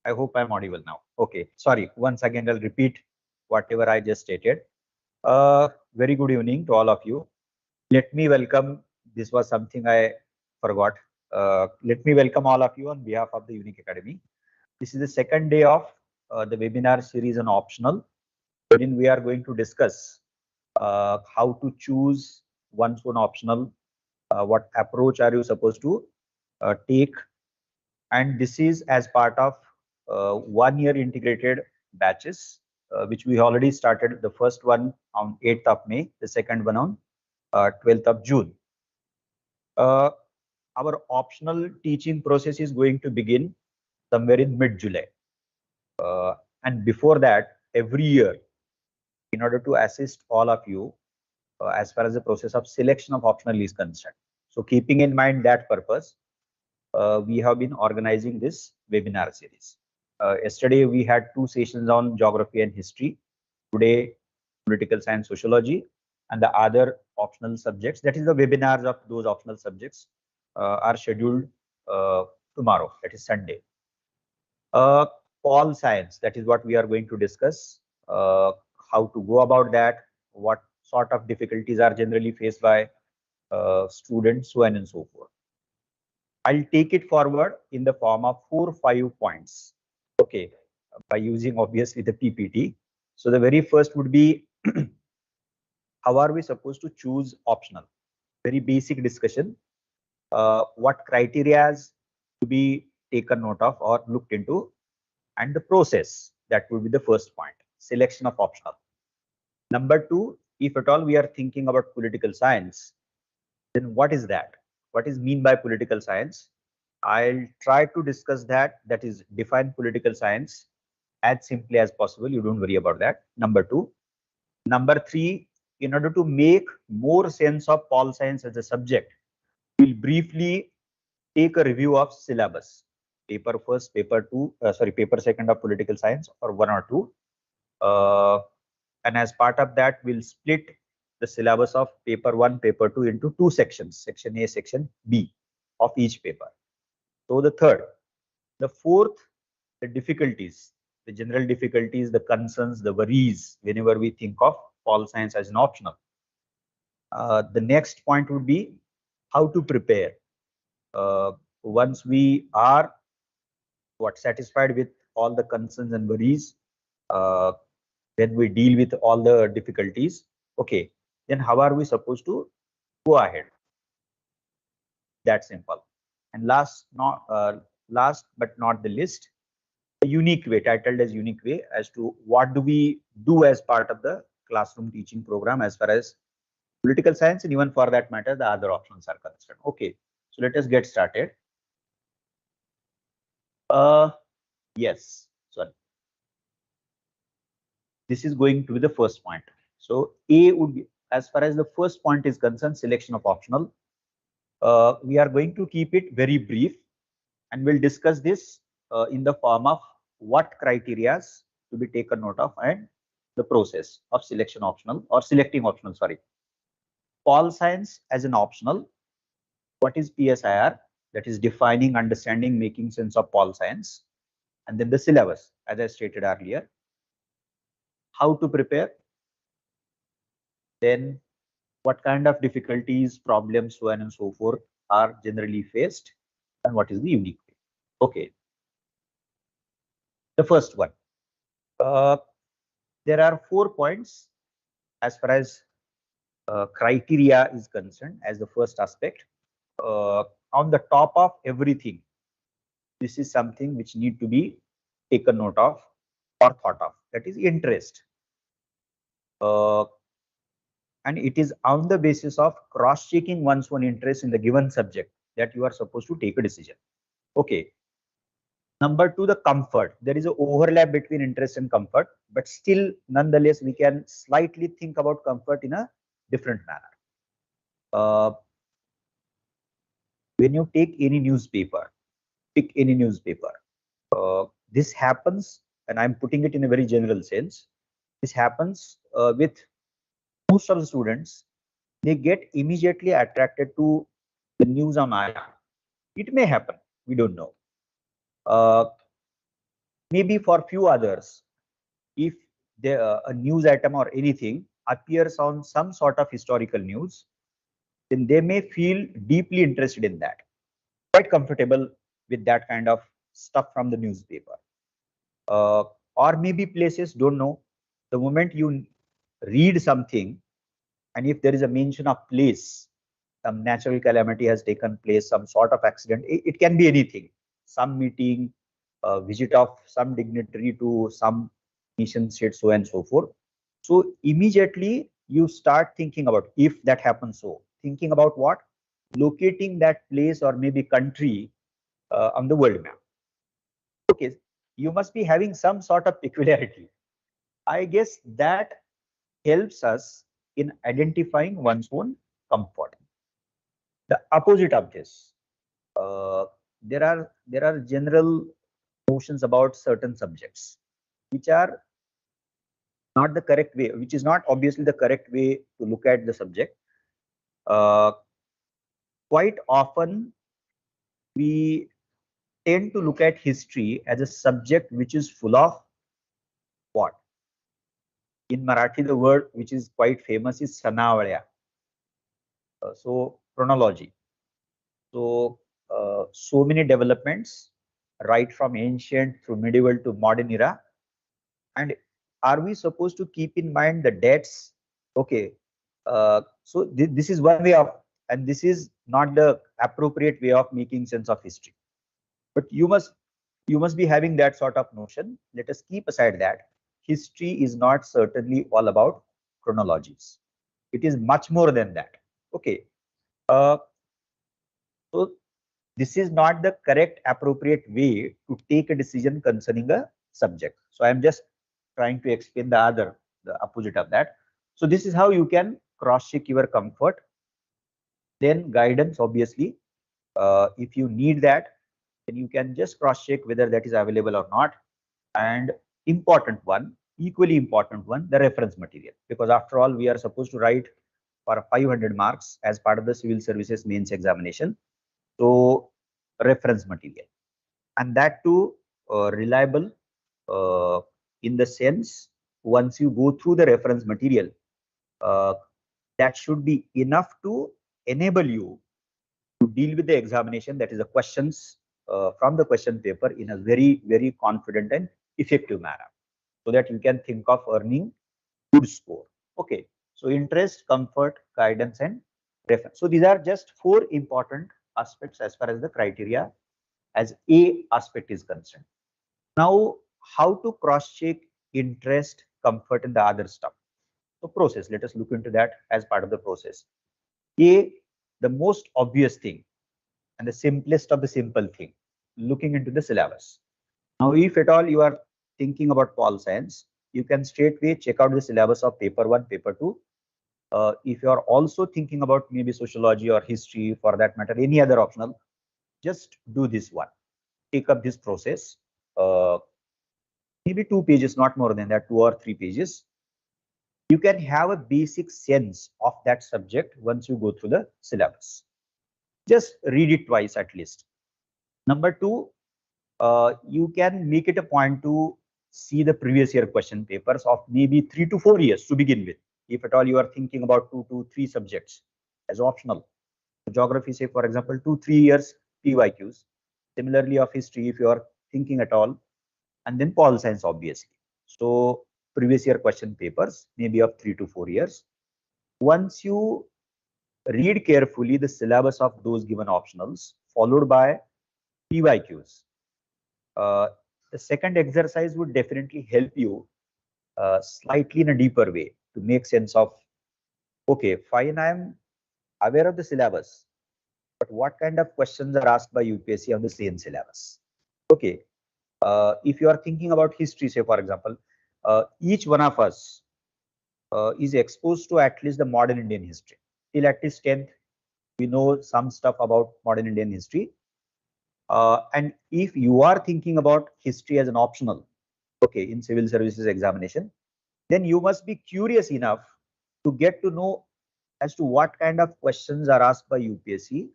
I hope I'm audible now. Okay, sorry. Once again, I'll repeat whatever I just stated. Very good evening to all of you. Let me welcome, this was something I forgot. Let me welcome all of you on behalf of the Unique Academy. This is the second day of the webinar series on optional, wherein we are going to discuss how to choose one's own optional, what approach are you supposed to take, and this is as part of 1 year integrated batches, which we already started. The first one on 8th of May, the second one on 12th of June. Our optional teaching process is going to begin somewhere in mid-July. And before that, every year, in order to assist all of you as far as the process of selection of optional is concerned. So keeping in mind that purpose, we have been organizing this webinar series. Yesterday, we had 2 sessions on geography and history. Today, political science, sociology, and the other optional subjects, that is the webinars of those optional subjects, are scheduled tomorrow, that is Sunday. Pol science, that is what we are going to discuss, how to go about that, what sort of difficulties are generally faced by students, so on and so forth. I'll take it forward in the form of 4-5 points. Okay, by using obviously the PPT. So the very first would be how are we supposed to choose optional? Very basic discussion. What criteria to be taken note of or looked into, and the process. That would be the first point. Selection of optional. Number 2, if at all we are thinking about political science, then what is that? What is mean by political science? I'll try to discuss that. That is, define political science as simply as possible. You don't worry about that. Number 2. Number 3, in order to make more sense of pol science as a subject, we'll briefly take a review of syllabus. Paper first, paper second of political science, or 1 or 2. And as part of that, we'll split the syllabus of paper 1, paper 2 into 2 sections, section A, section B of each paper. So the third. The fourth, the difficulties, the general difficulties, the concerns, the worries whenever we think of pol science as an optional. The next point would be how to prepare. Once we are satisfied with all the concerns and worries, then we deal with all the difficulties. Okay, then how are we supposed to go ahead? That's simple. And last but not the least, a unique way, titled as unique way, as to what do we do as part of the classroom teaching program as far as political science, and even for that matter, the other options are concerned. Okay, so let us get started. Yes, sorry. This is going to be the first point. So A would be, as far as the first point is concerned, selection of optional. We are going to keep it very brief, and we'll discuss this in the form of what criteria to be taken note of and the process of selection optional or selecting optional. Sorry, pol science as an optional. What is PSIR? That is defining, understanding, making sense of pol science, and then the syllabus, as I stated earlier. How to prepare? Then what kind of difficulties, problems, so on and so forth are generally faced, and what is the unique way? Okay. The first one. There are 4 points as far as criteria is concerned as the first aspect. On the top of everything, this is something which need to be taken note of or thought of. That is interest. And it is on the basis of cross-checking one's own interest in the given subject that you are supposed to take a decision. Okay. Number 2, the comfort. There is an overlap between interest and comfort, but still, nonetheless, we can slightly think about comfort in a different manner. When you take any newspaper, pick any newspaper, this happens, and I'm putting it in a very general sense. This happens with most of the students. They get immediately attracted to the news on IR. It may happen, we don't know. Maybe for few others, if a news item or anything appears on some sort of historical news, then they may feel deeply interested in that, quite comfortable with that kind of stuff from the newspaper. Or maybe places, don't know, the moment you read something, and if there is a mention of place, some natural calamity has taken place, some sort of accident, it can be anything, some meeting, visit of some dignitary to some nation state, so and so forth. So immediately you start thinking about, if that happens, so thinking about what? Locating that place or maybe country on the world map. Okay, you must be having some sort of peculiarity. I guess that helps us in identifying one's own comfort. The opposite of this, uh, there are general notions about certain subjects which are not the correct way, which is not obviously the correct way to look at the subject. Uh, Quite often we tend to look at history as a subject which is full of what? In Marathi, the word which is quite famous is sanavalya. So chronology. So many developments, right from ancient through medieval to modern era. And are we supposed to keep in mind the dates? Okay, so this is one way of, and this is not the appropriate way of making sense of history. But you must be having that sort of notion. Let us keep aside that history is not certainly all about chronologies. It is much more than that. Okay. Uh, so this is not the correct appropriate way to take a decision concerning a subject. So I am just trying to explain the opposite of that. So this is how you can cross check your comfort. Then guidance, obviously, if you need that, then you can just cross check whether that is available or not. And important one, equally important one, the reference material, because after all, we are supposed to write for 500 marks as part of the civil services mains examination. So reference material, and that too reliable, uh, in the sense, once you go through the reference material, uh, that should be enough to enable you to deal with the examination, that is the questions from the question paper, in a very confident and effective manner, so that you can think of earning good score. Okay, so interest, comfort, guidance, and reference. So these are just four important aspects as far as the criteria as A aspect is concerned. Now, how to cross check interest, comfort, and the other stuff? So process, let us look into that as part of the process. A, the most obvious thing and the simplest of the simple thing, looking into the syllabus. Now, if at all you are thinking about pol science, you can straightway check out the syllabus of paper 1, paper 2. If you are also thinking about maybe sociology or history, for that matter, any other optional, just do this one. Take up this process. Maybe 2 pages, not more than that, 2 or 3 pages. You can have a basic sense of that subject once you go through the syllabus. Just read it twice at least. Number two, you can make it a point to see the previous year question papers of maybe 3 to 4 years to begin with. If at all you are thinking about 2 to 3 subjects as optional. Geography, say for example, 2-3 years PYQs. Similarly of history, if you are thinking at all, and then pol science, obviously. So previous year question papers, maybe of 3 to 4 years. Once you read carefully the syllabus of those given optionals, followed by PYQs, the second exercise would definitely help you slightly in a deeper way to make sense of, okay, fine, I am aware of the syllabus, but what kind of questions are asked by UPSC on the same syllabus? Okay, if you are thinking about history, say for example, each one of us is exposed to at least the modern Indian history. Till at least 10th, we know some stuff about modern Indian history. And if you are thinking about history as an optional, okay, in civil services examination, then you must be curious enough to get to know as to what kind of questions are asked by UPSC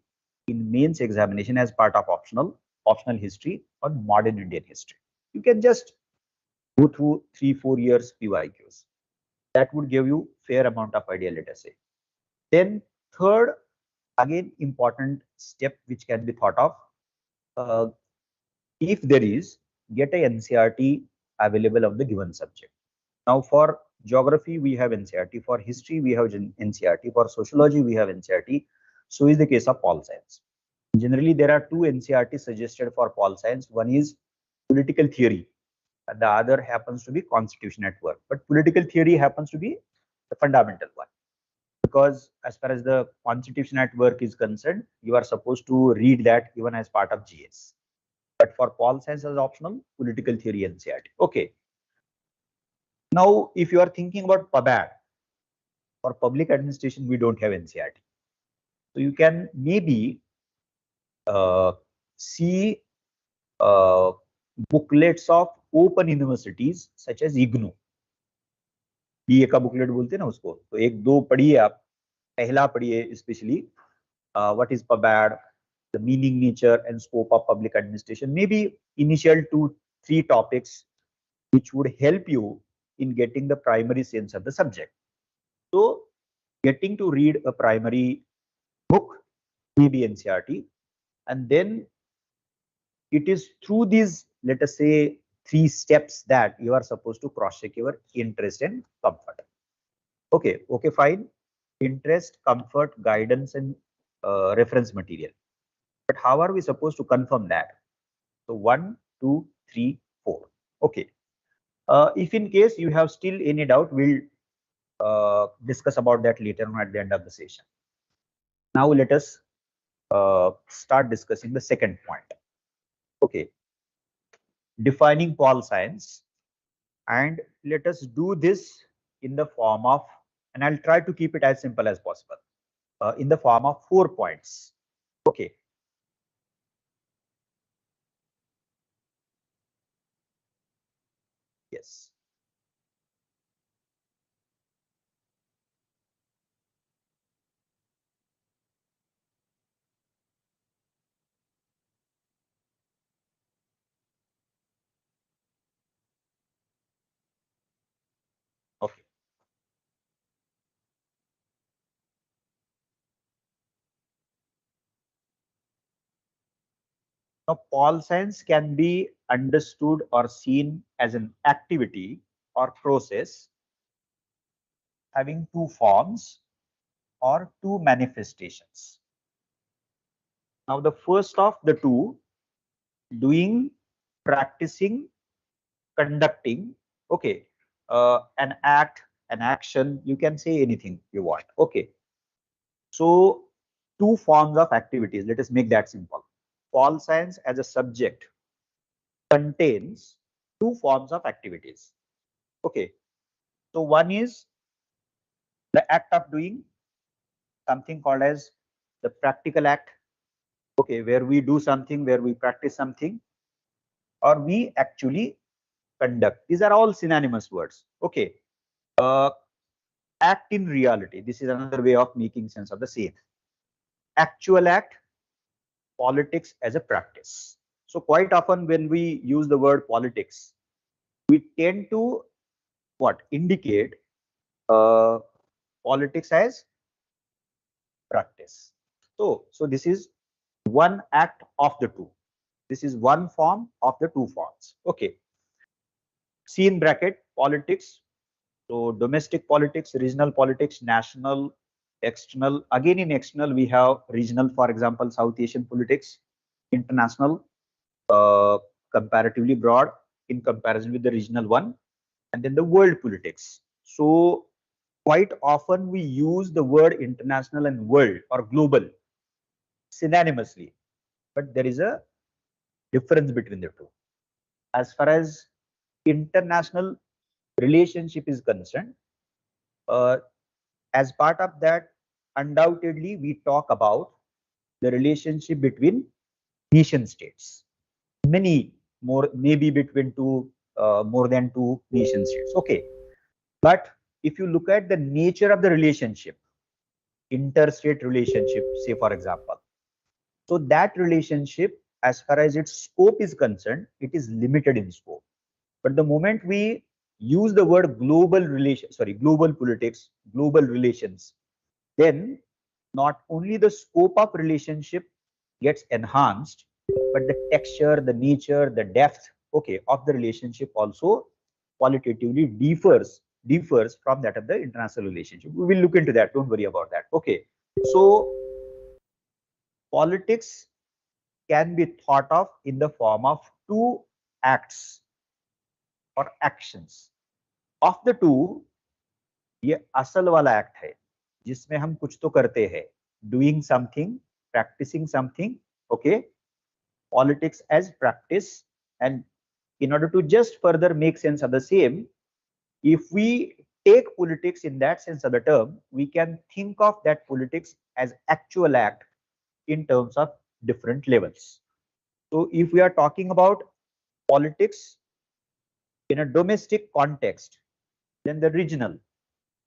in mains examination as part of optional history on modern Indian history. You can just go through 3-4 years PYQs. That would give you fair amount of idea, let us say. Then third, again important step which can be thought of, if there is, get a NCERT available of the given subject. Now for geography we have NCERT, for history we have NCERT, for sociology we have NCERT. So is the case of pol science. Generally there are two NCERT suggested for pol science. One is political theory and the other happens to be constitution at work. But political theory happens to be the fundamental one, because as far as the constitution at work is concerned, you are supposed to read that even as part of GS. But for pol science as optional, political theory NCERT. Okay. Now, if you are thinking about PABAD, for public administration, we don't have NCERT. So you can maybe see booklets of open universities such as IGNOU. BA का booklet बोलते हैं ना उसको, तो एक दो पढ़िए आप. पहला पढ़िए specially what is PABAD, the meaning, nature and scope of public administration, maybe initial 2-3 topics which would help you in getting the primary sense of the subject. So getting to read a primary book, maybe NCERT, and then it is through these, let us say, 3 steps that you are supposed to cross check your interest and comfort. Okay, fine. Interest, comfort, guidance and reference material. But how are we supposed to confirm that? So 1, 2, 3, 4. Okay. If in case you have still any doubt, we'll discuss about that later on at the end of the session. Now let us start discussing the second point. Okay. Defining pol science, and let us do this in the form of, and I'll try to keep it as simple as possible, in the form of 4 points. Okay. Yes. Okay. Now, pol science can be understood or seen as an activity or process having 2 forms or 2 manifestations. Now, the first of the 2, doing, practicing, conducting, okay, an act, an action, you can say anything you want. Okay. So 2 forms of activities, let us make that simple. Pol science as a subject contains 2 forms of activities. Okay. So one is the act of doing, something called as the practical act. Okay, where we do something, where we practice something, or we actually conduct. These are all synonymous words. Okay. Act in reality. This is another way of making sense of the same. Actual act, politics as a practice. So quite often when we use the word politics, we tend to what? Indicate politics as practice. So this is one act of the 2. This is one form of the 2 forms. Okay. See in bracket politics. So domestic politics, regional politics, national, external. Again in external we have regional, for example, South Asian politics, international, comparatively broad in comparison with the regional one, and then the world politics. So quite often we use the word international and world or global synonymously, but there is a difference between the 2. As far as international relationship is concerned, as part of that, undoubtedly we talk about the relationship between nation states. Many more, maybe between more than 2 nation states. Okay. But if you look at the nature of the relationship, interstate relationship, say for example, so that relationship as far as its scope is concerned, it is limited in scope. But the moment we use the word global politics, global relations, then not only the scope of relationship gets enhanced, but the texture, the nature, the depth, okay, of the relationship also qualitatively differs from that of the international relationship. We will look into that. Don't worry about that. Okay. So politics can be thought of in the form of two acts or actions. Of the two, ये असल वाला act है जिसमें हम कुछ तो करते हैं, doing something, practicing something, okay, politics as practice. And in order to just further make sense of the same, if we take politics in that sense of the term, we can think of that politics as actual act in terms of different levels. So if we are talking about politics in a domestic context, then the regional,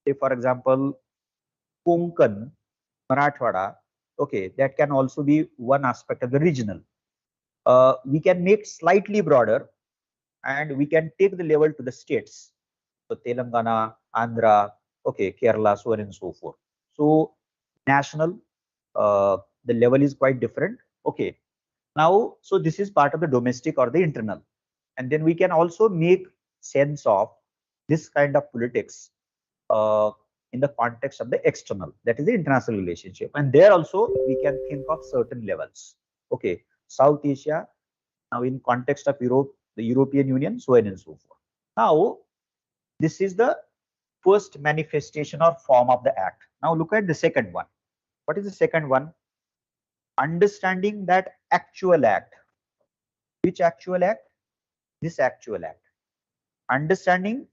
say for example, Konkan, Marathwada, okay, that can also be one aspect of the regional. We can make slightly broader and we can take the level to the states. So Telangana, Andhra, okay, Kerala, so on and so forth. So national, the level is quite different. Okay. Now, so this is part of the domestic or the internal. And then we can also make sense of this kind of politics in the context of the external, that is the international relationship. And there also we can think of certain levels. Okay, South Asia, now in context of Europe, the European Union, so on and so forth. Now, this is the first manifestation or form of the act. Now look at the second one. What is the second one? Understanding that actual act. Which actual act? This actual act. Understanding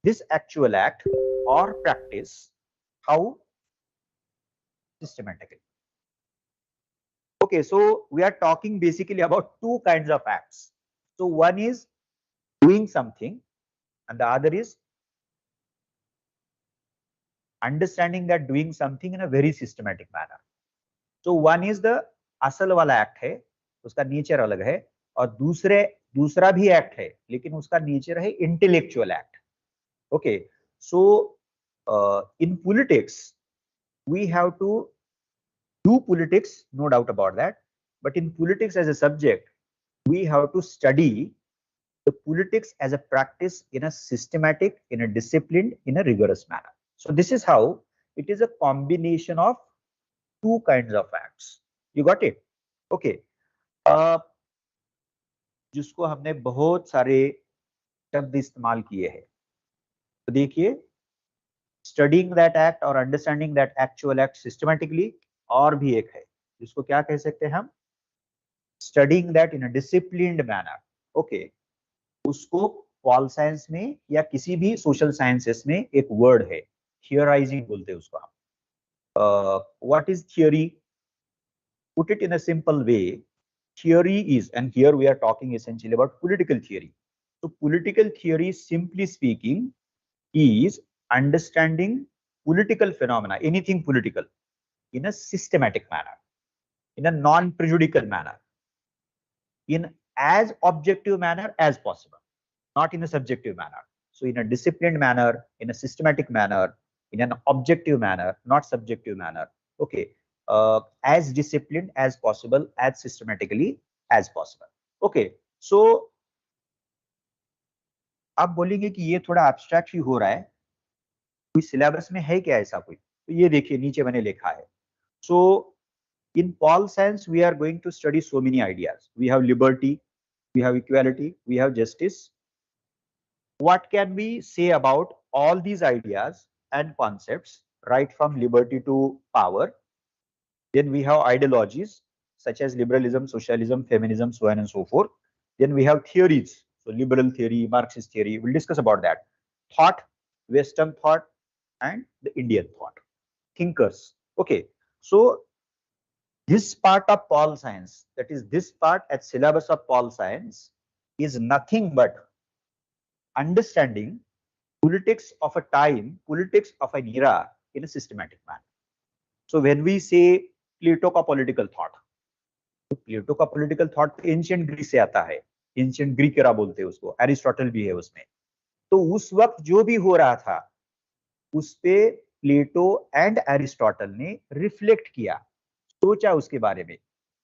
this actual act or practice, how? Systematically. Okay, so we are talking basically about two kinds of acts. So one is doing something and the other is understanding that doing something in a very systematic manner. So one is the असल वाला act है, उसका nature अलग है, और दूसरा भी act है लेकिन उसका नेचर है intellectual act. Okay, so in politics we have to do politics, no doubt about that, but in politics as a subject we have to study the politics as a practice in a systematic, in a disciplined, in a rigorous manner. So this is how it is a combination of two kinds of acts. You got it? Okay. जिसको हमने बहुत सारे शब्द इस्तेमाल किए हैं, तो देखिए, studying that act or understanding that actual act systematically, और भी एक है जिसको क्या कह सकते हैं हम, studying that in a disciplined manner. Okay, उसको पॉल साइंस में या किसी भी सोशल साइंसेस में एक वर्ड है, थियराइजिंग बोलते हैं उसको हम. What is theory? Put it in a simple way. Theory is, and here we are talking essentially about political theory. So political theory, simply speaking, is understanding political phenomena, anything political, in a systematic manner, in a non-prejudicial manner, in as objective manner as possible, not in a subjective manner. So in a disciplined manner, in a systematic manner, in an objective manner, not subjective manner. Okay, as disciplined as possible, as systematically as possible. Okay, so आप बोलेंगे कि ये थोड़ा abstract ही हो रहा है, कोई syllabus में है क्या ऐसा कोई? तो ये देखिए नीचे मैंने लिखा है. So in Paul science we are going to study so many ideas. We have liberty, we have equality, we have justice. What can we say about all these ideas and concepts, right from liberty to power? Then we have ideologies such as liberalism, socialism, feminism, so on and so forth. Then we have theories, so liberal theory, Marxist theory, we'll discuss about that. Thought, Western thought, and the Indian thought, thinkers. Okay, so this part of Paul science, that is this part at syllabus of Paul science, is nothing but understanding politics of a time, politics of an era in a systematic manner. So when we say Plato का political thought, तो प्लेटो का political thought ancient Greek से आता है, ancient Greek era बोलते हैं उसको, Aristotle भी है उसमें। तो उस वक्त जो भी हो रहा था उस पे प्लेटो एंड एरिस्टोटल ने रिफ्लेक्ट किया, सोचा उसके बारे में।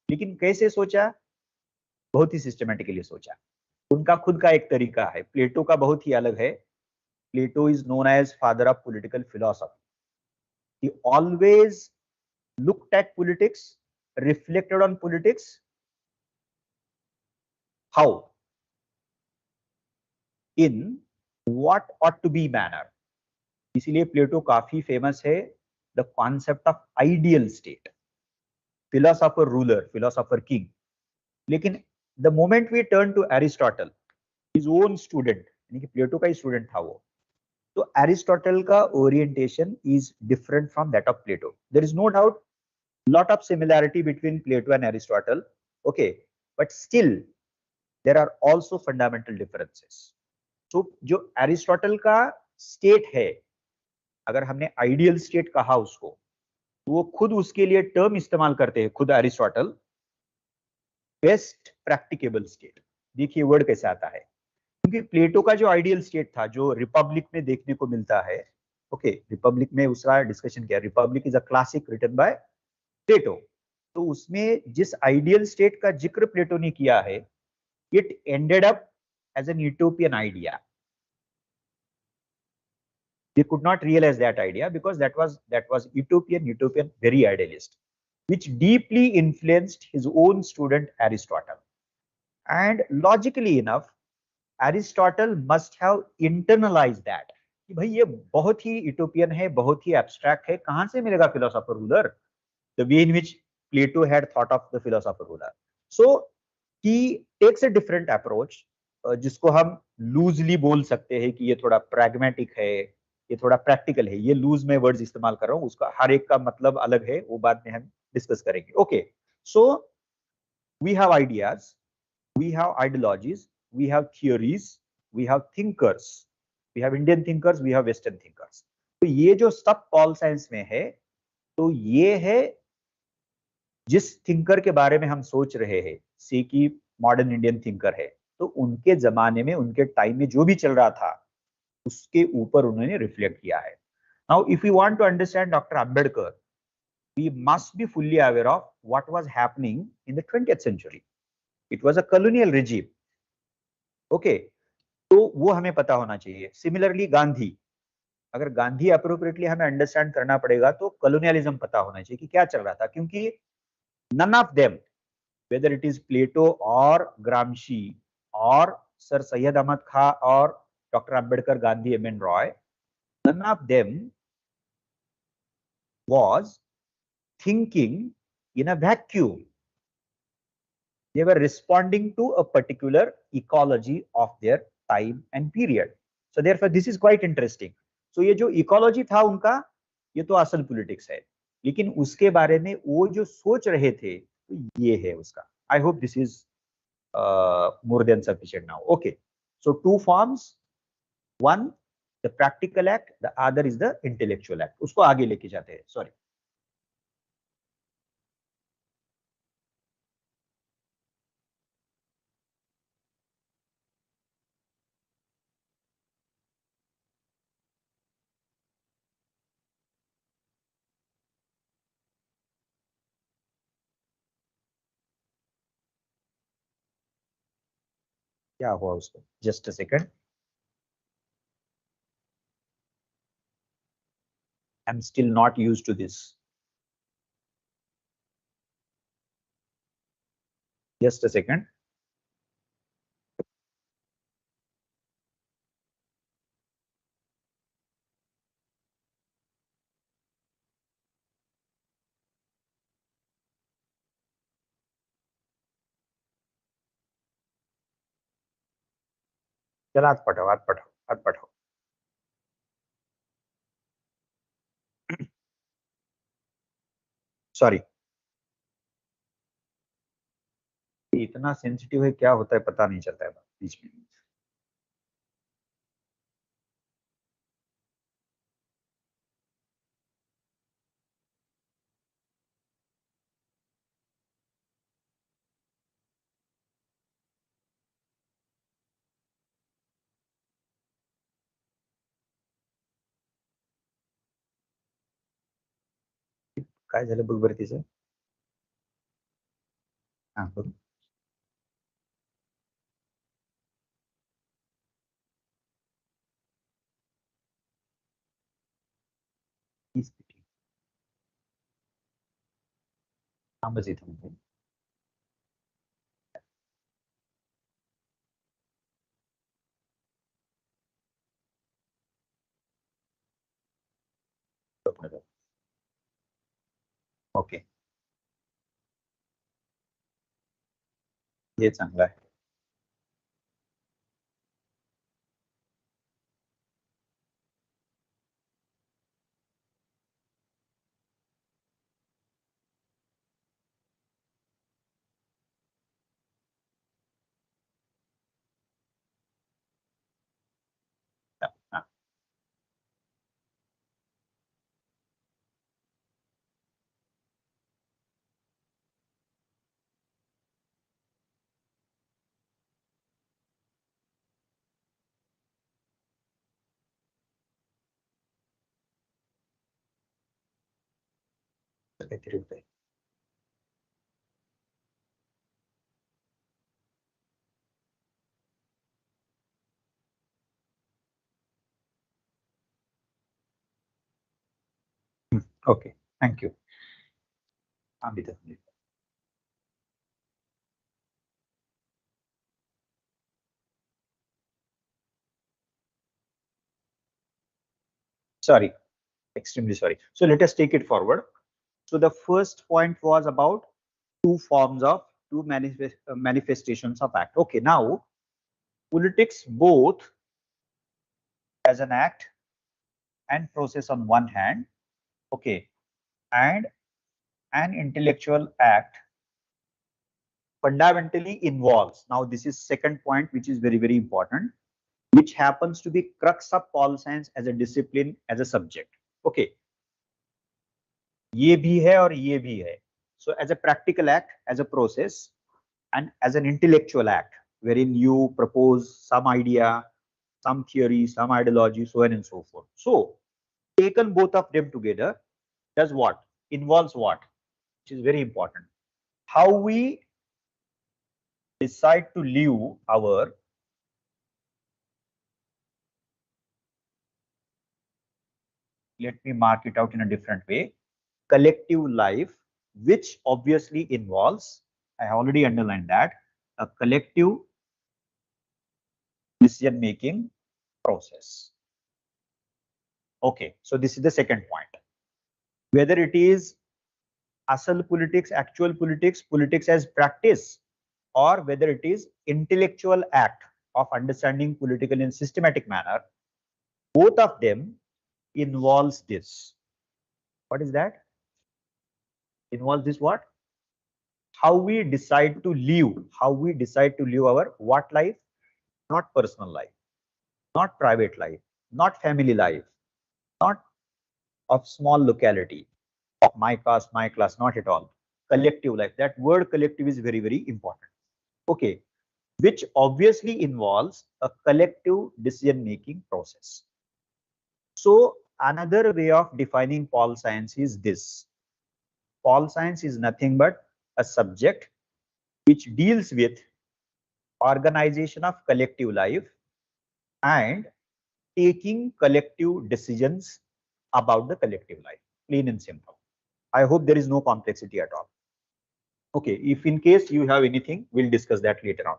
लेकिन कैसे सोचा? बहुत ही सिस्टमेटिकली सोचा। उनका खुद का एक तरीका है, प्लेटो का बहुत ही अलग है। Plato is known as father of political philosophy. He always looked at politics, reflected on politics, how, in what ought to be manner. इसीलिए प्लेटो काफी फेमस है, the concept of ideal state, philosopher ruler, philosopher king. लेकिन the moment we turn to Aristotle, his own student, यानी कि प्लेटो का ही student था वो, तो एरिस्टोटल का orientation is different from that of Plato. There is no doubt lot of similarity between Plato and Aristotle, okay, but still there are also fundamental differences. So जो Aristotle का state है, अगर हमने ideal state कहा उसको, तो वो खुद उसके लिए टर्म इस्तेमाल करते हैं, खुद एरिस्टोटल, बेस्ट प्रैक्टिकेबल स्टेट। देखिए वर्ड कैसे आता है, क्योंकि प्लेटो का जो आइडियल स्टेट था, जो रिपब्लिक में देखने को मिलता है, ओके, रिपब्लिक में उसका डिस्कशन किया, Republic is a classic written by Plato. तो उसमें जिस आइडियल स्टेट का जिक्र प्लेटो ने किया है, it ended up as an utopian idea. They could not realize that idea because that was utopian, very idealist, which deeply influenced his own student Aristotle. And logically enough, Aristotle must have internalized that कि भाई ये बहुत ही utopian है, बहुत ही abstract है, कहां से मिलेगा philosopher ruler, the way in which Plato had thought of the philosopher ruler. So he takes a different approach, जिसको हम लूजली बोल सकते हैं कि ये थोड़ा pragmatic है, ये थोड़ा practical है। ये लूज में वर्ड्स इस्तेमाल कर रहा हूँ, उसका हर एक का मतलब अलग है, वो बाद में हम डिस्कस करेंगे। Okay, so we have ideas, we have ideologies, we have theories, we have thinkers, we have Indian thinkers, we have Western thinkers. तो ये जो सब पॉल साइंस में है, तो ये है जिस थिंकर के बारे में हम सोच रहे हैं, सी की मॉडर्न इंडियन थिंकर है, तो उनके जमाने में, उनके टाइम में जो भी चल रहा था उसके ऊपर उन्होंने रिफ्लेक्ट किया है। Now if you want to understand doctor Ambedkar, we must be fully aware of what was happening in the 20th century. It was a colonial regime, okay, तो वो हमें पता होना चाहिए। सिमिलरली गांधी, अगर गांधी अप्रोप्रिएटली हमें अंडरस्टैंड करना पड़ेगा तो कॉलोनियलिज्म पता होना चाहिए कि क्या चल रहा था, क्योंकि none of them, whether it is Plato or Gramsci or Sir Syed Ahmad Khan or Dr. Ambedkar, Gandhi, M.N. Roy, none of them was thinking in a vacuum. They were responding to a particular ecology of their time and period. So therefore this is quite interesting. So ये जो ecology था उनका, ये तो असल politics है, लेकिन उसके बारे में वो जो सोच रहे थे, तो ये है उसका। I hope this is more than sufficient now. Okay, so two forms, one the practical act, the other is the intellectual act. उसको आगे लेके जाते हैं, sorry. क्या हुआ उसको? Just a second. I'm still not used to this. Just a second. चला हाथ पठाओ, हाथ पठाओ, हाथ पठाओ। सॉरी, इतना सेंसिटिव है, क्या होता है पता नहीं चलता है बीच में। काय झालं बघ बरं तिचं. हा बघ. थांबच इथं म्हणजे. ओके, हे चांगलं आहे. हा. काहीतरी होतंय. Okay, thank you. Sorry, extremely sorry. So let us take it forward. So the first point was about two manifestations of act. Okay, now politics both as an act and process on one hand, okay, and an intellectual act fundamentally involves. Now this is second point, which is very, very important, which happens to be crux of pol science as a discipline, as a subject. Okay, ये भी है और ये भी है. So as a practical act, as a process, and as an intellectual act, wherein you propose some idea, some theory, some ideology, so on and so forth. So taken both of them together does what? Involves what? Which is very important. How we decide to live our let me mark it out in a different way, collective life, which obviously involves, I already underlined that, a collective decision making process. Okay, so this is the second point. Whether it is asal politics, actual politics, politics as practice, or whether it is intellectual act of understanding political in systematic manner, both of them involves this. What is that? Involves this what? How we decide to live, our what life? Not personal life, not private life, not family life, not of small locality, of my caste, my class, not at all. Collective life. That word collective is very, very important. Okay, which obviously involves a collective decision making process. So another way of defining pol science is this. Pol science is nothing but a subject which deals with organization of collective life and taking collective decisions about the collective life, plain and simple. I hope there is no complexity at all. Okay, if in case you have anything, we'll discuss that later on.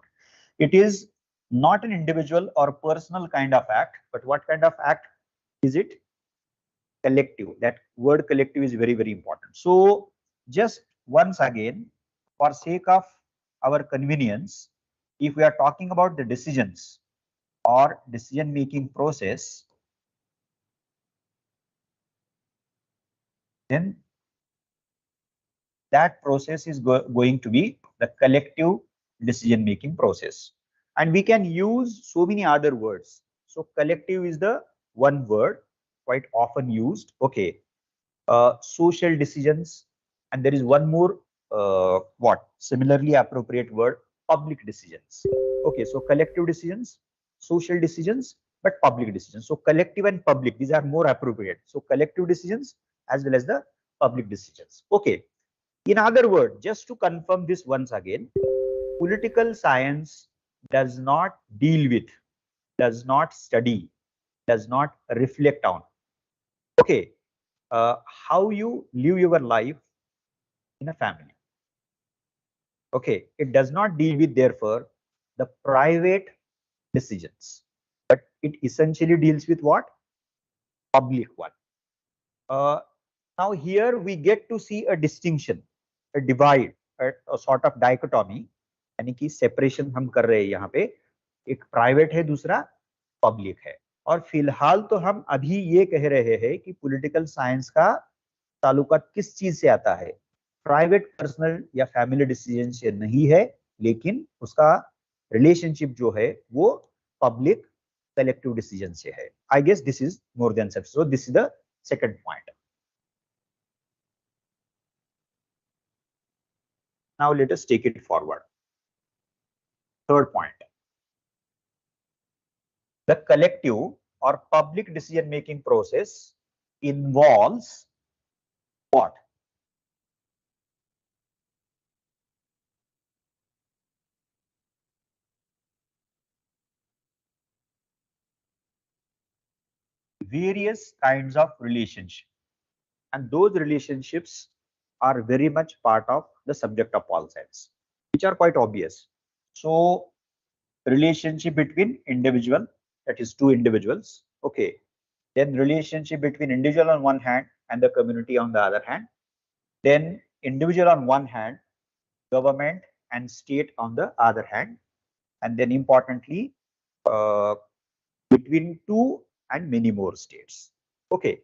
It is not an individual or personal kind of act, but what kind of act is it? Collective. That word collective is very, very important. So just once again, for sake of our convenience, if we are talking about the decisions or decision making process, then that process is going to be the collective decision making process. And we can use so many other words. So collective is the one word quite often used. Okay, social decisions, and there is one more what similarly appropriate word, public decisions. Okay, so collective decisions, social decisions, but public decisions. So collective and public, these are more appropriate. So collective decisions as well as the public decisions. Okay. In other words, just to confirm this once again, political science does not deal with, does not study, does not reflect on, okay, how you live your life in a family. Okay, it does not deal with, therefore, the private decisions, but it essentially deals with what? Public one. Now here we get to see a distinction, a divide, a sort of dichotomy, यानी कि separation हम कर रहे हैं यहाँ पे, एक private है, दूसरा पब्लिक है। और फिलहाल तो हम अभी ये कह रहे हैं कि पॉलिटिकल साइंस का ताल्लुकात किस चीज से आता है, प्राइवेट पर्सनल या फैमिली डिसीजन से नहीं है, लेकिन उसका रिलेशनशिप जो है वो पब्लिक कलेक्टिव डिसीजन से है। I guess this is more than sufficient. So this is the second point. Now let us take it forward. Third point. The collective or public decision making process involves what? Various kinds of relationships, and those relationships are very much part of the subject of pol science, which are quite obvious. So relationship between individual, that is two individuals, okay, then relationship between individual on one hand and the community on the other hand, then individual on one hand, government and state on the other hand, and then importantly between two and many more states. Okay,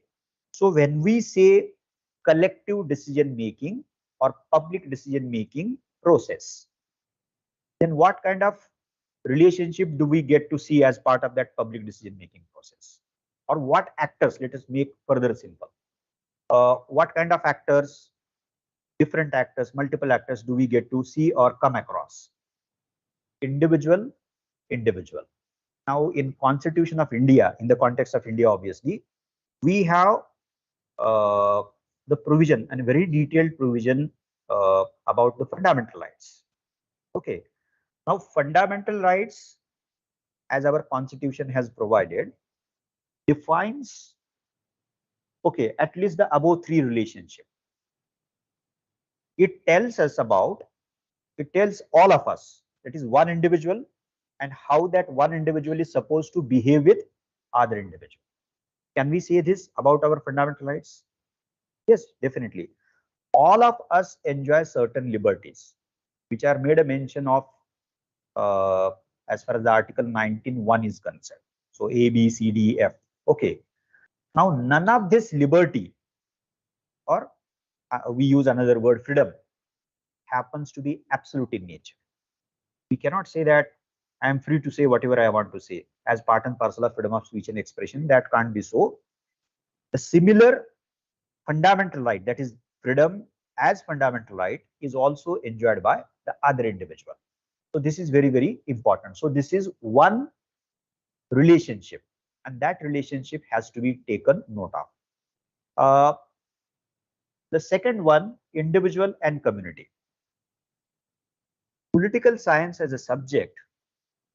so when we say collective decision making or public decision making process, then what kind of relationship do we get to see as part of that public decision making process? Or what actors, let us make further simple, what kind of actors, different actors, multiple actors do we get to see or come across? Individual, individual. Now in Constitution of India, in the context of India, obviously, we have the provision, and a very detailed provision about the fundamental rights. Okay, now fundamental rights, as our constitution has provided, defines, okay, at least the above three relationship. It tells us about, it tells all of us, that is one individual, and how that one individual is supposed to behave with other individual. Can we say this about our fundamental rights? Yes, definitely. All of us enjoy certain liberties, which are made a mention of as far as the Article 19(1) is concerned. So A, B, C, D, F. Okay. Now none of this liberty, or we use another word, freedom, happens to be absolute in nature. We cannot say that I am free to say whatever I want to say as part and parcel of freedom of speech and expression. That can't be so. The similar fundamental right, that is freedom as fundamental right, is also enjoyed by the other individual. So this is very, very important. So this is one relationship, and that relationship has to be taken note of. The second one, individual and community. Political science as a subject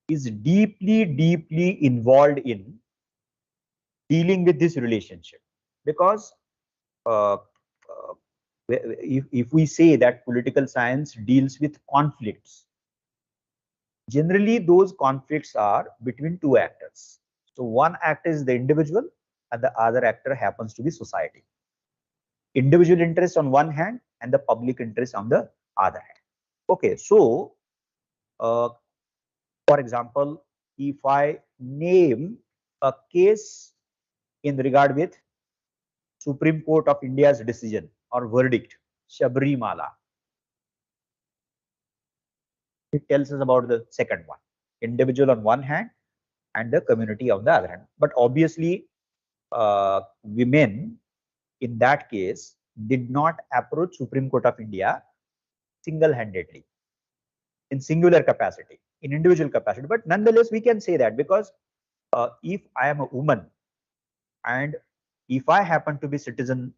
is deeply, deeply involved in dealing with this relationship, because if we say that political science deals with conflicts, generally those conflicts are between two actors. So one actor is the individual and the other actor happens to be society. Individual interest on one hand and the public interest on the other hand. Okay, so for example, if I name a case in regard with Supreme Court of India's decision or verdict, Sabrimala, it tells us about the second one, individual on one hand and the community on the other hand. But obviously, women in that case did not approach Supreme Court of India single-handedly, in singular capacity, in individual capacity. But nonetheless, we can say that, because if I am a woman and if I happen to be citizen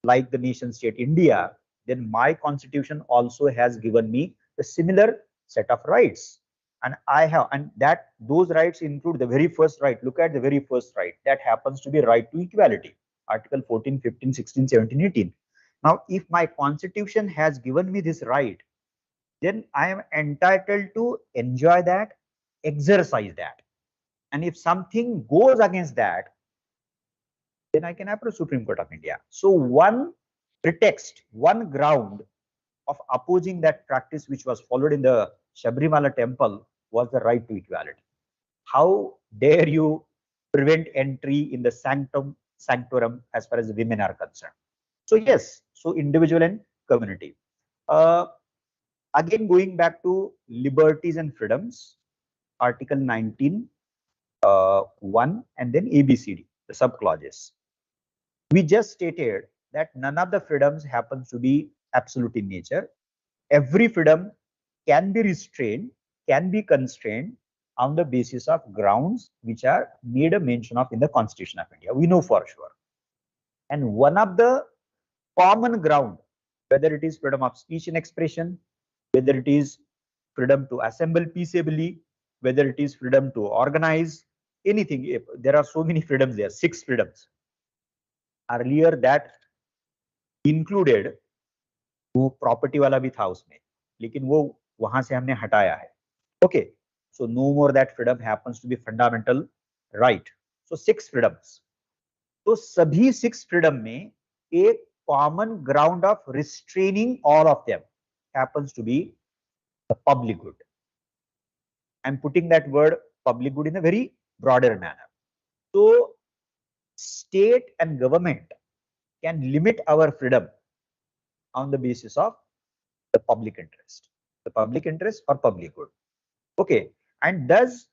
like the nation state India, then my constitution also has given me the similar set of rights. And I have, and that those rights include the very first right. Look at the very first right. That happens to be right to equality. Article 14, 15, 16, 17, 18. Now, if my constitution has given me this right, then I am entitled to enjoy that, exercise that. And if something goes against that, then I can approach Supreme Court of India. So one pretext, one ground of opposing that practice which was followed in the Sabrimala temple was the right to equality. How dare you prevent entry in the sanctorum as far as women are concerned? So yes, so individual and community. Again, going back to liberties and freedoms, Article 19, 1, and then ABCD, the subclauses. We just stated that none of the freedoms happens to be absolute in nature. Every freedom can be restrained, can be constrained on the basis of grounds which are made a mention of in the Constitution of India. We know for sure. And one of the common ground, whether it is freedom of speech and expression, whether it is freedom to assemble peaceably, whether it is freedom to organize, anything. There are so many freedoms there, 6 freedoms. Earlier that included वो property वाला भी था उसमें, लेकिन वो वहां से हमने हटाया है. Okay, so no more that freedom happens to be fundamental right. So 6 freedoms. तो सभी 6 फ्रीडम में एक common ground of restraining all of them happens to be the public good. I am putting that word public good in a very broader manner. So state and government can limit our freedom on the basis of the public interest or public good. Okay, and thus,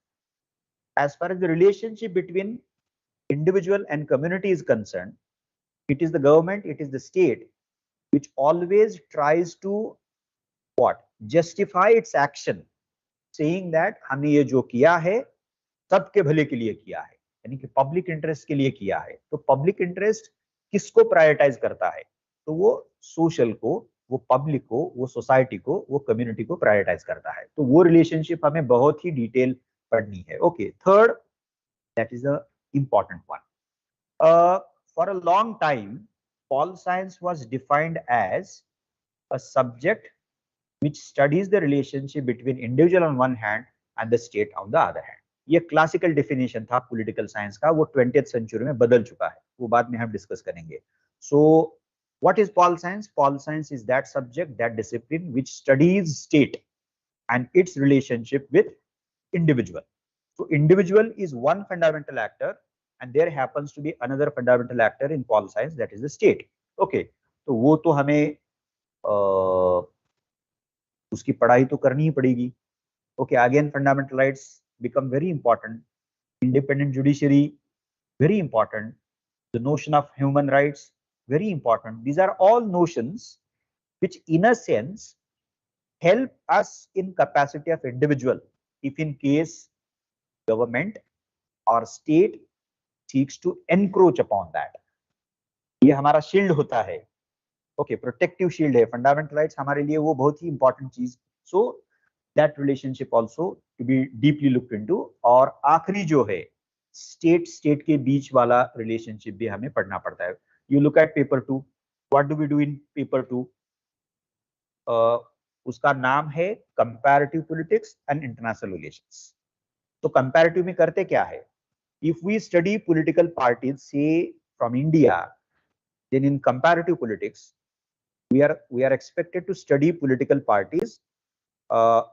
as far as the relationship between individual and community is concerned, it is the government, it is the state which always tries to what? Justify its action, saying that हमने ये जो किया है सबके भले के लिए किया है, यानी कि पब्लिक इंटरेस्ट के लिए किया है. तो पब्लिक इंटरेस्ट किसको प्रायोरिटाइज करता है? तो वो सोशल को, वो पब्लिक को, वो सोसाइटी को, वो कम्युनिटी को प्रायोरिटाइज करता है. तो वो रिलेशनशिप हमें बहुत ही डिटेल पढ़नी है. Okay, third, that is a important one. For a long time pol science was defined as a subject which studies the relationship between individual on one hand and the state on the other hand. ये classical definition था political science का, वो 20th century में बदल चुका है, वो बाद में हम डिस्कस करेंगे. So what is pol science? Paul science is that subject, that discipline which studies state and its relationship with individual. So individual is one fundamental actor and there happens to be another fundamental actor in Paul science, that is the state. Okay, तो वो तो हमें उसकी पढ़ाई तो करनी ही पड़ेगी. Okay, again fundamental rights become very important. Independent judiciary very important. The notion of human rights, very important. These are all notions which in a sense help us in capacity of individual if in case government or state seeks to encroach upon that. ये हमारा shield होता है. Okay, protective shield है. Fundamental rights हमारे लिए वो बहुत ही इंपॉर्टेंट चीज. So that relationship also to be deeply looked into. और आखिरी जो है स्टेट के बीच वाला रिलेशनशिप भी हमें पढ़ना पड़ता है. You look at paper 2. What do we do in paper 2? उसका नाम है comparative politics and international relations. तो कंपैरेटिव में करते क्या है? If we study political parties से from India, then in comparative politics we are expected to study political parties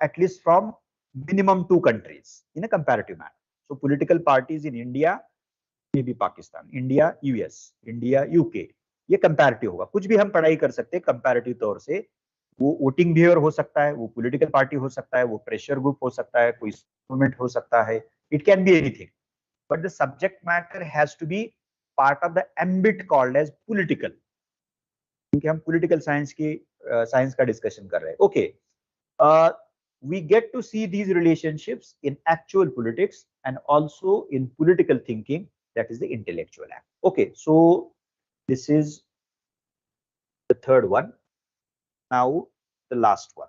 at least from minimum 2 countries in a comparative manner. So political parties in India, maybe Pakistan, India US, India UK, ये comparative होगा. कुछ भी हम पढ़ाई कर सकते हैं comparative तौर से. वो वोटिंग बिहेवियर हो सकता है, वो पॉलिटिकल पार्टी हो सकता है, वो प्रेशर ग्रुप हो सकता है, कोई मूवमेंट हो सकता है. It can be anything, but the subject matter has to be part of the ambit called as political, क्योंकि हम पॉलिटिकल साइंस का डिस्कशन कर रहे हैं. Okay, we get to see these relationships in actual politics and also in political thinking, that is the intellectual act. Okay, so this is the third one. Now the last one.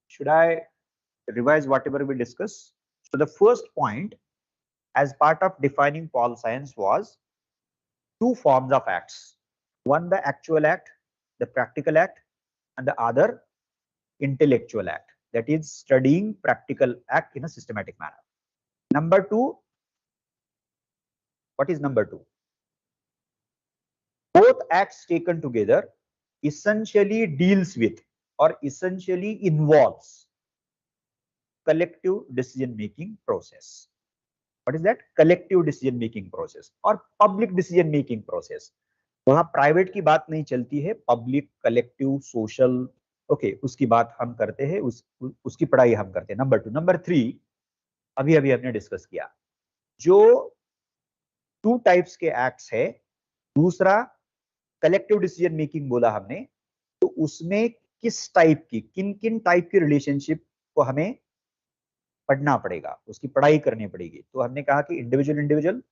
Should I revise whatever we discussed? So the first point as part of defining pol science was two forms of acts. One, the actual act, the practical act, and the other, intellectual act. That is studying practical act in a systematic manner. Number two, what is number two? Both acts taken together essentially deals with or essentially involves collective decision making process. What is that? Collective decision making process or public decision making process. वहां private की बात नहीं चलती है, public, collective, social, okay, उसकी बात हम करते हैं, उसकी पढ़ाई हम करते हैं. Number two. नंबर थ्री, अभी हमने डिस्कस किया, जो टू टाइप्स के एक्ट्स है. दूसरा, कलेक्टिव डिसीजन मेकिंग बोला हमने, तो उसमें किस टाइप की, किन किन टाइप की रिलेशनशिप को हमें पढ़ना पड़ेगा, उसकी पढ़ाई करनी पड़ेगी. तो हमने कहा कि individual individual,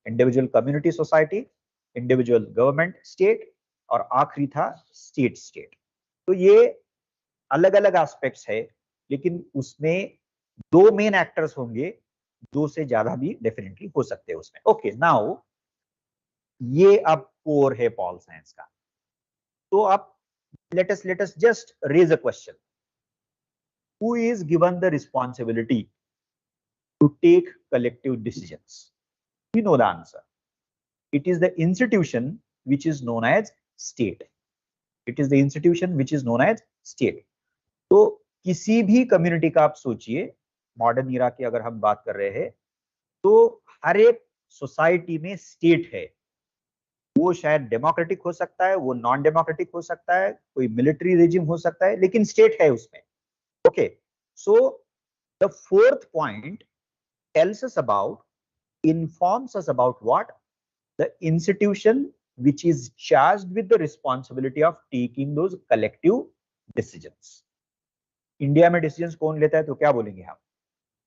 individual community society, individual government state, और आखिरी था स्टेट स्टेट. तो ये अलग अलग एस्पेक्ट्स है, लेकिन उसमें दो मेन एक्टर्स होंगे, दो से ज्यादा भी डेफिनेटली हो सकते हैं उसमें. ओके, नाउ ये अब कोर है पॉल साइंस का. तो अब let us just raise a question. Who is given the responsibility to take collective decisions? We know the answer. It is the institution which is known as state. It is the institution which is known as state. तो किसी भी community का आप सोचिए, modern era की अगर हम बात कर रहे हैं, तो हर एक सोसाइटी में स्टेट है. वो शायद डेमोक्रेटिक हो सकता है, वो नॉन डेमोक्रेटिक हो सकता है, कोई मिलिट्री रेजिम हो सकता है, लेकिन स्टेट है उसमें. Okay, so the fourth point tells us about, informs us about what? The institution which is charged with the responsibility of taking those collective decisions. India में डिसीजंस कौन लेता है, तो क्या बोलेंगे हम?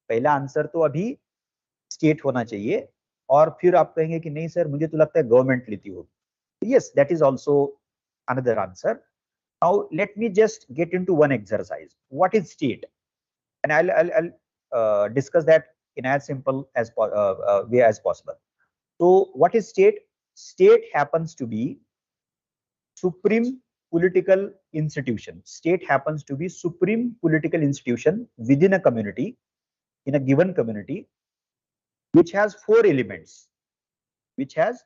पहला आंसर तो अभी स्टेट होना चाहिए, और फिर आप कहेंगे कि नहीं सर, मुझे तो लगता है गवर्नमेंट लेती होगी. Yes, that is also another answer. Now let me just get into one exercise. What is state? And I'll discuss that in as simple as way as possible. So what is state? State happens to be supreme political institution. State happens to be supreme political institution within a community, in a given community, which has four elements. Which has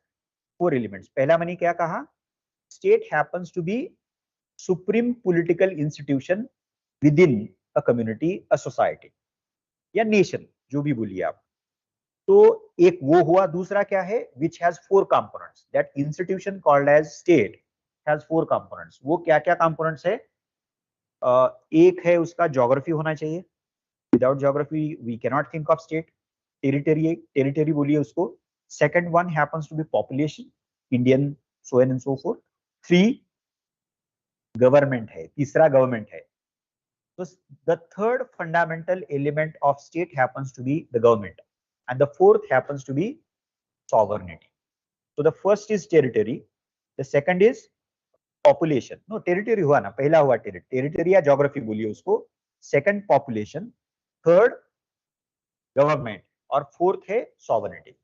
four elements. पहला मैंने क्या कहा? State happens to be supreme political institution within a community, a society, या nation, जो भी बोलिए आप. तो एक वो हुआ. दूसरा क्या है? Which has four components. That institution called as state has four components. वो क्या क्या components है? एक है उसका ज्योग्राफी होना चाहिए. Without geography we cannot think of state. Territory बोलिए उसको. Second one happens to be population, Indian, so on and so forth. Three, government है. तीसरा गवर्नमेंट है. So the third fundamental element of state happens to be the government, and the fourth happens to be sovereignty. So the first is territory, the second is population. No, territory हुआ ना, पहला हुआ territory या geography बोलिए उसको. Second population, third government, और fourth है sovereignty.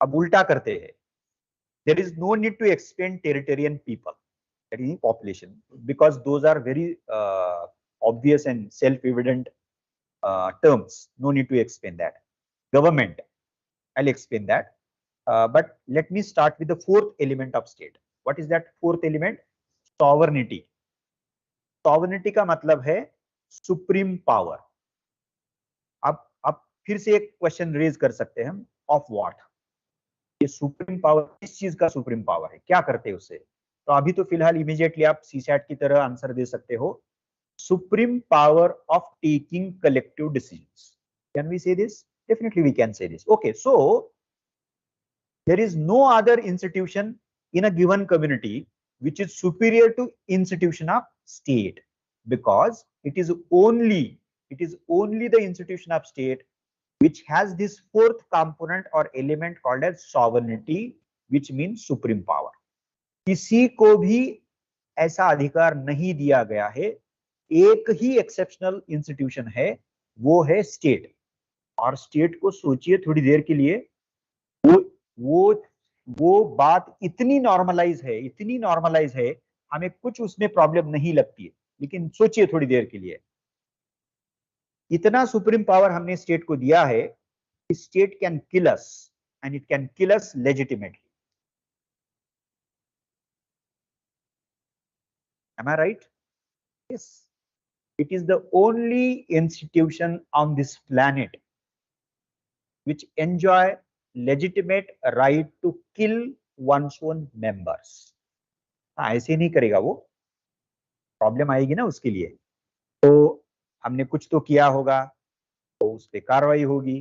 अब उल्टा करते हैं. There is no need to explain territory and people, that is population, because those are very obvious and self-evident terms. No need to explain that. Government, I'll explain that. But let me start with the fourth element of state. What is that fourth element? Sovereignty. Sovereignty का मतलब है supreme power. अब फिर से एक question raise कर सकते हैं हम. Of what? ये सुप्रीम पावर किस चीज का सुप्रीम पावर है, क्या करते हैं उससे? तो अभी तो फिलहाल इमीडिएटली आप सीसैट की तरह आंसर दे सकते हो. supreme power of taking collective decisions. Can we say this? Definitely we can say this. Okay, so there is no other institution in a given community which is superior to institution of state, because it is only the institution of state which has this fourth component or element called as sovereignty, which means supreme power. किसी को भी ऐसा अधिकार नहीं दिया गया है, एक ही एक्सेप्शनल इंस्टीट्यूशन है, वो है स्टेट। और स्टेट को सोचिए थोड़ी देर के लिए, वो वो बात इतनी नॉर्मलाइज है, हमें कुछ उसमें प्रॉब्लम नहीं लगती है। लेकिन सोचिए थोड़ी देर के लिए, इतना सुप्रीम पावर हमने स्टेट को दिया है, state can kill us and it can kill us legitimately. Am I right? Yes. It is the only institution on this planet which enjoy legitimate right to kill one's own members. ऐसे नहीं करेगा वो, problem आएगी ना उसके लिए। तो हमने कुछ तो किया होगा, तो उस पर कार्रवाई होगी,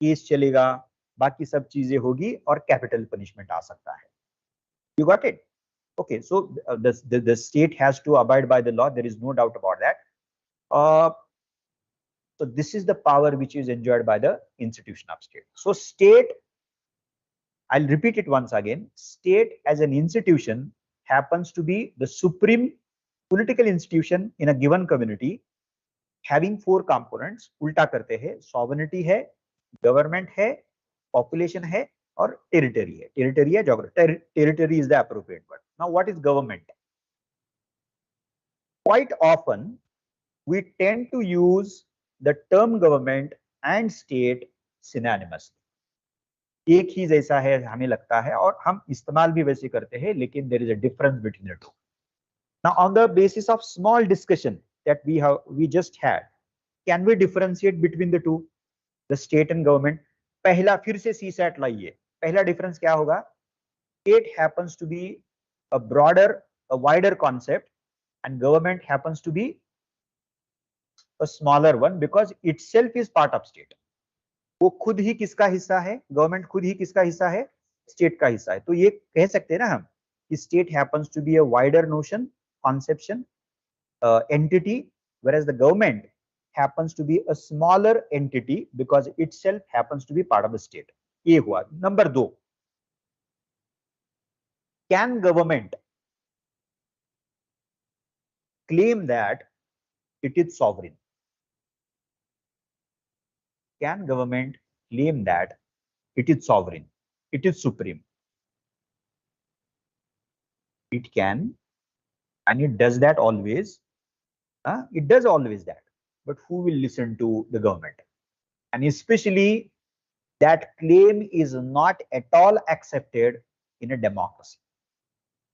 केस चलेगा, बाकी सब चीजें होगी और कैपिटल पनिशमेंट आ सकता है। You got it? Okay, so the state has to abide by the law. There is no doubt about that. So this is the power which is enjoyed by the institution of state. So state, I'll repeat it once again. State as an institution happens to be the supreme political institution in a given community, having 4 components. उल्टा करते हैं, sovereignty है, government है, population है, और territory है। Territory है geography. Territory is the appropriate word. Now, what is government? Quite often, we tend to use the term government and state synonymously. एक ही जैसा है हमें लगता है और हम इस्तेमाल भी वैसे करते हैं, लेकिन there is a difference between the two. Now, on the basis of small discussion that we just had, can we differentiate between the two, the state and government? पहला फिर से CSAT लाइए। पहला डिफरेंस क्या होगा? State happens to be a wider concept, and government happens to be a smaller one because itself is part of state. वो खुद ही किसका हिस्सा है? गवर्नमेंट खुद ही किसका हिस्सा है? स्टेट का हिस्सा है। तो ये कह सकते हैं ना हम कि state happens to be a wider notion, conception, entity, whereas the government happens to be a smaller entity because itself happens to be part of the state. ये हुआ। Number 2, can government claim that it is sovereign? Can government claim that it is sovereign, it is supreme? It can, and it does that always. It does always that. But who will listen to the government? And especially that claim is not at all accepted in a democracy.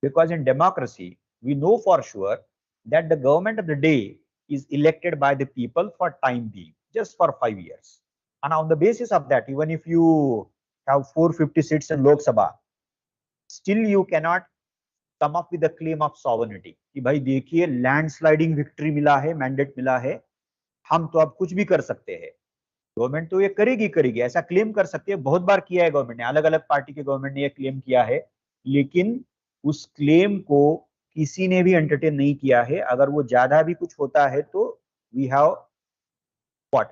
Because in democracy, we know for sure that the government of the day is elected by the people for time being, just for 5 years. And on the basis of that, even if you have 450 seats in Lok Sabha, still you cannot come up with a claim of sovereignty कि भाई देखिए landsliding victory मिला है, mandate मिला है, हम तो अब कुछ भी कर सकते हैं। गवर्नमेंट तो ये करेगी, ऐसा क्लेम कर सकती है। बहुत बार किया है गवर्नमेंट ने, अलग अलग पार्टी के गवर्नमेंट ने ये क्लेम किया है, लेकिन उस क्लेम को किसी ने भी एंटरटेन नहीं किया है। अगर वो ज्यादा भी कुछ होता है तो we have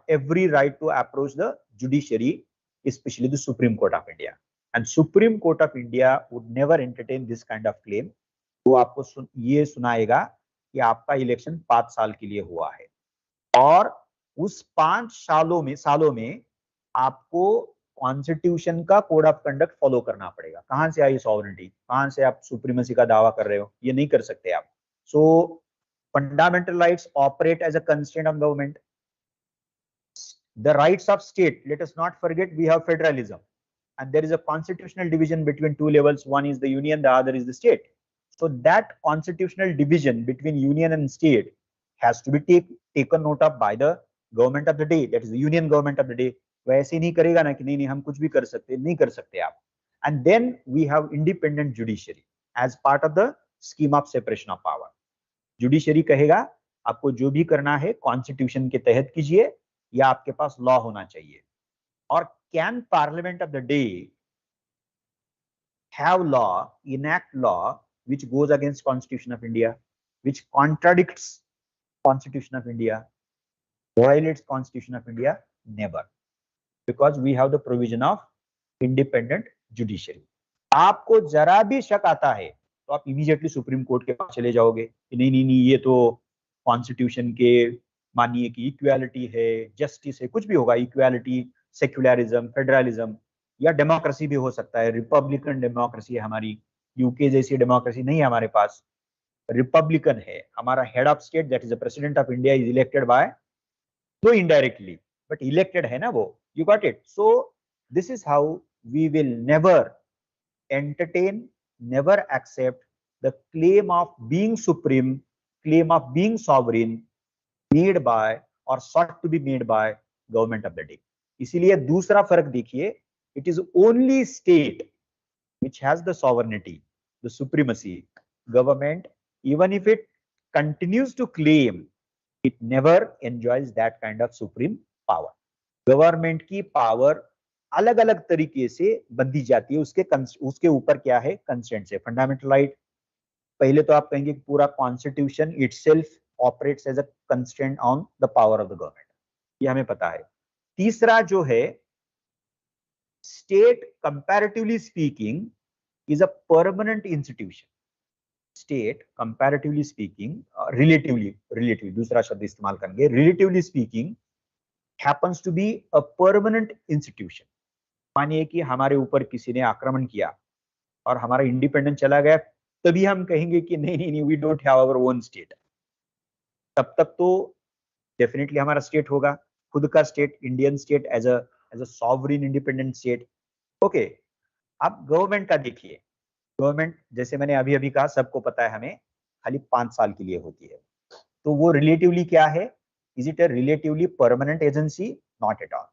every right to approach the judiciary, especially the Supreme Court of India. And Supreme Court of India would never entertain this kind of claim. वो आपको ये सुनाएगा कि आपका इलेक्शन 5 साल के लिए हुआ है और उस 5 सालों में आपको कॉन्स्टिट्यूशन का कोड ऑफ कंडक्ट फॉलो करना पड़ेगा। कहां से आई सॉवरेनिटी? कहां से आप सुप्रीमेसी का दावा कर रहे हो? ये नहीं कर सकते आप। So fundamental rights operate as a constraint on government. The rights of state, let us not forget, we have federalism and there is a constitutional division between 2 levels. One is the union, the other is the state. So that constitutional division between union and state has to be taken note of by the government of the day, that is the union government of the day. वो ऐसे नहीं करेगा ना कि नहीं हम कुछ भी कर सकते, नहीं कर सकते आप। And then we have independent judiciary as part of the scheme of separation of power. Judiciary कहेगा आपको जो भी करना है कॉन्स्टिट्यूशन के तहत कीजिए या आपके पास लॉ होना चाहिए। और can parliament of the day have law, enact law which goes against Constitution of India, which contradicts Constitution of India, violates Constitution of India? Never, because we have the provision of independent judiciary. आपको जरा भी शक आता है तो आप immediately supreme court के पास चले जाओगे कि नहीं नहीं नहीं, ये तो कॉन्स्टिट्यूशन के मानिए कि इक्वालिटी है, जस्टिस है, कुछ भी होगा, इक्वालिटी, सेक्युलरिज्म, फेडरलिज्म या डेमोक्रेसी भी हो सकता है, रिपब्लिकन डेमोक्रेसी है हमारी, यूके जैसी डेमोक्रेसी नहीं है हमारे पास, रिपब्लिकन है हमारा, head of state that is the president of India is elected by, तो इनडायरेक्टली बट इलेक्टेड है ना वो, you got it. So this is how we will never entertain, never accept the claim of being supreme, claim of being sovereign made by or sought to be made by government of the day. इसीलिए दूसरा फर्क देखिए, it is only state which has the sovereignty, the supremacy. Government, even if it continues to claim, it never enjoys that kind of supreme power. Government की power अलग अलग तरीके से बंधी जाती है, उसके ऊपर क्या है, कंस्ट्रेंट है, फंडामेंटल राइट। पहले तो आप कहेंगे कि पूरा constitution itself operates as a constraint on the power of the government, ये हमें पता है। तीसरा जो है, state comparatively speaking is a permanent institution. State comparatively speaking, relatively दूसरा शब्द इस्तेमाल करेंगे, relatively speaking happens to be a permanent institution। मानिए कि हमारे ऊपर किसी ने आक्रमण किया और हमारा इंडिपेंडेंस चला गया, तभी हम कहेंगे कि नहीं नहीं नहीं, we don't have our own state. तब तक तो डेफिनेटली हमारा स्टेट होगा, खुद का state, Indian state as a sovereign independent state. Okay, अब गवर्नमेंट का देखिए, गवर्नमेंट जैसे मैंने अभी अभी कहा, सबको पता है हमें खाली 5 साल के लिए होती है, तो वो रिलेटिवली क्या है, is it a relatively permanent agency? Not at all,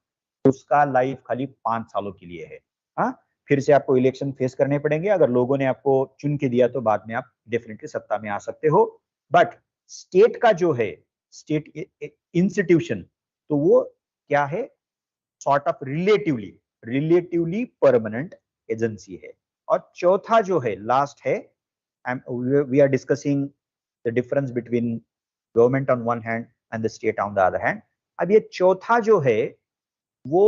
उसका लाइफ खाली 5 सालों के लिए है। हाँ, फिर से आपको इलेक्शन फेस करने पड़ेंगे, अगर लोगों ने आपको चुन के दिया तो बाद में आप डेफिनेटली सत्ता में आ सकते हो। बट स्टेट का जो है, स्टेट इंस्टीट्यूशन, तो वो क्या है, sort of relatively permanent agency है। और चौथा जो है, लास्ट है, we are discussing the difference between government on one hand and the state on the other hand. अब ये चौथा जो है वो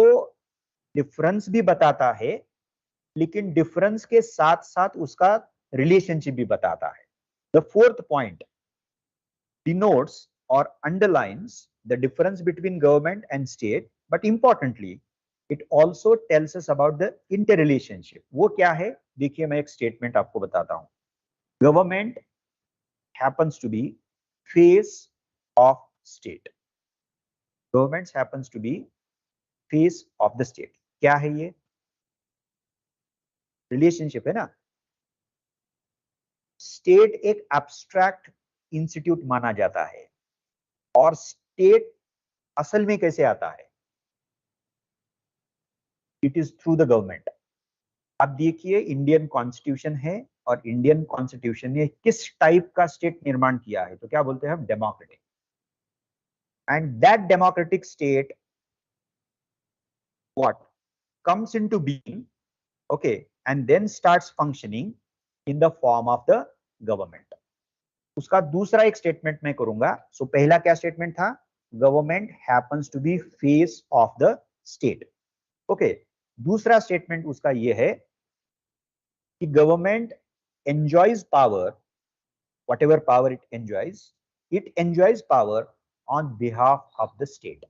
डिफरेंस भी बताता है, लेकिन डिफरेंस के साथ साथ उसका रिलेशनशिप भी बताता है। The fourth point denotes or underlines the difference between government and state, but importantly it also tells us about the interrelationship। वो क्या है, देखिए मैं एक स्टेटमेंट आपको बताता हूं। Government happens to be face of state, government happens to be face of the state। क्या है ये, रिलेशनशिप है ना। स्टेट एक एब्स्ट्रैक्ट इंस्टीट्यूट माना जाता है, और स्टेट असल में कैसे आता है, it is through the government. अब देखिए, इंडियन कॉन्स्टिट्यूशन है, और इंडियन कॉन्स्टिट्यूशन ने किस टाइप का स्टेट निर्माण किया है, तो क्या बोलते हैं हम, democratic. And that democratic state what comes into being, okay, and then starts functioning in the form of the government। उसका दूसरा एक स्टेटमेंट मैं करूंगा। सो पहला क्या स्टेटमेंट था, government happens to be face of the state. Okay, दूसरा statement उसका ये है कि government enjoys power, whatever power it enjoys power on behalf of the state.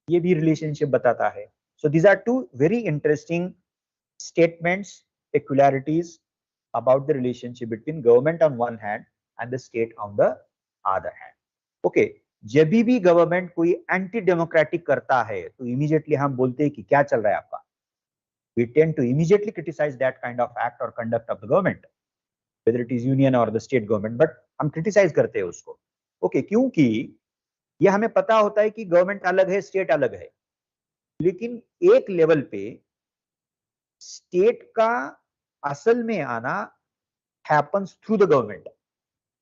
ये भी रिलेशनशिप बताता है। So these are two very interesting statements, peculiarities about the relationship between government on one hand and the state on the other hand। Okay, जब भी government कोई anti democratic करता है तो इमीडिएटली हम बोलते हैं कि क्या चल रहा है आपका। We tend to immediately criticize that kind of act or conduct of the government, whether it is union or the state government, but हम criticize करते हैं उसको। Okay, क्योंकि ये हमें पता होता है कि गवर्नमेंट अलग है, स्टेट अलग है, लेकिन एक लेवल पे स्टेट का असल में आना हैपन्स थ्रू द गवर्नमेंट।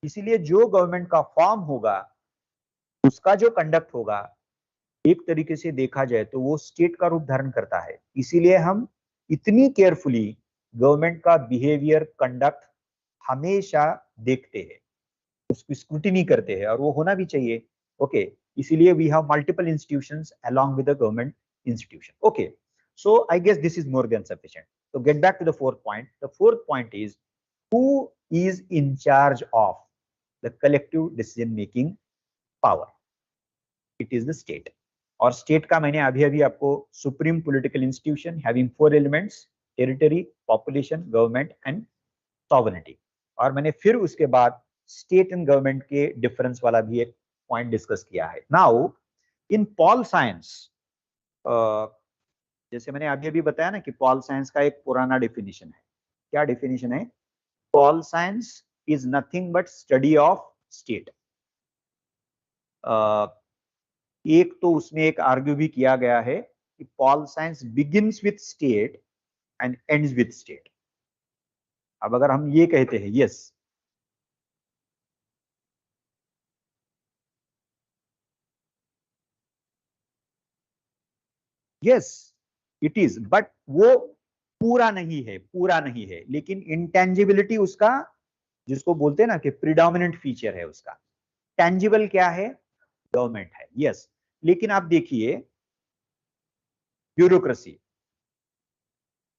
इसीलिए जो गवर्नमेंट का फॉर्म होगा, उसका जो कंडक्ट होगा, एक तरीके से देखा जाए तो वो स्टेट का रूप धारण करता है। इसीलिए हम इतनी केयरफुली गवर्नमेंट का बिहेवियर, कंडक्ट हमेशा देखते हैं, उसकी स्क्रूटिनी करते हैं, और वो होना भी चाहिए। ओके, इसीलिए we have multiple institutions along with the government institution. Okay, So I guess this is more than sufficient. So get back to the fourth point. The fourth point is, who is in charge of the collective decision making power? It is the state. और state का मैंने अभी अभी आपको supreme political institution having 4 elements, territory, population, government and sovereignty, और मैंने फिर उसके बाद स्टेट एंड गवर्नमेंट के डिफरेंस वाला भी एक पॉइंट डिस्कस किया है. नाउ इन पॉल साइंस, जैसे मैंने अभी अभी बताया ना कि पॉल साइंस का एक पुराना डेफिनेशन है. क्या डेफिनेशन है? Paul science is nothing but study of state. एक तो उसमें एक आर्ग्यू भी किया गया है कि pol science begins with state and ends with state. अब अगर हम ये कहते हैं yes, yes it is, but वो पूरा नहीं है, पूरा नहीं है, लेकिन इंटेंजिबिलिटी उसका, जिसको बोलते हैं ना कि प्रीडोमिनेंट फीचर है उसका. टेंजिबल क्या है? गवर्नमेंट है, यस. लेकिन आप देखिए ब्यूरोक्रेसी,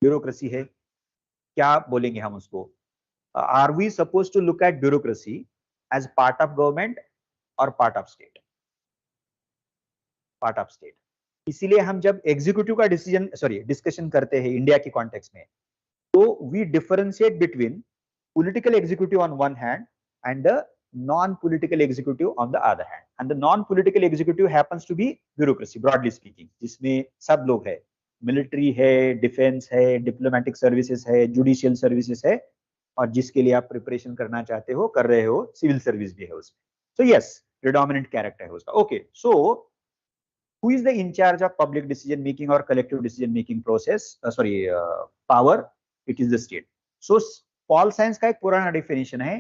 ब्यूरोक्रेसी है, क्या बोलेंगे हम उसको? Are we suppose to look at bureaucracy as part of government और part of state? Part of state. इसीलिए हम जब एग्जीक्यूटिव का डिस्कशन करते हैं इंडिया की कॉन्टेक्स्ट में, तो we differentiate between political executive on one hand and the non-political executive on the other hand, and the non-political executive happens to be bureaucracy broadly speaking, जिसमें सब लोग है, मिलिट्री है, डिफेंस है, डिप्लोमेटिक सर्विसेज है, judicial services है, और जिसके लिए आप प्रिपरेशन करना चाहते हो, कर रहे हो, सिविल सर्विस भी है उसमें. सो यस, प्रिडोमिनेंट कैरेक्टर है उसका. Okay, so who is the in charge of public decision making or collective decision making process, power? It is the state. So Paul science का एक पुराना डेफिनेशन है,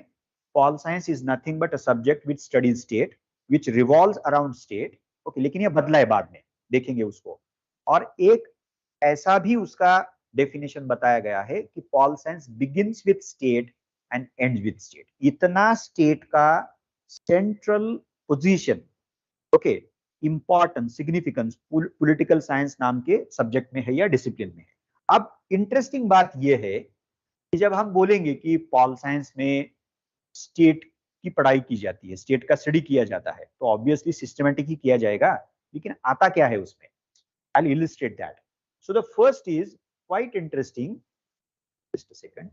Paul science is nothing but a subject which studies state, which revolves around state. Okay, लेकिन ये बदला है बाद में, देखेंगे उसको. और एक ऐसा भी उसका डेफिनेशन बताया गया है कि Paul science begins with state and ends with state. इतना स्टेट का central position, okay, importance, significance political science नाम के सब्जेक्ट में है या डिसिप्लिन में है. अब इंटरेस्टिंग बात यह है कि जब हम बोलेंगे कि पॉल साइंस में स्टेट की पढ़ाई की जाती है, स्टेट का स्टडी किया जाता है, तो ऑब्वियसली सिस्टमैटिक ही किया जाएगा, लेकिन आता क्या है उसमें? I will illustrate that. So the first is quite interesting. Just a second.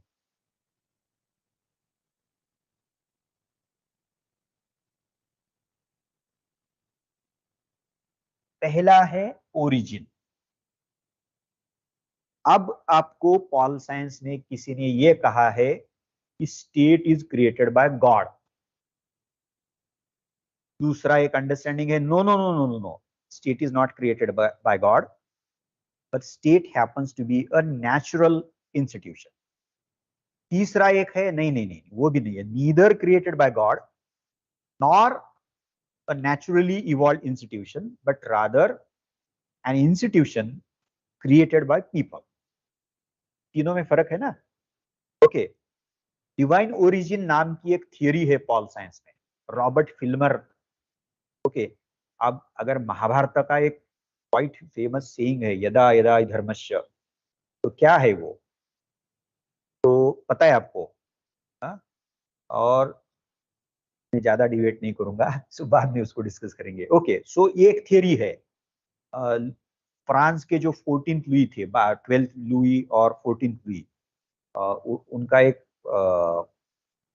पहला है ओरिजिन. अब आपको पॉल साइंस में किसी ने यह कहा है कि state is created by God. दूसरा एक अंडरस्टैंडिंग है, no no no no no no, state is not created by God, but state happens to be a natural institution. तीसरा एक है, नहीं नहीं नहीं, वो भी नहीं है, neither created by God nor a naturally evolved institution, but rather an institution created by people. तीनों में फर्क है ना? ओके, डिवाइन ओरिजिन नाम की एक थियरी है पॉल साइंस में, रॉबर्ट फिल्मर. ओके, अब अगर महाभारत का एक क्वाइट फेमस सेइंग है, यदा यदा धर्मस्य, तो क्या है वो? तो पता है आपको? हा? और मैं ज्यादा डिबेट नहीं करूंगा, सो बाद में उसको डिस्कस करेंगे. ओके, सो ये एक थियरी है. फ्रांस के जो 14th लुई थे, 12th लुई और 14th लुई, उनका एक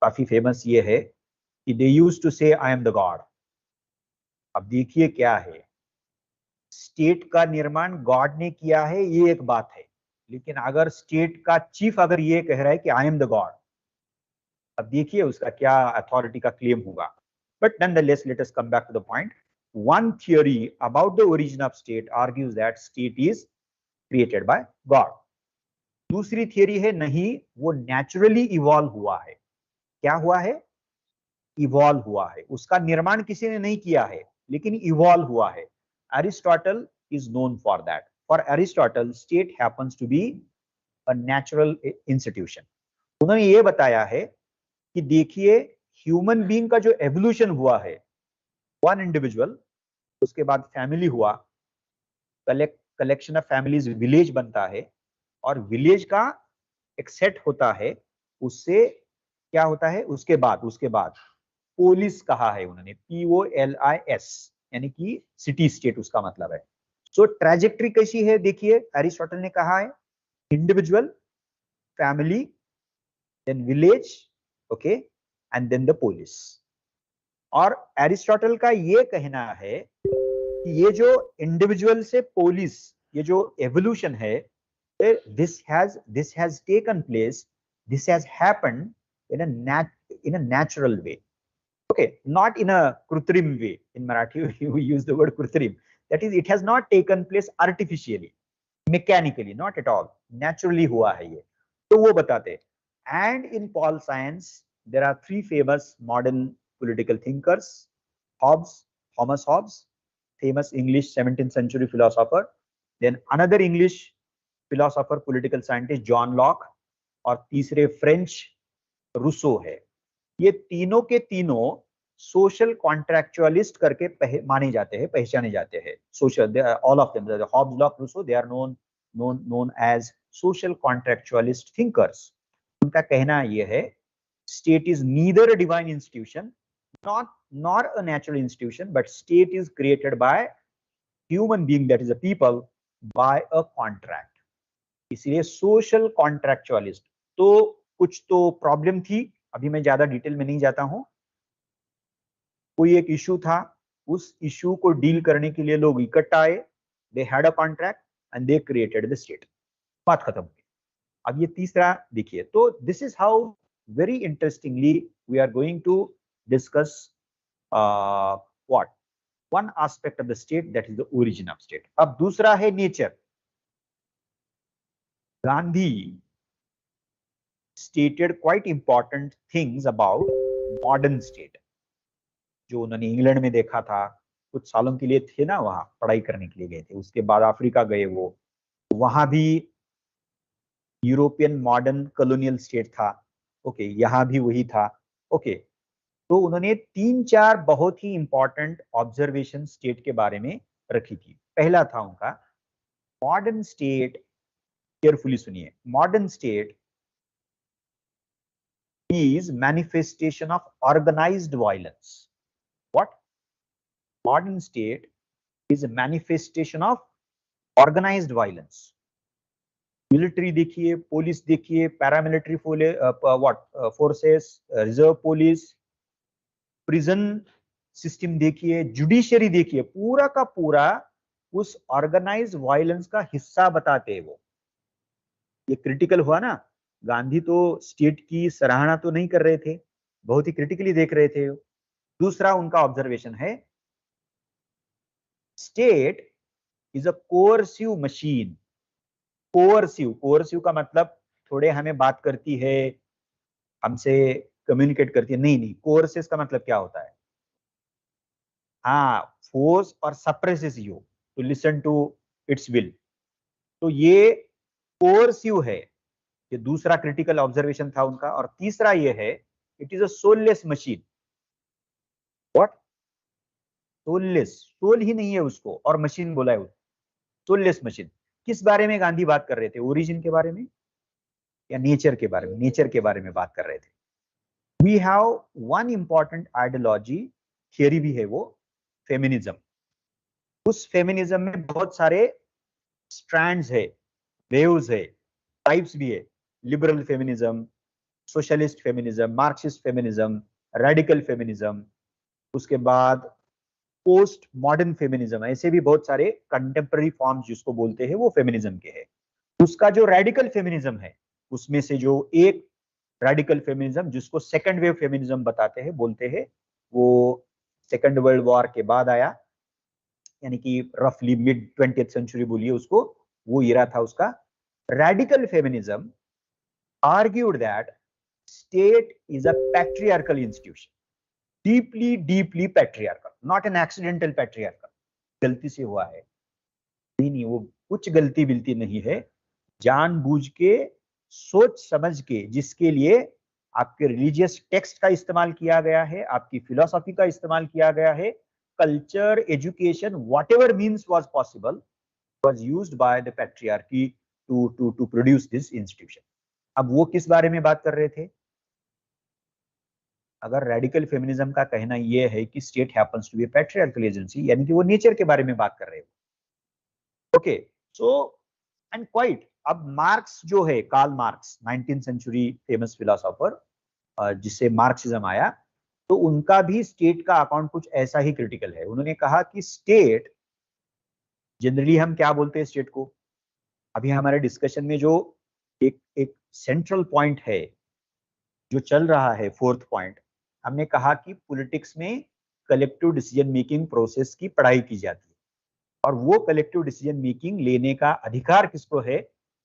काफी फेमस ये है कि दे यूज्ड टू से आई एम द गॉड. अब देखिए क्या है, स्टेट का निर्माण गॉड ने किया है, ये एक बात है, लेकिन अगर स्टेट का चीफ अगर ये कह रहा है कि आई एम द गॉड, अब देखिए उसका क्या अथॉरिटी का क्लेम होगा. But nonetheless, let us come back to the point. One theory about the origin of state argues that state is created by God. दूसरी थियरी है, नहीं, वो नेचुरली इवॉल्व हुआ है. क्या हुआ है? इवॉल्व हुआ है. उसका निर्माण किसी ने नहीं किया है, लेकिन इवॉल्व हुआ है. Aristotle is known for that. For Aristotle, state happens to be a natural institution. उन्होंने ये बताया है कि देखिए ह्यूमन बीइंग का जो एवोल्यूशन हुआ है, वन इंडिविजुअल, उसके बाद फैमिली हुआ, कलेक्शन ऑफ फैमिलीज विलेज बनता है, और विलेज का एक सेट होता है, उससे क्या होता है, उसके बाद पोलिस कहा है उन्होंने, POLIS, यानी कि सिटी स्टेट उसका मतलब है। सो ट्रैजेक्टरी कैसी है देखिए, एरिस्टोटल ने कहा है individual, family, then village, okay, and then the polis. और एरिस्टोटल का ये कहना है कि ये जो इंडिविजुअल से पोलिस, ये जो एवोल्यूशन है, this has taken place, this has happened in a natural way, okay, not in a krutrim way. In Marathi we use the word krutrim, that is, it has not taken place artificially, mechanically, not at all, naturally हुआ है ये। तो वो बताते, and in pol science there are three famous modern political thinkers: Thomas Hobbes, famous English 17th century philosopher, then another English philosopher, political scientist John Locke, और तीसरे French Rousseau है। ये तीनों के तीनों सोशल कॉन्ट्रैक्चुअलिस्ट करके माने जाते हैं, पहचाने जाते हैं। Social, all of them, Hobbes, Locke, Rousseau, they are known as social contractualist thinkers. उनका कहना यह है, state is neither a divine institution nor a natural institution, but state is created by human being, that is a people, by a contract. इसलिए social कॉन्ट्रैक्चुअलिस्ट। तो कुछ तो problem थी, अभी मैं ज्यादा डिटेल में नहीं जाता हूं। कोई एक इशू था, उस इशू को डील करने के लिए लोग इकट्ठा आए, they had a contract and they created the state, बात खत्म हुई। अब ये तीसरा देखिए, तो this is how very interestingly we are going to discuss what one aspect of the state, that is the origin of state. अब दूसरा है nature. Gandhi stated quite important things about modern state, जो उन्होंने इंग्लैंड में देखा था, कुछ सालों के लिए थे ना वहां, पढ़ाई करने के लिए गए थे, उसके बाद अफ्रीका गए, वो वहां भी यूरोपियन मॉडर्न कॉलोनियल स्टेट था, ओके, यहाँ भी वही था, ओके। तो उन्होंने 3-4 बहुत ही इंपॉर्टेंट ऑब्जर्वेशन स्टेट के बारे में रखी थी। पहला था उनका, मॉडर्न स्टेट, केयरफुली सुनिए, modern state is manifestation of organized violence. What? Modern state is a manifestation of organized violence. Military देखिए, पुलिस देखिए, paramilitary forces, reserve police, prison system देखिए, judiciary देखिए, पूरा का पूरा उस organized violence का हिस्सा बताते हैं वो। ये क्रिटिकल हुआ ना, गांधी तो स्टेट की सराहना तो नहीं कर रहे थे, बहुत ही क्रिटिकली देख रहे थे। दूसरा उनका ऑब्जर्वेशन है, state is a coercive machine. Coercive का मतलब थोड़े हमें बात करती है, हमसे कम्युनिकेट करती है, नहीं, कोअर्सेस का मतलब क्या होता है, हाँ, फोर्स और suppresses you to listen to its will. तो ये कोअर्सिव है, ये दूसरा क्रिटिकल ऑब्जर्वेशन था उनका। और तीसरा ये है, it is a soulless machine. What? Soulless, soul ही नहीं है उसको, और मशीन बोला है, सोललेस मशीन। किस बारे में गांधी बात कर रहे थे, ओरिजिन के बारे में या नेचर के बारे में? नेचर के बारे में बात कर रहे थे। We have one important ideology, theory भी है वो, फेमिनिज्म। उस फेमिनिज्म में बहुत सारे स्ट्रैंड्स है, वेव्स है, टाइप्स भी है, liberal feminism, socialist feminism, Marxist feminism, radical feminism, उसके बाद पोस्ट मॉडर्न फेमिनिज्म, ऐसे भी बहुत सारे कंटेम्पररी फॉर्म्स जिसको बोलते हैं वो फेमिनिज्म के हैं। उसका जो रेडिकल फेमिनिज्म है, उसमें से जो एक रेडिकल फेमिनिज्म जिसको सेकंड वेव फेमिनिज्म बताते हैं, बोलते हैं, वो सेकंड वर्ल्ड वॉर के बाद आया, यानी कि रफली मिड 20th सेंचुरी बोलिए उसको, वो इरा था उसका। Radical feminism argued that state is a patriarchal institution, deeply patriarchal, not an accidental patriarchal, गलती से हुआ है, नहीं, वो कुछ गलती बिलती नहीं है, जानबूझ के, सोच समझ के, जिसके लिए आपके रिलीजियस टेक्स्ट का इस्तेमाल किया गया है, आपकी फिलोसॉफी का इस्तेमाल किया गया है, culture, education, whatever means was possible, was used by the patriarchy to produce this institution. अब वो किस बारे में बात कर रहे थे? अगर रेडिकल फेमिनिज्म का कहना ये है कि state happens to be patriarchal agency, यानी कि वो नेचर के बारे में बात कर रहे हो. ओके, सो एंड क्वाइट, अब मार्क्स जो है, Karl Marx 19th century famous philosopher, जिससे मार्क्सिज्म आया, तो उनका भी स्टेट का अकाउंट कुछ ऐसा ही क्रिटिकल है. उन्होंने कहा कि स्टेट, जनरली हम क्या बोलते हैं स्टेट को, अभी हमारे डिस्कशन में जो एक सेंट्रल पॉइंट है जो चल रहा है, फोर्थ पॉइंट, हमने कहा कि पॉलिटिक्स में कलेक्टिव डिसीजन मेकिंग प्रोसेस की पढ़ाई की जाती है, और वो कलेक्टिव डिसीजन मेकिंग लेने का अधिकार किसको है?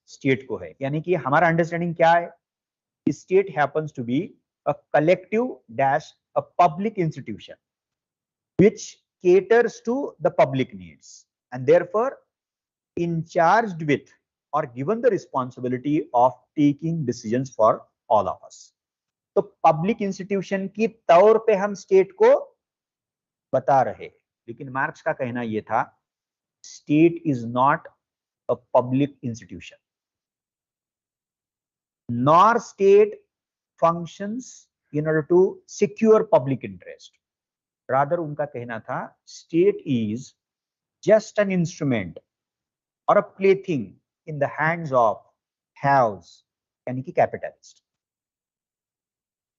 स्टेट को है. यानी कि हमारा अंडरस्टैंडिंग क्या है? State happens to be a collective dash a public institution which caters to the public needs and therefore in charged with or given the responsibility of taking decisions for all of us. तो public institution की तौर पे हम state को बता रहे, लेकिन marks का कहना यह था state is not a public institution, nor state functions in order to secure public interest. Rather उनका कहना था state is just an instrument और a plaything in the hands of haves, यानी कि कैपिटलिस्ट.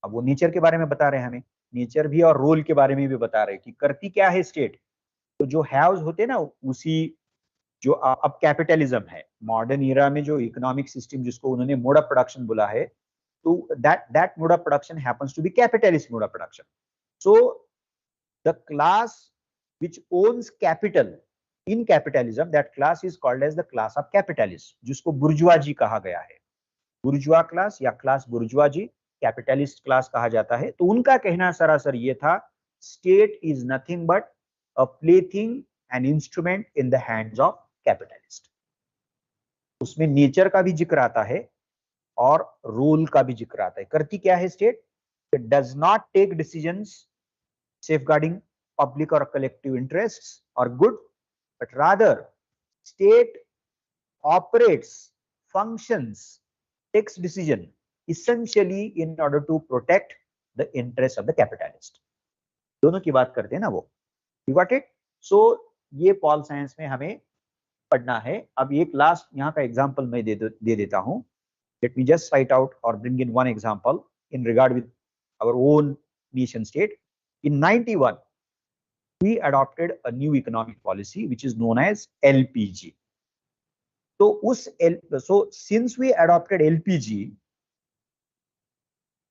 अब वो नेचर के बारे में बता रहे हैं हमें, नेचर भी और रोल के बारे में भी बता रहे हैं कि करती क्या है स्टेट. तो जो हैव्स होते हैं ना, उसी जो अब कैपिटलिज्म है, मॉडर्न ईरा में जो इकोनॉमिक सिस्टम जिसको उन्होंने मोड ऑफ प्रोडक्शन बोला है, तो that mode of production happens to be capitalist mode of production. So the class which owns capital in capitalism, that class is called as the class of capitalists, जिसको bourgeoisie कहा गया है. Bourgeois class या class bourgeoisie capitalist class कहा जाता है. तो उनका कहना सरासर ये था state is nothing but a plaything and instrument in the hands of capitalist. उसमें नेचर का भी जिक्र आता है और रोल का भी जिक्र आता है. करती क्या है स्टेट? It does not take decisions safeguarding public or collective interests or good, but rather state operates, functions, takes decision essentially in order to protect the interests of the capitalist. दोनों की बात करते हैं ना वो. You got it? So ये Paul science में हमें पढ़ना है. अब एक लास्ट यहाँ का एग्जाम्पल मैं दे देता हूँ. Let me just cite out or bring in one example in regard with our own nation state. In 91, we adopted a new economic policy which is known as LPG. So since we adopted LPG,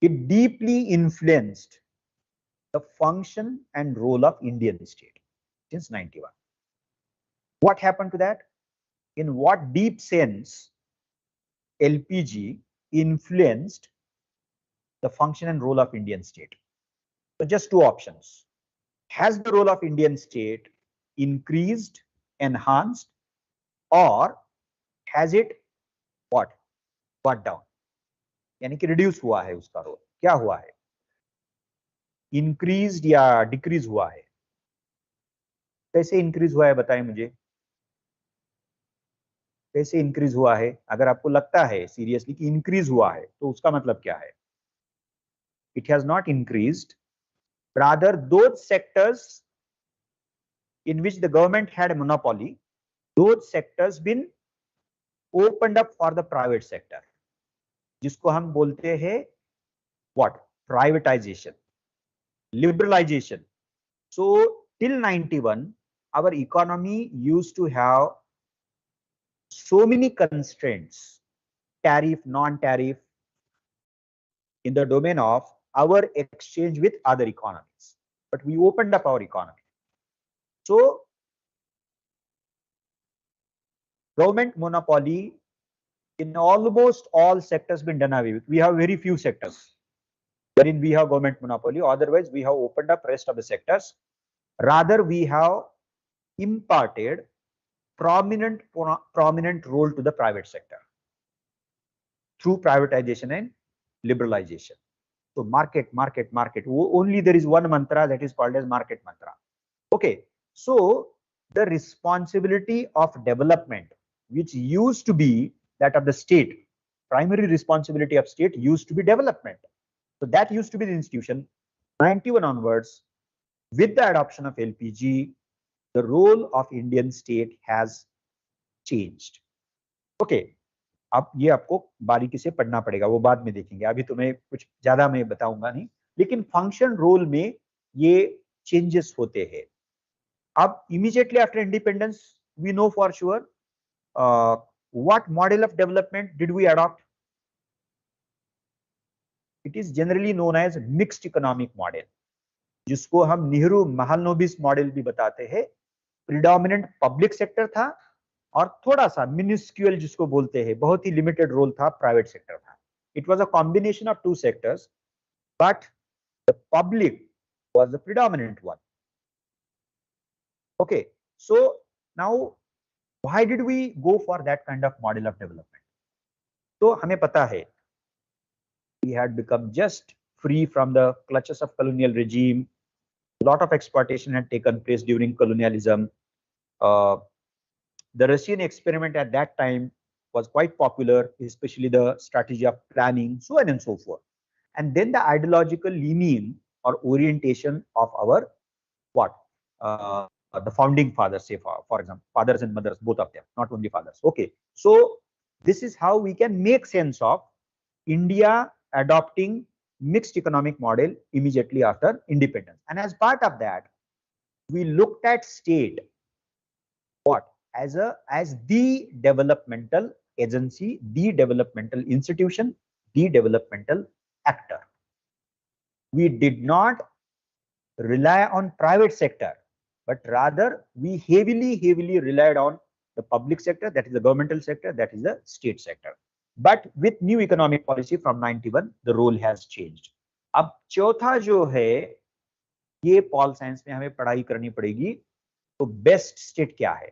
it deeply influenced the function and role of Indian state since 91. What happened to that? In what deep sense LPG influenced the function and role of Indian state? So just two options. Has the role of Indian state increased, enhanced, or has it what? Got down? यानी कि reduce हुआ है उसका role. क्या हुआ है? Increased या decrease हुआ है? कैसे increase हुआ है बताएं मुझे. कैसे increase हुआ है? अगर आपको लगता है seriously कि increase हुआ है, तो उसका मतलब क्या है? It has not increased. Rather, those sectors in which the government had a monopoly, those sectors been opened up for the private sector, जिसको हम बोलते हैं what? Privatization, liberalization. So till 91, our economy used to have so many constraints, tariff, non-tariff, in the domain of our exchange with other economies, but we opened up our economy. So government monopoly in almost all sectors been done away with. We have very few sectors wherein we have government monopoly. Otherwise we have opened up rest of the sectors. Rather we have imparted prominent role to the private sector through privatization and liberalization. So market. Only there is one mantra that is called as market mantra. Okay. So the responsibility of development, which used to be that of the state, primary responsibility of state used to be development. So that used to be the institution. 91 onwards, with the adoption of LPG, the role of Indian state has changed. Okay, अब ये आपको बारीकी से पढ़ना पड़ेगा, वो बाद में देखेंगे, अभी तुम्हें कुछ ज्यादा मैं बताऊंगा नहीं, लेकिन फंक्शन रोल में ये चेंजेस होते हैं. अब immediately after independence, we know for sure what model of development did we adopt? It is generally known as mixed economic model, जिसको हम नेहरू महालनोबिस मॉडल भी बताते हैं. प्रिडोमिनेंट पब्लिक सेक्टर था और थोड़ा सा मिनिस्क्यूल जिसको बोलते हैं, बहुत ही लिमिटेड रोल था, प्राइवेट सेक्टर था. It was a combination of to sectors, but the public was the predominant one. Okay, so now why did we go for that kind of model of development? तो हमें पता है we had become just free from the clutches of colonial regime. A lot of exploitation had taken place during colonialism. The Russian experiment at that time was quite popular, especially the strategy of planning, so on and so forth. And then the ideological leaning or orientation of our what? The founding fathers, say for example, fathers and mothers, both of them, not only fathers. Okay, so this is how we can make sense of India adopting mixed economic model immediately after independence. And as part of that, we looked at state what as the developmental agency, the developmental institution, the developmental actor. We did not rely on private sector, but rather we heavily relied on the public sector, that is the governmental sector, that is the state sector. But with new economic policy from 91, the role has changed. अब चौथा जो है, ये Paul science में हमें पढ़ाई करनी पड़ेगी. तो बेस्ट स्टेट क्या है,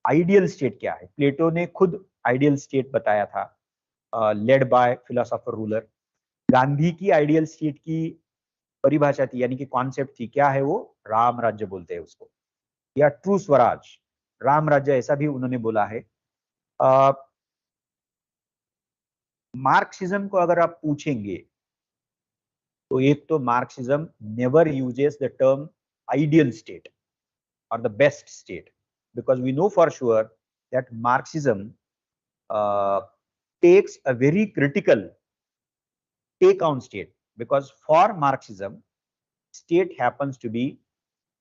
आइडियल स्टेट क्या है? प्लेटो ने खुद आइडियल स्टेट बताया था, led by philosopher ruler. Gandhi की आइडियल स्टेट की परिभाषा थी, यानी कि कॉन्सेप्ट थी, क्या है वो? राम राज्य बोलते हैं उसको, या ट्रू स्वराज, राम राज्य ऐसा भी उन्होंने बोला है. मार्क्सिज्म को अगर आप पूछेंगे तो एक तो Marxism never uses the term ideal state और the best state, because we know for sure that Marxism takes a very critical take on state, because for Marxism, state happens to be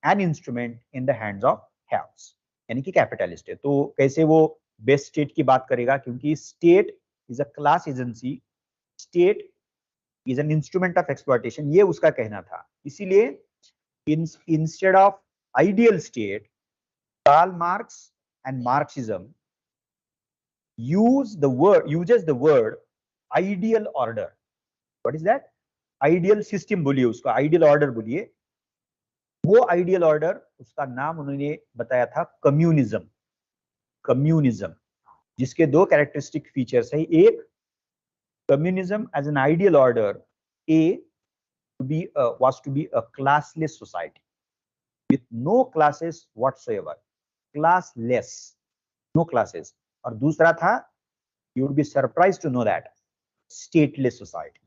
an instrument in the hands of haves, यानी कि capitalist है. तो कैसे वो best state की बात करेगा? क्योंकि state is a class agency, state is an instrument of exploitation, ये उसका कहना था. इसीलिए instead of ideal state, Karl Marx and Marxism uses the word ideal order. What is that? Ideal system बोलिए उसको, आइडियल ऑर्डर बोलिए. वो ideal order, उसका नाम उन्होंने बताया था कम्युनिज्म. कम्युनिज्म जिसके दो कैरेक्टरिस्टिक फीचर्स है. एक, communism as an ideal order was to be a classless society with no classes whatsoever, classless, no classes. और दूसरा था, you would be surprised to know that, stateless society.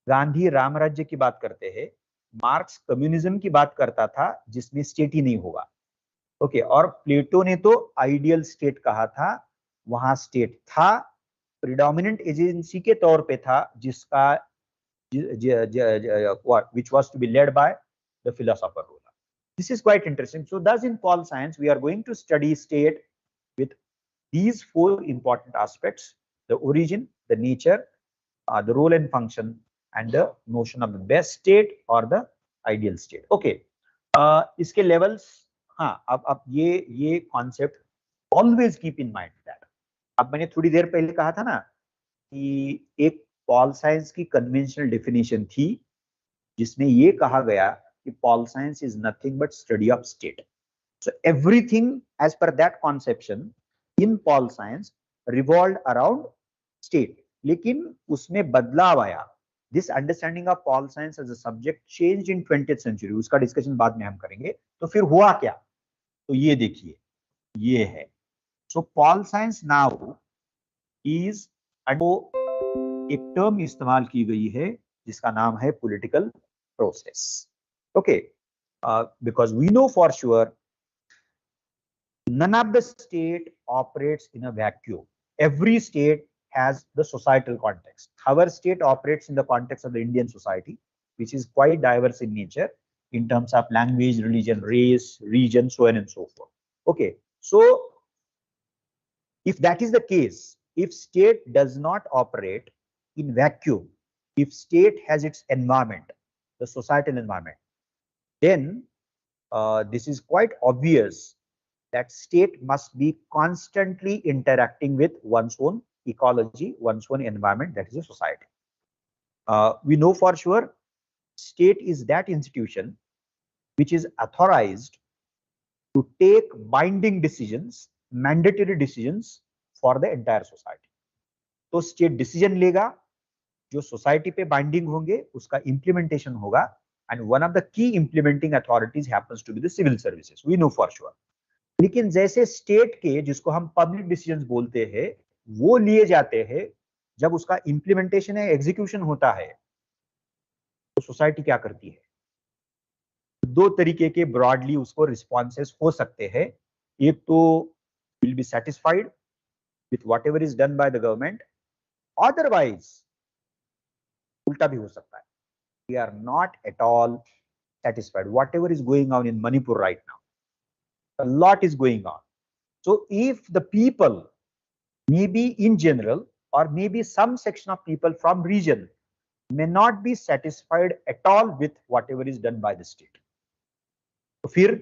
Gandhi Ram राज्य की बात करते हैं, मार्क्स कम्युनिज्म की बात करता था जिसमें स्टेट ही नहीं होगा. ओके, और प्लेटो ने तो आइडियल स्टेट कहा था, वहां स्टेट था, प्रिडोमिनेंट एजेंसी के तौर पे था, जिसका which was to be led by the philosopher ruler. This is quite interesting. So thus in Paul science we are going to study state with these four important aspects: the origin, the nature, the role and function, and the notion of the best state or the ideal state. Okay, इसके levels, हाँ, अब ये concept always keep in mind that. अब मैंने थोड़ी देर पहले कहा था ना कि एक पॉल साइंस की कन्वेंशनल डेफिनेशन थी, जिसमें ये कहा गया कि pol science is nothing but study of state. So everything as per that conception in Paul science revolved around state. लेकिन उसमें बदलाव आया this understanding of pol science as a subject change in 20th century, उसका discussion बाद में हम करेंगे। तो फिर हुआ क्या, तो ये देखिए, ये है। So pol science now is, एक टर्म इस्तेमाल की गई है जिसका नाम है political process. Okay, because we know for sure none of the state operates in a vacuum. Every state has the societal context. Our state operates in the context of the Indian society, which is quite diverse in nature in terms of language, religion, race, region, so on and so forth. Okay, so if that is the case, if state does not operate in vacuum, if state has its environment, the societal environment, then this is quite obvious that state must be constantly interacting with one's own ecology, one's own environment, that is a society. We know for sure state is that institution which is authorized to take binding decisions, mandatory decisions for the entire society. तो state decision लेगा जो society पे binding होंगे, उसका implementation होगा, and one of the key implementing authorities happens to be the civil services. We know for sure. लेकिन जैसे state के, जिसको हम पब्लिक डिसीजंस बोलते हैं, वो लिए जाते हैं, जब उसका इंप्लीमेंटेशन है, एग्जीक्यूशन होता है, तो सोसाइटी क्या करती है? दो तरीके के ब्रॉडली उसको रिस्पॉन्सेस हो सकते हैं। एक तो will be satisfied with whatever is done by the government, otherwise उल्टा भी हो सकता है, we are not at all satisfied whatever is going on in Manipur right now, a lot is going on. So if the people, maybe in general or maybe some section of people from region, may not be satisfied at all with whatever is done by the state, तो फिर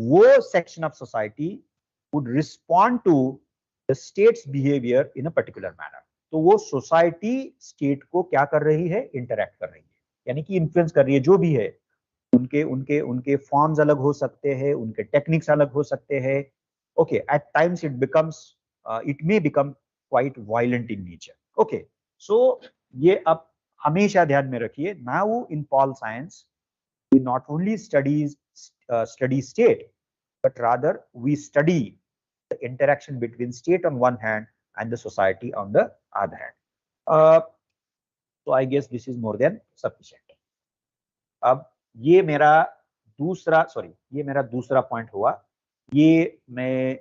वो section of society would respond to the state's behavior in a particular manner. तो वो society state को क्या कर रही है? interact कर रही है, यानी कि influence कर रही है। जो भी है, उनके उनके उनके फॉर्म्स अलग हो सकते हैं, उनके टेक्निक्स अलग हो सकते हैं। Okay, at times it may become quite violent in nature. Okay, so ये अब हमेशा ध्यान में रखिए। Now in Paul Science we not only study state, but rather we study the interaction between state on one hand and the society on the other hand. So I guess this is more than sufficient. अब ये मेरा दूसरा point हुआ। ये मैं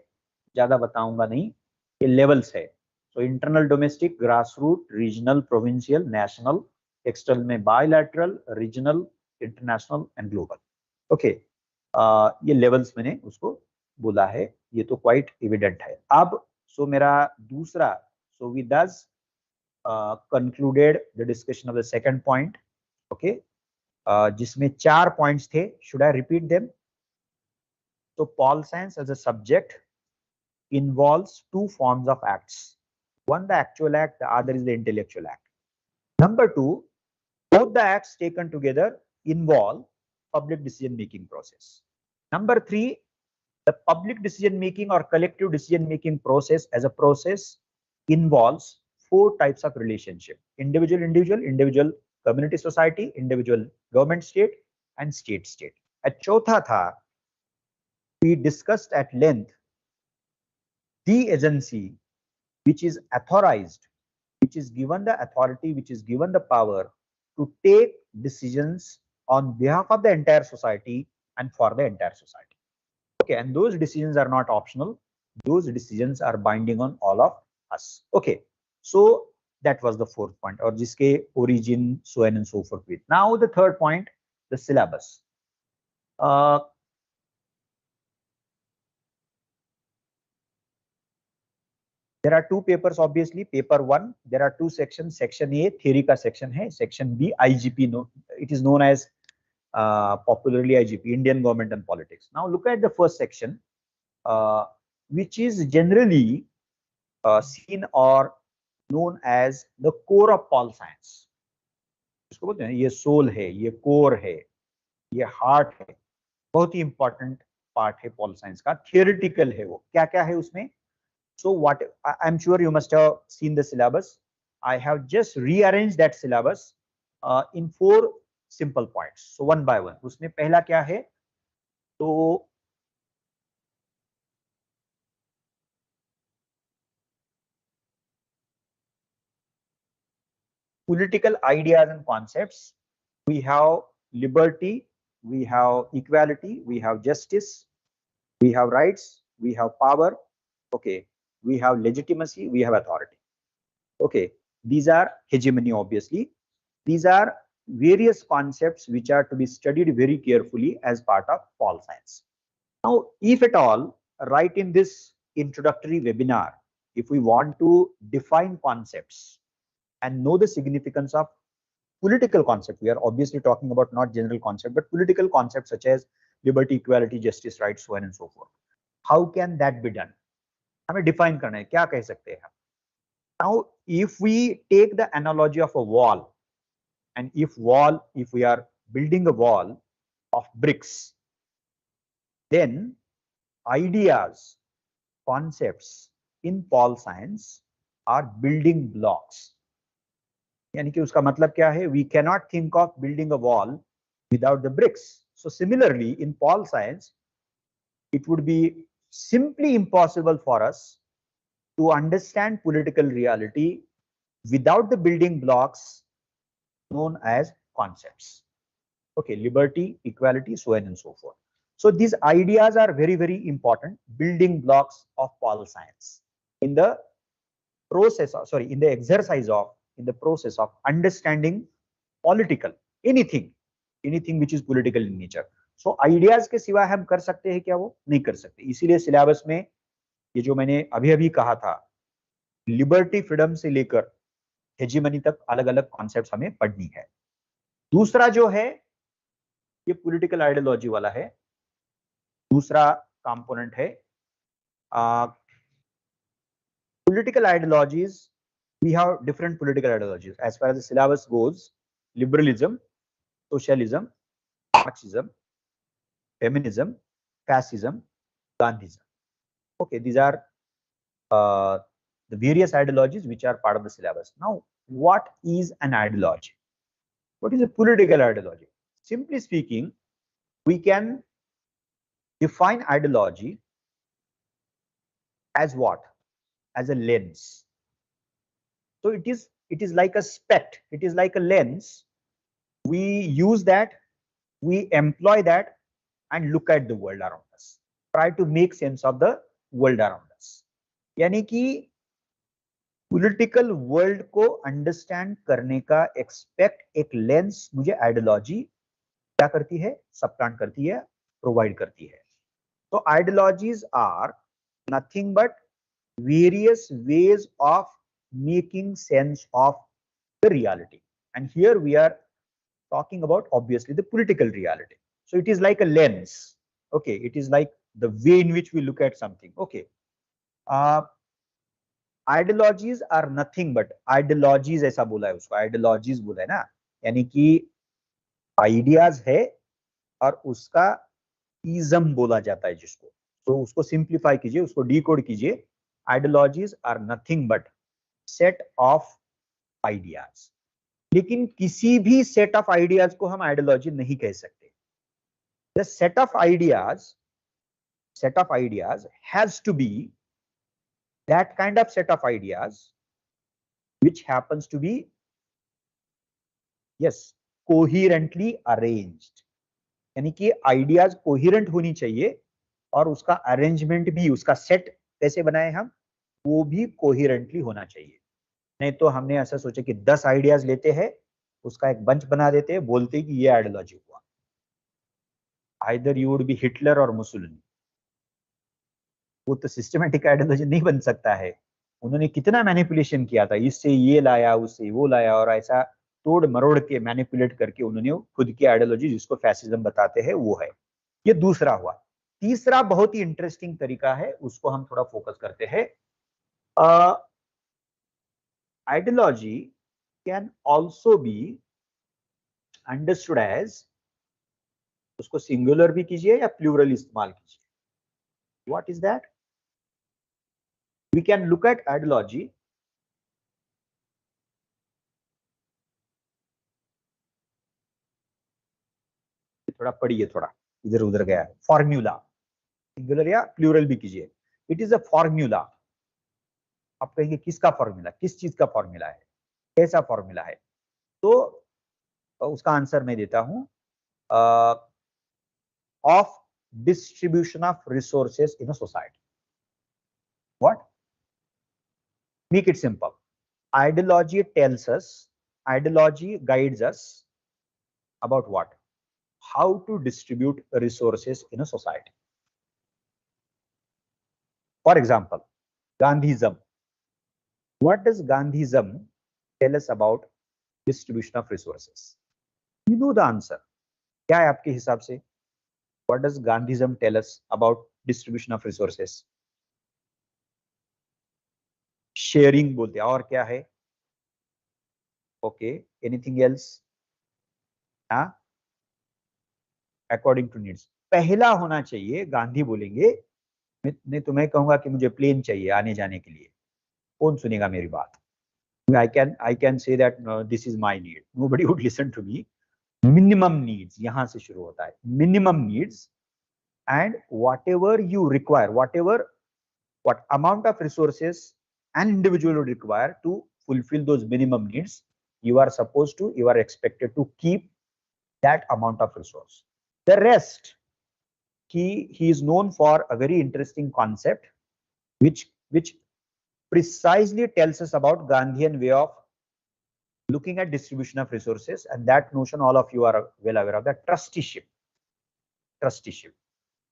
ज्यादा बताऊंगा नहीं, ये लेवल्स है। So internal, domestic, grass root, regional, provincial, national, external में bilateral, regional, international and global. Okay, ये लेवल्स मैंने उसको बोला है, ये तो क्वाइट एविडेंट है। अब सो मेरा दूसरा, so we thus concluded the discussion of the second point. Okay, जिसमें 4 पॉइंट्स थे। Should I repeat them? तो Pol science as a subject involves 2 forms of acts. One the actual act, the other is the intellectual act. Number 2, both the acts taken together involve public decision making process. Number 3, the public decision making or collective decision making process as a process involves 4 types of relationship: individual individual, community society, individual government state, and state state. At चौथा था, we discussed at length the agency which is authorized, which is given the authority, which is given the power to take decisions on behalf of the entire society and for the entire society. Okay, and those decisions are not optional. Those decisions are binding on all of us. Okay, so that was the 4th point, or jiske origin, so on and so forth with. Now the 3rd point, the syllabus. There are 2 papers, obviously. Paper 1, there are 2 sections. Section A theory का section है. Section B IGP, it is known as popularly IGP, Indian Government and Politics. Now look at the first section, which is generally seen or known as the core of Pol Science. इसको बोलते हैं ये soul है, ये core है, ये heart है, बहुत ही इंपॉर्टेंट पार्ट है पॉल साइंस का। थियोरिटिकल है वो, क्या क्या है उसमें? So what, I'm sure you must have seen the syllabus. I have just rearranged that syllabus in 4 simple points. So one by one. उसमें पहला क्या है? तो political ideas and concepts. We have liberty, we have equality, we have justice, we have rights, we have power. Okay, we have legitimacy, we have authority. Okay, these are hegemony, obviously. These are various concepts which are to be studied very carefully as part of pol science. Now, if at all, right in this introductory webinar, if we want to define concepts and know the significance of political concept, we are obviously talking about not general concept, but political concepts such as liberty, equality, justice, rights, so on and so forth. How can that be done? हमें define करना है, क्या कह सकते हैं? Now, if we take the analogy of a wall, and if we are building a wall of bricks, then ideas, concepts in pol science are building blocks. यानी कि उसका मतलब क्या है? We cannot think of building a wall without the bricks. So similarly, in pol science, it would be simply impossible for us to understand political reality without the building blocks known as concepts. Okay, liberty, equality, so on and so forth. So these ideas are very, very important building blocks of pol science in the process of, in the exercise of, in the process of understanding political, anything which is political in nature. So ideas के सिवा हम कर सकते हैं क्या? वो नहीं कर सकते. इसीलिए सिलेबस में ये जो मैंने अभी कहा था, लिबर्टी, फ्रीडम से लेकर हेजीमनी तक अलग अलग कॉन्सेप्ट्स हमें पढ़नी है. दूसरा जो है ये पॉलिटिकल आइडियोलॉजी वाला है. दूसरा कंपोनेंट है political ideologies. We have different political ideologies as far as the syllabus goes: liberalism, socialism, Marxism, feminism, fascism, Gandhism. Okay, these are the various ideologies which are part of the syllabus. Now, what is an ideology? What is a political ideology? Simply speaking, we can define ideology as what? As a lens. So it is like a spect, it is like a lens. We use that, we employ that and look at the world around us. Try to make sense of the world around us. यानी कि political world को understand करने का expect एक lens मुझे ideology क्या करती है? सप्लांट करती है, प्रोवाइड करती है. तो ideologies are nothing but various ways of making sense of the reality, and here we are talking about obviously the political reality. So it is like a lens. Okay, it is like the way in which we look at something. Okay, ideologies are nothing but ideologies, ऐसा बोला है उसको, ideologies बोला है ना, यानी कि ideas है और उसका ism बोला जाता है जिसको. तो उसको सिंप्लीफाई कीजिए, उसको डिकोड कीजिए. Ideologies are nothing but set of ideas. लेकिन किसी भी set of ideas को हम ideology नहीं कह सकते. The set of ideas has to be that kind of set of ideas which happens to be, yes, coherently arranged. यानी कि ideas coherent होनी चाहिए और उसका arrangement भी, उसका set कैसे बनाए हम, वो भी कोहिरेंटली होना चाहिए. नहीं तो हमने ऐसा सोचा कि 10 आइडियाज लेते हैं, उसका एक बंच बना देते हैं, बोलते हैं कि ये आइडियोलॉजी हुआ. Either you would be Hitler और मुसोलिनी. वो तो सिस्टमैटिक आइडियोलॉजी नहीं बन सकता है. उन्होंने कितना मैनिपुलेशन किया था, इससे ये लाया, उससे वो लाया, और ऐसा तोड़ मरोड़ के मैनिपुलेट करके उन्होंने खुद की आइडियोलॉजी, जिसको फैसिज्म बताते हैं, वो है. ये दूसरा हुआ. तीसरा बहुत ही इंटरेस्टिंग तरीका है, उसको हम थोड़ा फोकस करते हैं. Ideology can also be understood as, उसको सिंगुलर भी कीजिए या प्लूरल इस्तेमाल कीजिए. What is that? We can look at ideology थोड़ा पढ़िए, थोड़ा इधर उधर गया है। फॉर्म्यूला, सिंगुलर या प्लूरल भी कीजिए। It is a formula. आप कहेंगे किसका फॉर्मूला, किस चीज का फॉर्मूला है, कैसा फॉर्मूला है? तो उसका आंसर मैं देता हूं, of distribution of resources in a society. What? Make it simple. Ideology tells us, ideology guides us about what? How to distribute resources in a society. For example, Gandhism. What does Gandhism tell us about distribution of resources? You know the answer. क्या है आपके हिसाब से? What does Gandhism tell us about distribution of resources? Sharing बोलते हैं, और क्या है? Okay, anything else? हाँ, अकॉर्डिंग टू नीड्स। पहला होना चाहिए, गांधी बोलेंगे मैं तुम्हें कहूंगा कि मुझे प्लेन चाहिए आने जाने के लिए, कौन सुनेगा मेरी बात? I can say that this is my need. Nobody would listen to me. Minimum needs, यहां से शुरू होता है। Minimum needs, and whatever you require, what amount of resources an individual would require to fulfill those minimum needs, you are expected to keep that amount of resource. The rest, he is known for a very interesting concept which precisely tells us about Gandhian way of looking at distribution of resources, and that notion all of you are well aware of, that trusteeship.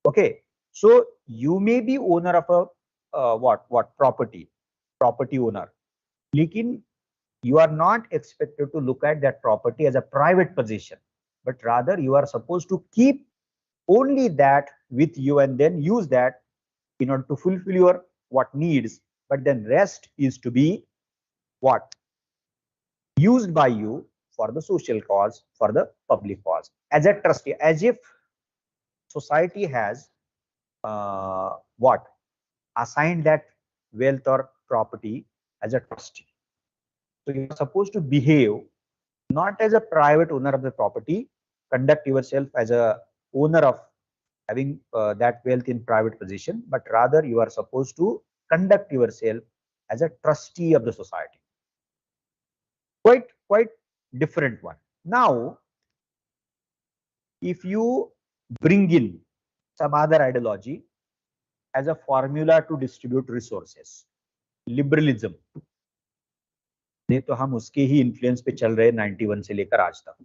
Okay, so you may be owner of a what property owner, lekin you are not expected to look at that property as a private possession, but rather you are supposed to keep only that with you and then use that in order to fulfill your what needs, but then rest is to be what? Used by you for the social cause, for the public cause, as a trustee, as if society has what? Assigned that wealth or property as a trustee. So you are supposed to behave not as a private owner of the property, conduct yourself as a owner of having that wealth in private possession, but rather you are supposed to conduct yourself as a trustee of the society. Quite different one. Now, if you bring in some other ideology as a formula to distribute resources, liberalism, नहीं तो हम उसके ही influence पे चल रहे 91 से लेकर आज तक।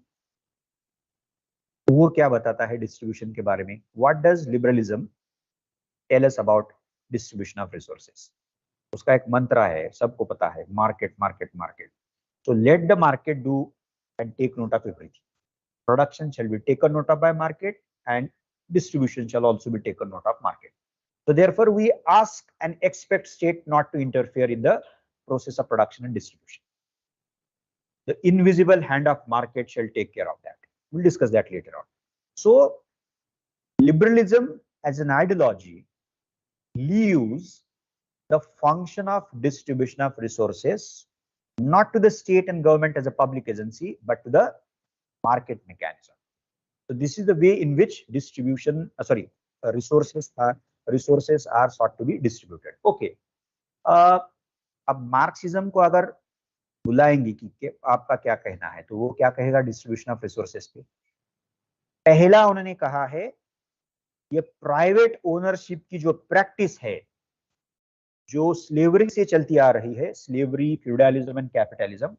वो क्या बताता है डिस्ट्रीब्यूशन के बारे में? What does liberalism tell us about distribution of resources? उसका एक मंत्र है, सबको पता है, market market market. So let the market do and take note of everything. Production shall be taken note of by market, and distribution shall also be taken note of market. So therefore we ask and expect state not to interfere in the process of production and distribution. The invisible hand of market shall take care of that. We'll discuss that later on. So liberalism as an ideology leaves the function of distribution of resources not to the state and government as a public agency, but to the market mechanism. So this is the way in which distribution, resources are sought to be distributed. Okay. अब Marxism को अगर बुलाएंगे कि आपका क्या कहना है, तो वो क्या कहेगा डिस्ट्रीब्यूशन ऑफ रिसोर्सेस पे? पहला उन्होंने कहा है ये प्राइवेट ओनरशिप की जो प्रैक्टिस है, जो स्लेवरी से चलती आ रही है, slavery, feudalism and capitalism,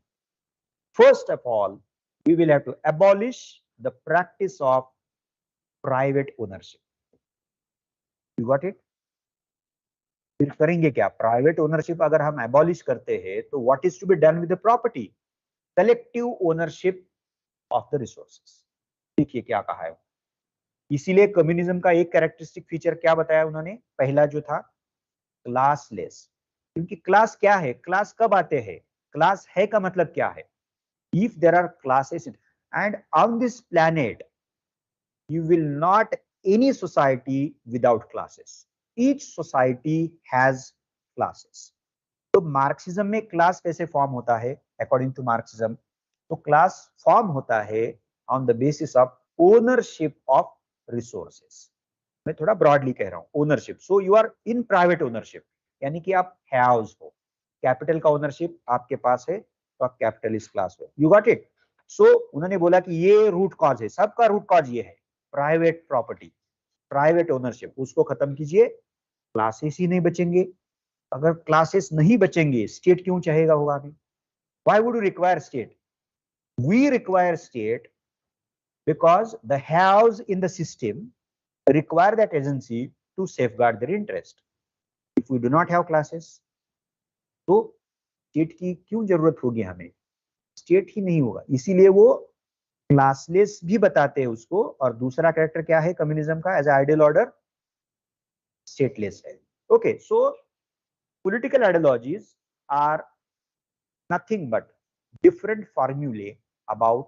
first of all we will have to abolish the practice of private ownership. You got it? फिर करेंगे क्या? प्राइवेट ओनरशिप अगर हम abolish करते हैं तो what is to be done with the property? Collective ownership of the resources. देखिए क्या कहा है। इसीलिए कम्युनिज्म का एक कैरेक्टरिस्टिक फीचर क्या बताया उन्होंने? पहला जो था क्लासलेस, क्योंकि क्लास क्या है? क्लास कब आते हैं? क्लास है का मतलब क्या है? If there are classes, and on this planet you will not any society without classes. Each society has classes. तो मार्क्सिज्म में क्लास कैसे फॉर्म होता है? अकॉर्डिंग टू मार्क्सिज्म, तो क्लास फॉर्म होता है on the basis of ownership of resources. मैं थोड़ा ब्रॉडली कह रहा हूँ, ownership. So you are in private ownership, यानी कि आप हैव्स हो, कैपिटल का ओनरशिप आपके पास है तो आप कैपिटलिस्ट क्लास हो। You got it? सो उन्होंने बोला कि ये रूट कॉज है, सबका रूट कॉज ये है, प्राइवेट प्रॉपर्टी, प्राइवेट ओनरशिप, उसको खत्म कीजिए, क्लासेस ही नहीं बचेंगे। अगर क्लासेस नहीं बचेंगे, स्टेट क्यों चाहेगा होगा हमें? Why would you require state? We require state because the haves in the system require that agency to safeguard their interest. If we do not have classes, तो स्टेट की क्यों जरूरत होगी हमें? स्टेट ही नहीं होगा, इसीलिए वो क्लासलेस भी बताते हैं उसको। और दूसरा कैरेक्टर क्या है कम्युनिज्म का एज आइडियल ऑर्डर? स्टेटलेस है। Okay, so political ideologies are nothing but different formulae about,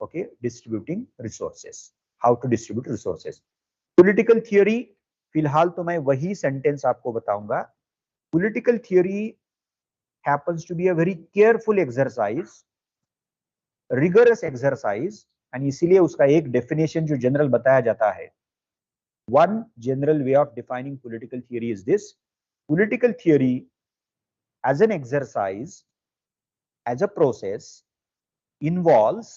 okay, distributing resources, how to distribute resources. Political theory, फिलहाल तो मैं वही सेंटेंस आपको बताऊंगा। Political theory happens to be a very careful exercise, rigorous exercise, and इसीलिए उसका एक definition जो जनरल बताया जाता है, one general way of defining political theory is this: political theory as an exercise, as a process, involves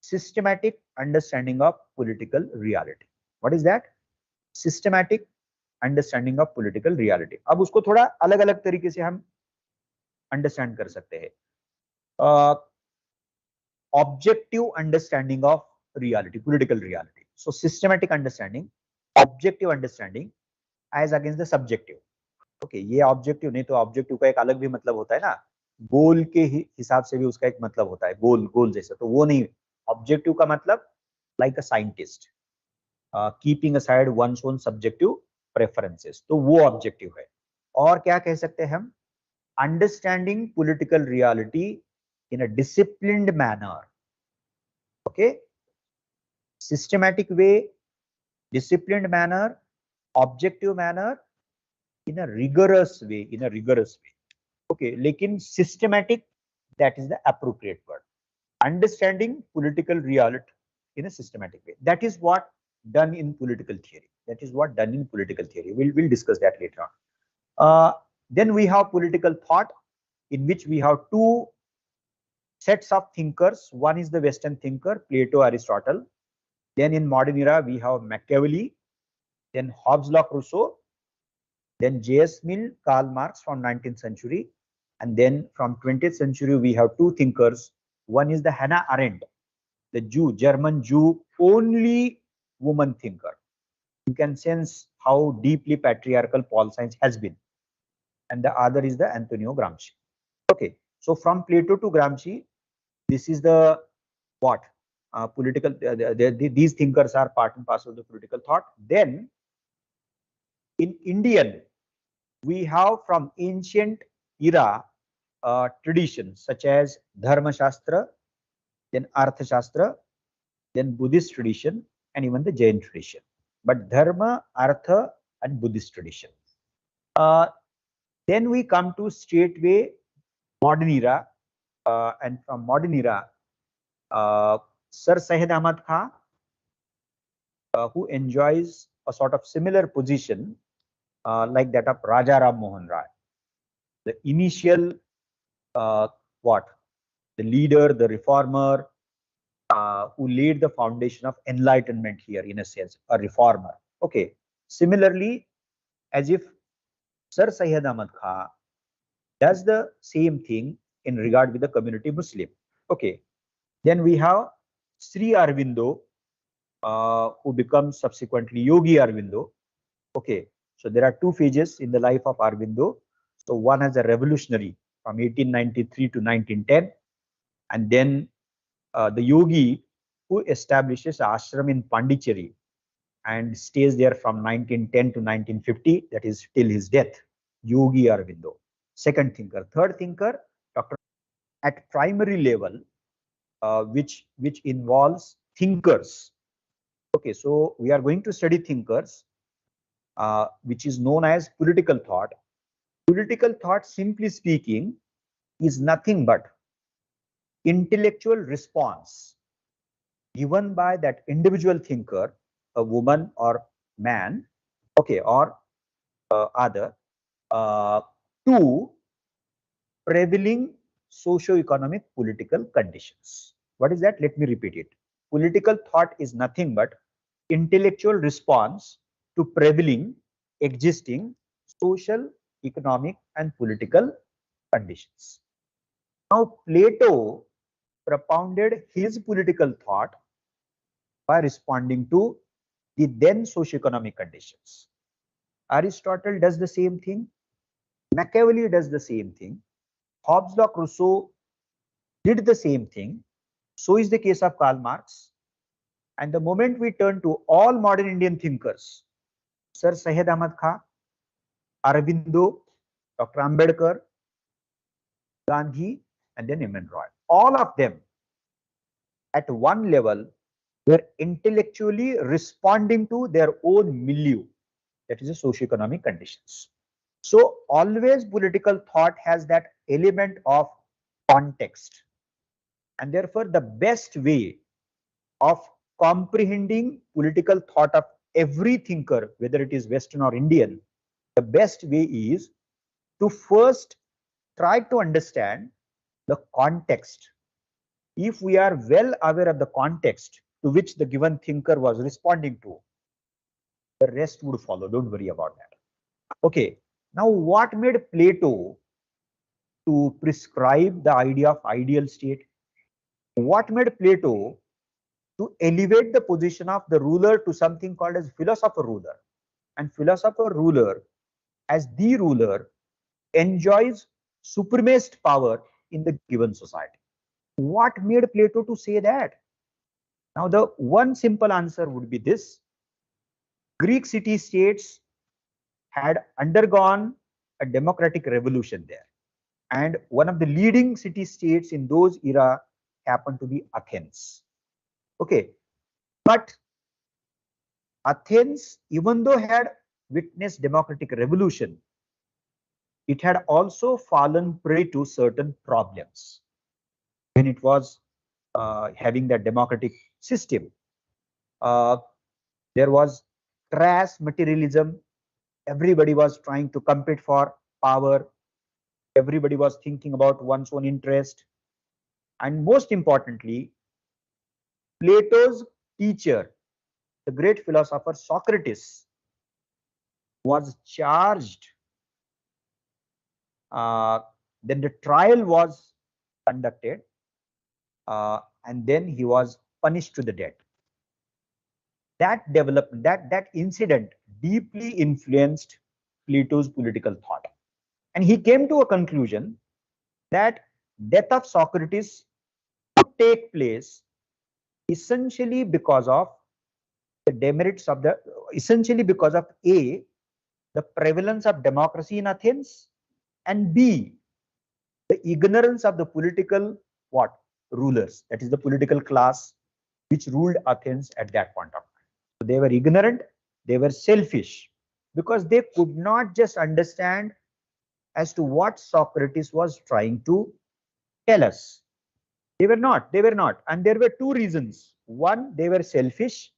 systematic understanding of political reality. What is that? Systematic understanding of political reality. अब उसको थोड़ा अलग अलग तरीके से हम understand कर सकते हैं। Objective understanding of reality, political reality. So systematic understanding, objective understanding as against the subjective. Okay, ये ऑब्जेक्टिव नहीं तो ऑब्जेक्टिव का एक अलग भी मतलब होता है ना, गोल के हिसाब से भी उसका एक मतलब होता है, गोल गोल जैसे, तो वो नहीं। ऑब्जेक्टिव का मतलब like a scientist keeping aside one's own subjective preferences, तो वो ऑब्जेक्टिव है। और क्या कह सकते हैं हम? Understanding political reality in a disciplined manner, okay, systematic way, disciplined manner, objective manner, in a rigorous way, okay, lekin systematic, that is the appropriate word. Understanding political reality in a systematic way, that is what done in political theory. We'll discuss that later on. Then we have political thought, in which we have two sets of thinkers. One is the Western thinker, Plato, Aristotle. Then in modern era we have Machiavelli, then Hobbes, Locke, Rousseau, then J.S. Mill, Karl Marx from 19th century, and then from 20th century we have two thinkers. One is the Hannah Arendt, the German Jew, only woman thinker. You can sense how deeply patriarchal Paul science has been. And the other is the Antonio Gramsci. Okay, so from Plato to Gramsci, this is the what? Political. These thinkers are part and parcel of the political thought. Then in Indian, we have from ancient era traditions such as Dharma Shastra, then Artha Shastra, then Buddhist tradition, and even the Jain tradition. But Dharma, Artha, and Buddhist tradition. Then we come to straightway modern era, and from modern era, Sir Syed Ahmad Khan, who enjoys a sort of similar position like that of Raja Ram Mohan Rai, the initial the leader, the reformer, who laid the foundation of enlightenment here, in a sense, a reformer. Okay. Similarly, as if Sir Syed Ahmad Khan does the same thing in regard with the community Muslim. Okay. Then we have Sri Aurobindo, who becomes subsequently Yogi Aurobindo. Okay. So there are two phases in the life of Aurobindo. So one as a revolutionary from 1893 to 1910, and then the yogi who establishes ashram in Pondicherry and stays there from 1910 to 1950, that is till his death, Yogi Aurobindo. Second thinker. Third thinker, Dr. At primary level, which involves thinkers. Okay, so we are going to study thinkers, which is known as political thought. Political thought, simply speaking, is nothing but intellectual response given by that individual thinker, a woman or man, okay, or other, to prevailing socio-economic political conditions. What is that? Let me repeat it. Political thought is nothing but intellectual response to prevailing, existing social, economic, and political conditions. Now, Plato propounded his political thought by responding to the then socio-economic conditions. Aristotle does the same thing. Machiavelli does the same thing. Hobbes, Locke, Rousseau did the same thing. So is the case of Karl Marx. And the moment we turn to all modern Indian thinkers, Sir Syed Ahmad Khan, Aurobindo, Dr. Ambedkar, Gandhi, and then M.N. Roy, all of them at one level were intellectually responding to their own milieu, that is the socio-economic conditions. So always political thought has that element of context, and therefore the best way of comprehending political thought of every thinker, whether it is Western or Indian, the best way is to first try to understand the context. If we are well aware of the context to which the given thinker was responding to, the rest would follow. Don't worry about that. Okay. Now, what made Plato to prescribe the idea of ideal state? What made Plato to elevate the position of the ruler to something called as philosopher ruler? And philosopher ruler, as the ruler, enjoys supremacist power in the given society. What made Plato to say that? Now, the one simple answer would be this. Greek city-states had undergone a democratic revolution there. And one of the leading city-states in those era happened to be Athens. Okay. But Athens, even though had witnessed democratic revolution, it had also fallen prey to certain problems when it was having that democratic system. There was crass materialism. Everybody was trying to compete for power. Everybody was thinking about one's own interest. And most importantly, Plato's teacher, the great philosopher Socrates, was charged. Then the trial was conducted, and then he was punished to the death. That development, that incident deeply influenced Plato's political thought. And he came to a conclusion that death of Socrates could take place essentially because of the demerits of the, essentially because of A, the prevalence of democracy in Athens, and B, the ignorance of the political rulers, that is the political class which ruled Athens at that point of time. So they were ignorant, they were selfish, because they could not just understand as to what Socrates was trying to tell us. They were not. And there were two reasons. One, they were selfish,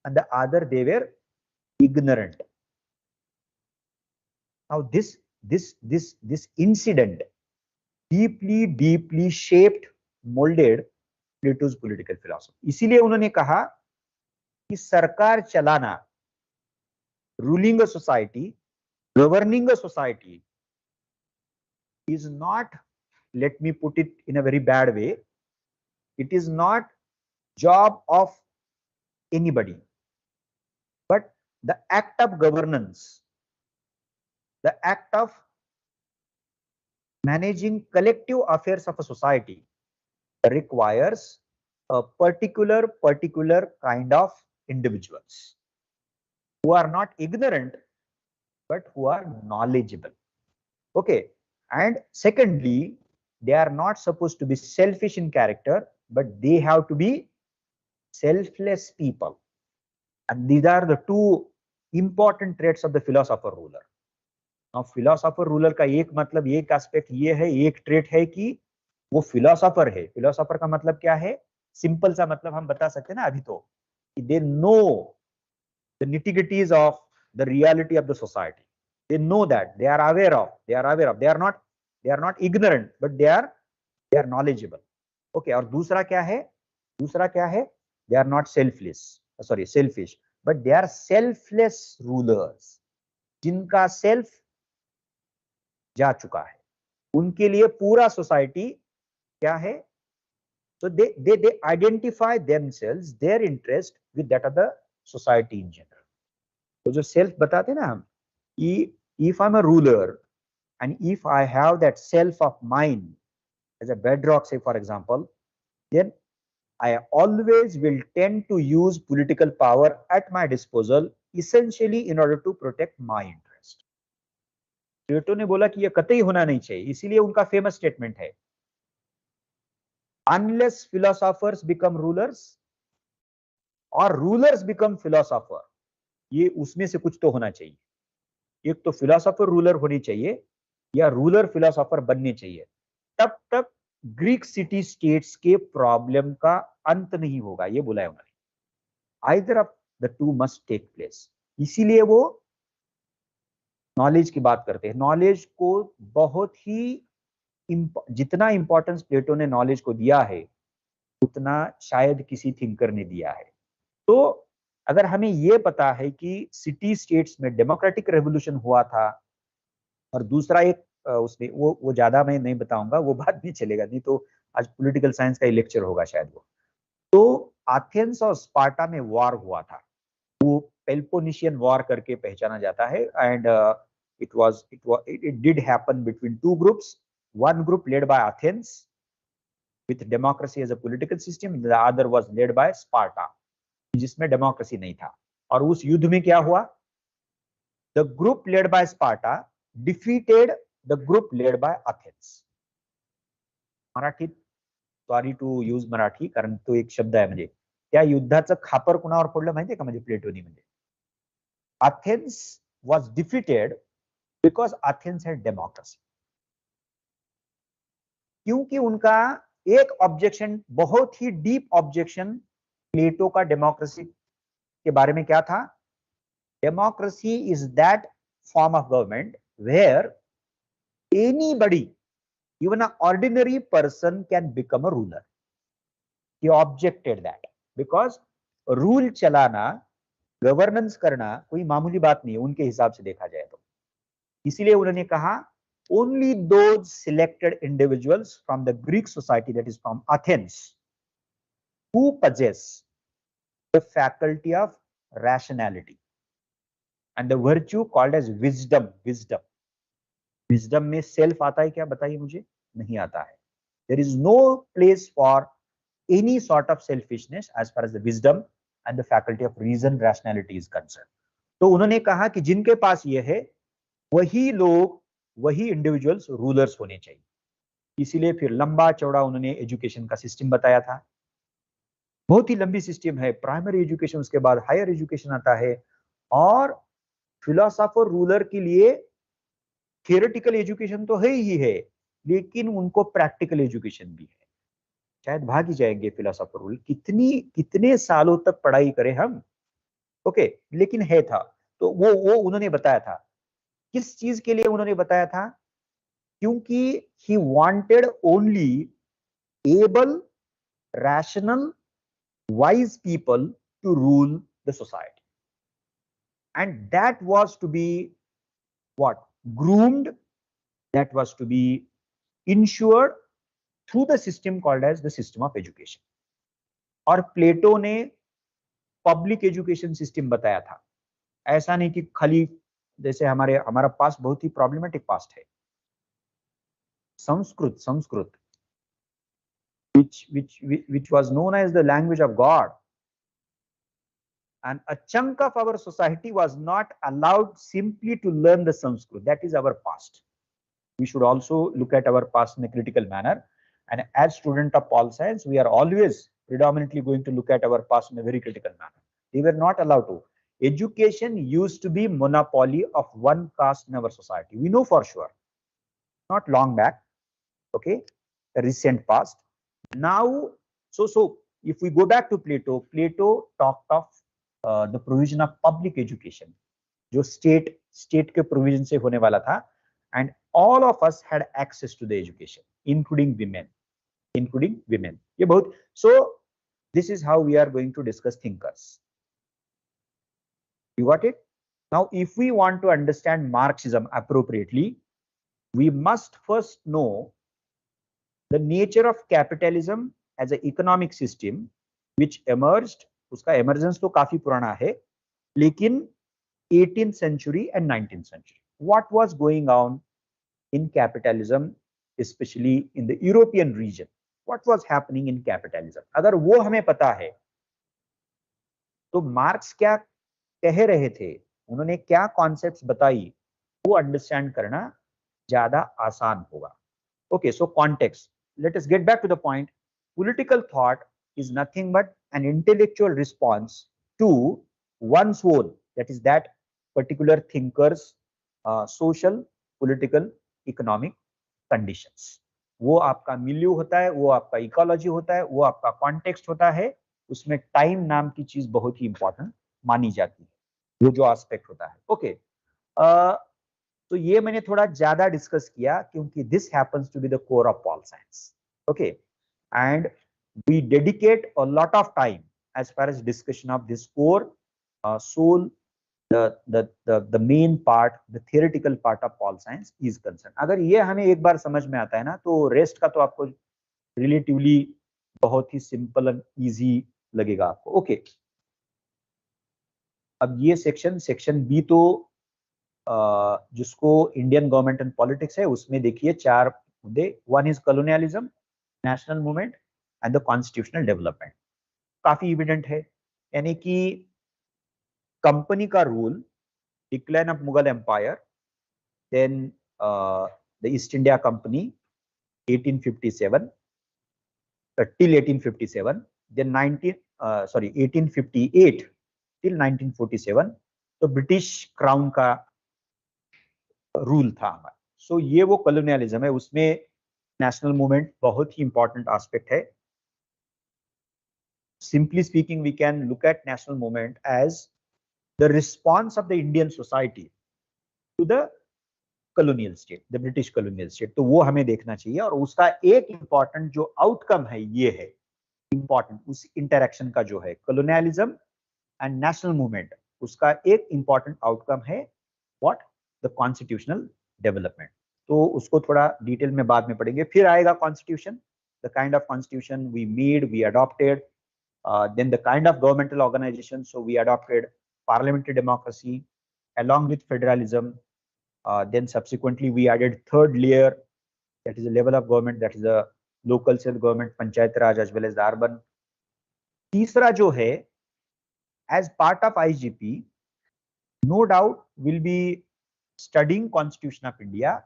and the other, they were ignorant. Now this incident deeply shaped, molded Plato's political philosophy. इसीलिए उन्होंने कहा कि सरकार चलाना, ruling a society, governing a society, is not, let me put it in a very bad way, it is not job of anybody, but the act of governance, the act of managing collective affairs of a society requires a particular kind of individuals who are not ignorant, but who are knowledgeable. Okay. And secondly, they are not supposed to be selfish in character, but they have to be selfless people. And these are the two important traits of the philosopher ruler. Now, philosopher ruler का एक मतलब, एक aspect ये है, एक trait है कि वो philosopher है. Philosopher का मतलब क्या है? सिंपल सा मतलब हम बता सकते हैं ना अभी तो कि they know the nitty-gritties of the reality of the society. They know that, they are aware of, they are not ignorant, but they are knowledgeable. Okay, और दूसरा क्या है, they are not selfish, but they are selfless rulers. जिनका self जा चुका है, उनके लिए पूरा सोसाइटी क्या है, so they identify themselves, their interest with that of the society in general. तो जो सेल्फ बताते हैं ना हम, if I'm a ruler and if I have that self of mine as a bedrock, say for example, then I always will tend to use political power at my disposal essentially in order to protect my interest. प्लेटो ने बोला कि ये कतई होना नहीं चाहिए, इसीलिए उनका फेमस स्टेटमेंट है, unless philosophers become rulers or rulers become philosopher. ये उसमें से कुछ तो होना चाहिए, एक तो फिलोसोफर रूलर होनी चाहिए या रूलर फिलोसोफर बनने चाहिए, तब तक ग्रीक सिटी स्टेट्स के प्रॉब्लम का अंत नहीं होगा, ये बोला है उन्होंने. Either of the two must take place. इसीलिए वो नॉलेज की बात करते हैं. नॉलेज को बहुत ही जितना इंपॉर्टेंस प्लेटो ने नॉलेज को दिया है उतना शायद किसी थिंकर ने दिया है. तो अगर हमें ये पता है कि सिटी स्टेट्स में डेमोक्रेटिक रेवोल्यूशन हुआ था, और दूसरा एक उसमें वो ज्यादा मैं नहीं बताऊंगा, वो बाद में चलेगा, नहीं तो आज पॉलिटिकल साइंस का ही लेक्चर होगा शायद वो. तो एथेंस और स्पार्टा में वॉर हुआ था, वो पेल्पोनेशियन वॉर करके पहचाना जाता है. And it did happen between two groups. One group led by Athens with democracy as a political system, the other was led by Sparta जिसमें डेमोक्रेसी नहीं था. और उस युद्ध में क्या हुआ, the group led by Sparta defeated the group led by Athens. Marathi, sorry to use Marathi, कारण तो एक शब्द आहे. म्हणजे त्या युद्धाचं खापर कुणावर पडलं माहितीये का, म्हणजे प्लेटोनी, म्हणजे Athens was defeated because Athens had democracy. क्योंकि उनका एक ऑब्जेक्शन, बहुत ही डीप ऑब्जेक्शन प्लेटो का डेमोक्रेसी के बारे में क्या था, democracy is that form of government where anybody, even a ordinary person, can become a ruler. He objected that because rule चलाना, गवर्नेंस करना कोई मामूली बात नहीं है उनके हिसाब से देखा जाए तो. इसीलिए उन्होंने कहा only those selected individuals from the Greek society, that is from Athens, who possess the faculty of rationality and the virtue called as wisdom. Wisdom में self आता है क्या, बताइए मुझे, नहीं आता है. There is no place for any sort of selfishness as far as the wisdom and the faculty of reason, rationality is concerned. तो उन्होंने कहा कि जिनके पास ये है वही लोग, वही इंडिविजुअल्स रूलर्स होने चाहिए. इसीलिए फिर लंबा चौड़ा उन्होंने एजुकेशन का सिस्टम बताया था. बहुत ही लंबी सिस्टम है, प्राइमरी एजुकेशन, उसके बाद हायर एजुकेशन आता है, और फिलोसोफर रूलर के लिए थियोरेटिकल एजुकेशन तो है ही है, लेकिन उनको प्रैक्टिकल एजुकेशन भी है. शायद भाग ही जाएंगे फिलोसोफर रूलर, कितने सालों तक पढ़ाई करें हम. ओके, लेकिन है था. तो वो उन्होंने बताया था. किस चीज के लिए उन्होंने बताया था, क्योंकि he wanted only able, rational, wise people to rule the society, and that was to be what, groomed, that was to be ensured through the system called as the system of education. और प्लेटो ने public education system बताया था. ऐसा नहीं कि खाली, जैसे हमारा पास्ट बहुत ही प्रॉब्लमेटिक पास्ट है. Sanskrit which was known as the language of God, and a chunk of our society was not allowed simply to learn the Sanskrit. That is our past. We should also look at our past in a critical manner, and as student of Pol Science, we are always predominantly going to look at our past in a very critical manner. We were not allowed to. Education used to be monopoly of one caste in our society. We know for sure. Not long back, okay, the recent past. Now, so if we go back to Plato, Plato talked of the provision of public education, जो state के provision से होने वाला था, and all of us had access to the education, including women. ये बहुत, so this is how we are going to discuss thinkers. You got it? Now, if we want to understand Marxism appropriately, we must first know the nature of capitalism as an economic system which emerged. उसका emergence तो काफी पुराना है, लेकिन 18th century and 19th century. What was going on in capitalism, especially in the European region? What was happening in capitalism? अगर वो हमें पता है, तो मार्क्स क्या कह रहे थे, उन्होंने क्या कॉन्सेप्ट्स बताई, वो अंडरस्टैंड करना ज्यादा आसान होगा. Okay, so context. Let us get back to the point. Political thought is nothing but an intellectual response to one's own, that is that particular thinker's social, political, economic conditions. वो आपका milieu होता है, वो आपका ecology होता है, वो आपका कॉन्टेक्स्ट होता है, उसमें टाइम नाम की चीज बहुत ही इंपॉर्टेंट मानी जाती है, वो जो एस्पेक्ट होता है. ओके, तो ये मैंने थोड़ा ज्यादा डिस्कस किया क्योंकि this happens to be the core of pol science. Okay, and we dedicate a lot of time as far as discussion of this core soul, the main part, the theoretical part of pol science is concerned. अगर ये हमें एक बार समझ में आता है ना, तो रेस्ट का तो आपको रिलेटिवली बहुत ही सिंपल एंड इजी लगेगा आपको. ओके, अब ये सेक्शन बी तो जिसको इंडियन गवर्नमेंट एंड पॉलिटिक्स है, उसमें देखिए 4 मुद्दे. One is colonialism, national movement and the constitutional development. काफी इविडेंट है, यानी कि कंपनी का rule, decline of Mughal empire, then the East India Company 1857 till 1857, then 1858 till 1947, तो ब्रिटिश क्राउन का रूल था हमारा. सो ये वो कॉलोनियलिज्म है, उसमें नेशनल मूवमेंट बहुत ही इंपॉर्टेंट एस्पेक्ट है. Simply speaking, we can look at national movement as the response of the Indian society to the colonial state, the British colonial state. तो वो हमें देखना चाहिए, और उसका एक इंपॉर्टेंट जो आउटकम है ये है इंपॉर्टेंट, उस इंटरेक्शन का जो है colonialism and national movement, उसका एक इंपॉर्टेंट आउटकम है व्हाट, द कॉन्स्टिट्यूशनल डेवलपमेंट. तो उसको थोड़ा डिटेल में बाद में पढ़ेंगे. फिर आएगा constitution, the kind of constitution we made, we adopted. Then the kind of governmental organization, so we adopted parliamentary democracy along with federalism. Then subsequently we added third layer, that is the level of government, that is the local self government, panchayat raj, as well as the urban. तीसरा जो है, as part of IGP, no doubt will be studying Constitution of India,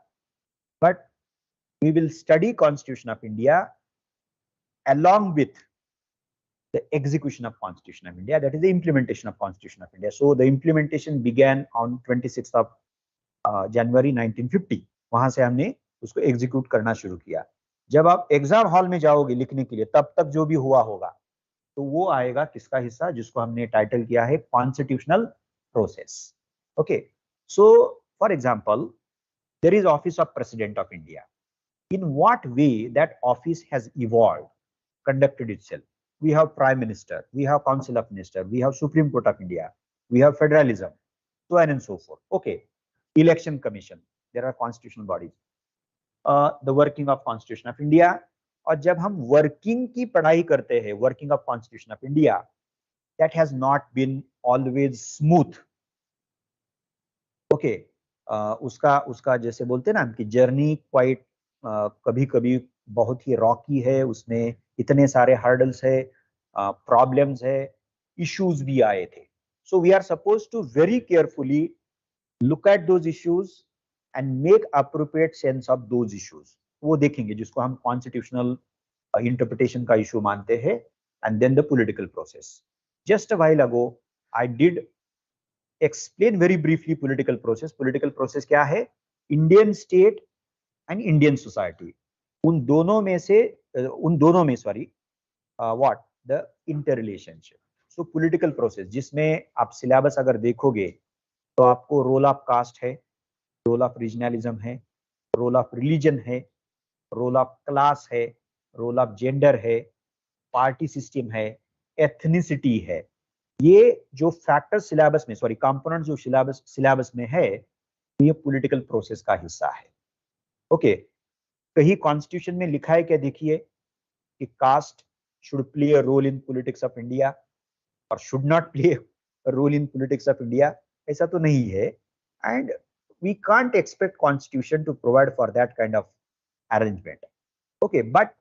but we will study Constitution of India along with the execution of Constitution of India, that is the implementation of Constitution of India. So the implementation began on 26th of January 1950. वहां से हमने उसको execute करना शुरू किया. जब आप exam hall में जाओगे लिखने के लिए, तब तक जो भी हुआ होगा, तो वो आएगा किसका हिस्सा, जिसको हमने टाइटल किया है constitutional process. Okay, so for example, there is office of president of India. In what way that office has evolved, conducted itself. We have Prime Minister, we have Council of Minister, we have Supreme Court of India, we have federalism, so on and so forth. Okay, Election Commission, there are constitutional bodies. The working of Constitution of India. और जब हम working की पढ़ाई करते हैं, working of Constitution of India, that has not been always smooth. Okay, उसका जैसे बोलते हैं ना कि जर्नी क्वाइट कभी-कभी बहुत ही रॉकी है, उसमें इतने सारे हर्डल्स है, प्रॉब्लम्स है, इश्यूज भी आए थे. So we are suppose to very carefully look at those issues and make appropriate sense of those issues. वो देखेंगे जिसको हम कॉन्स्टिट्यूशनल इंटरप्रिटेशन का इशू मानते हैं. And then the political process. Just a while ago I did explain very briefly political process. Political process क्या है? Indian state and Indian society, उन दोनों में sorry, what the interrelationship. So political process जिसमें आप syllabus अगर देखोगे तो आपको रोल ऑफ कास्ट है, रोल ऑफ रीजनलिज्म है, रोल ऑफ रिलीजन है, रोल ऑफ क्लास है, रोल ऑफ जेंडर है, पार्टी सिस्टम है, एथनिसिटी है. ये जो फैक्टर सिलेबस में, सॉरी कंपोनेंट जो सिलेबस में है, ये पॉलिटिकल प्रोसेस का हिस्सा है. ओके, कहीं कॉन्स्टिट्यूशन में लिखा है क्या? देखिए कि caste should play a role in politics of India और should not play a role in politics of India. ऐसा तो नहीं है, and we can't expect constitution to provide for that kind of arrangement. Okay, but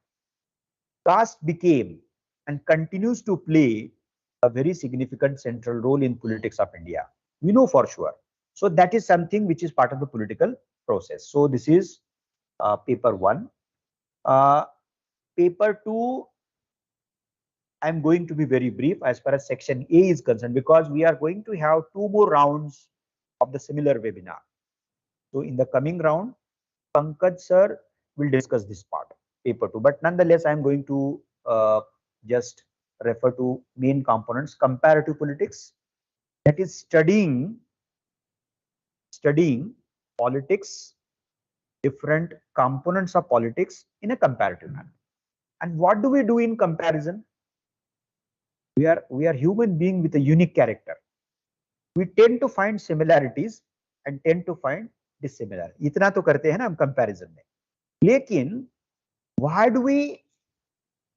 caste became and continues to play a very significant central role in politics of India. We know for sure. So that is something which is part of the political process. So this is paper 1. Paper 2, I'm going to be very brief as far as section A is concerned, because we are going to have 2 more rounds of the similar webinar. So in the coming round, Pankaj sir will discuss this part, paper 2. But nonetheless, I'm going to just refer to main components: comparative politics, that is studying politics, different components of politics in a comparative manner. And what do we do in comparison? We are human being with a unique character. We tend to find similarities and tend to find dissimilarity. इतना तो करते हैं ना हम comparison में. लेकिन why do we,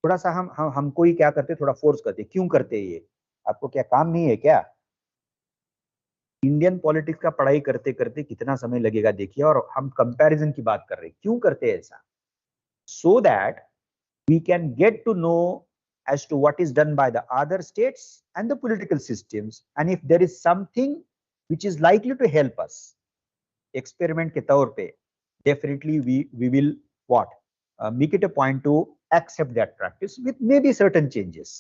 थोड़ा सा हमको ही क्या करते, थोड़ा फोर्स करते. क्यों करते हैं ये? आपको क्या काम नहीं है क्या? इंडियन पॉलिटिक्स का पढ़ाई करते करते कितना समय लगेगा देखिए, और हम कंपैरिजन की बात कर रहे हैं. क्यों करते हैं ऐसा? So that we can get to know as to what is done by the other states and the political systems, and if there is something which is likely to help us, experiment के तौर पे, definitely we will what make it a point to accept that practice with maybe certain changes.